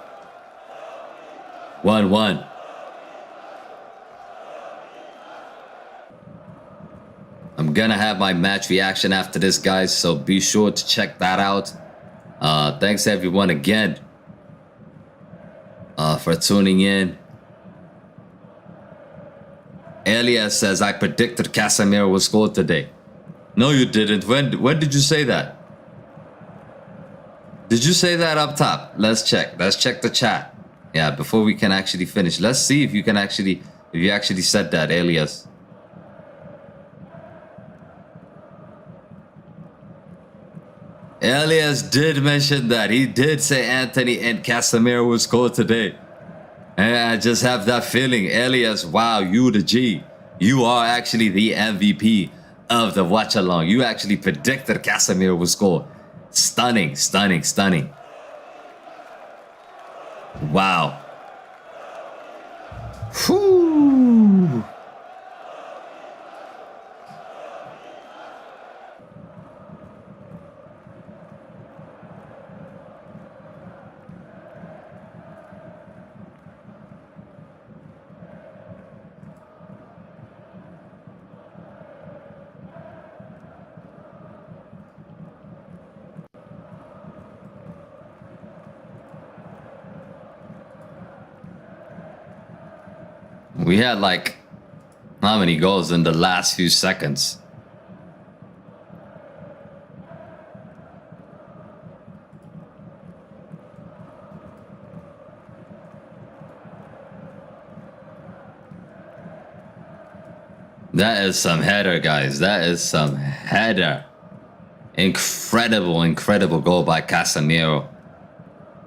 1-1. I'm gonna have my match reaction after this, guys, so be sure to check that out. Thanks everyone again for tuning in. Elias says, I predicted Casemiro will score today. No, you didn't. When did you say that? Did you say that up top? Let's check. Let's check the chat. Yeah, before we can actually finish. Let's see if you can actually, if you actually said that, Elias. Elias did mention that. He did say Antony and Casemiro will score today. And I just have that feeling. Elias, wow, you the G. You are actually the MVP of the watch along. You actually predicted Casemiro will score. Stunning, stunning, stunning. Wow. Whew. We had like how many goals in the last few seconds? That is some header, guys. That is some header. Incredible, incredible goal by Casemiro.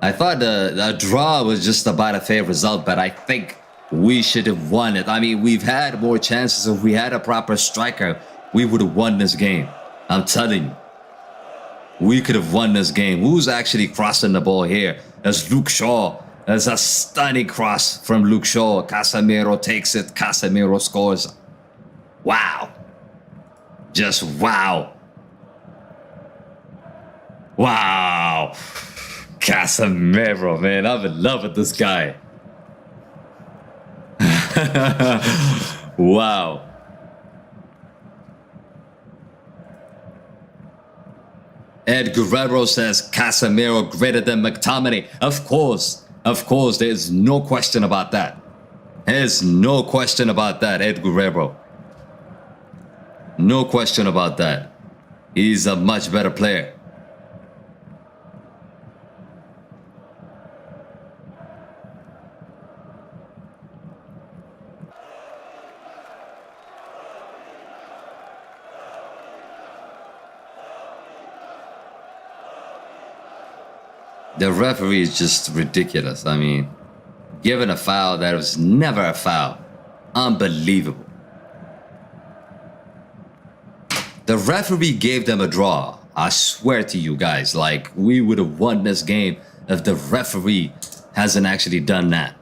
I thought the draw was just about a fair result, but I think we should have won it. I mean, we've had more chances. If we had a proper striker, we would have won this game. I'm telling you. We could have won this game. Who's actually crossing the ball here? That's Luke Shaw. That's a stunning cross from Luke Shaw. Casemiro takes it. Casemiro scores. Wow. Just wow. Wow. Casemiro, man. I'm in love with this guy. Wow. Ed Guerrero says Casemiro greater than McTominay. Of course, there's no question about that. There's no question about that, Ed Guerrero. No question about that. He's a much better player. The referee is just ridiculous. I mean, given a foul that was never a foul. Unbelievable. The referee gave them a draw. I swear to you guys, like, we would have won this game if the referee hasn't actually done that.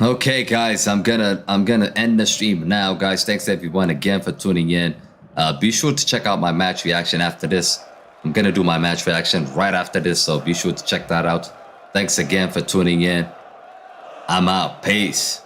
Okay, guys, I'm gonna end the stream now, guys. Thanks everyone again for tuning in. Be sure to check out my match reaction after this. I'm gonna do my match reaction right after this, so be sure to check that out. Thanks again for tuning in. I'm out. Peace.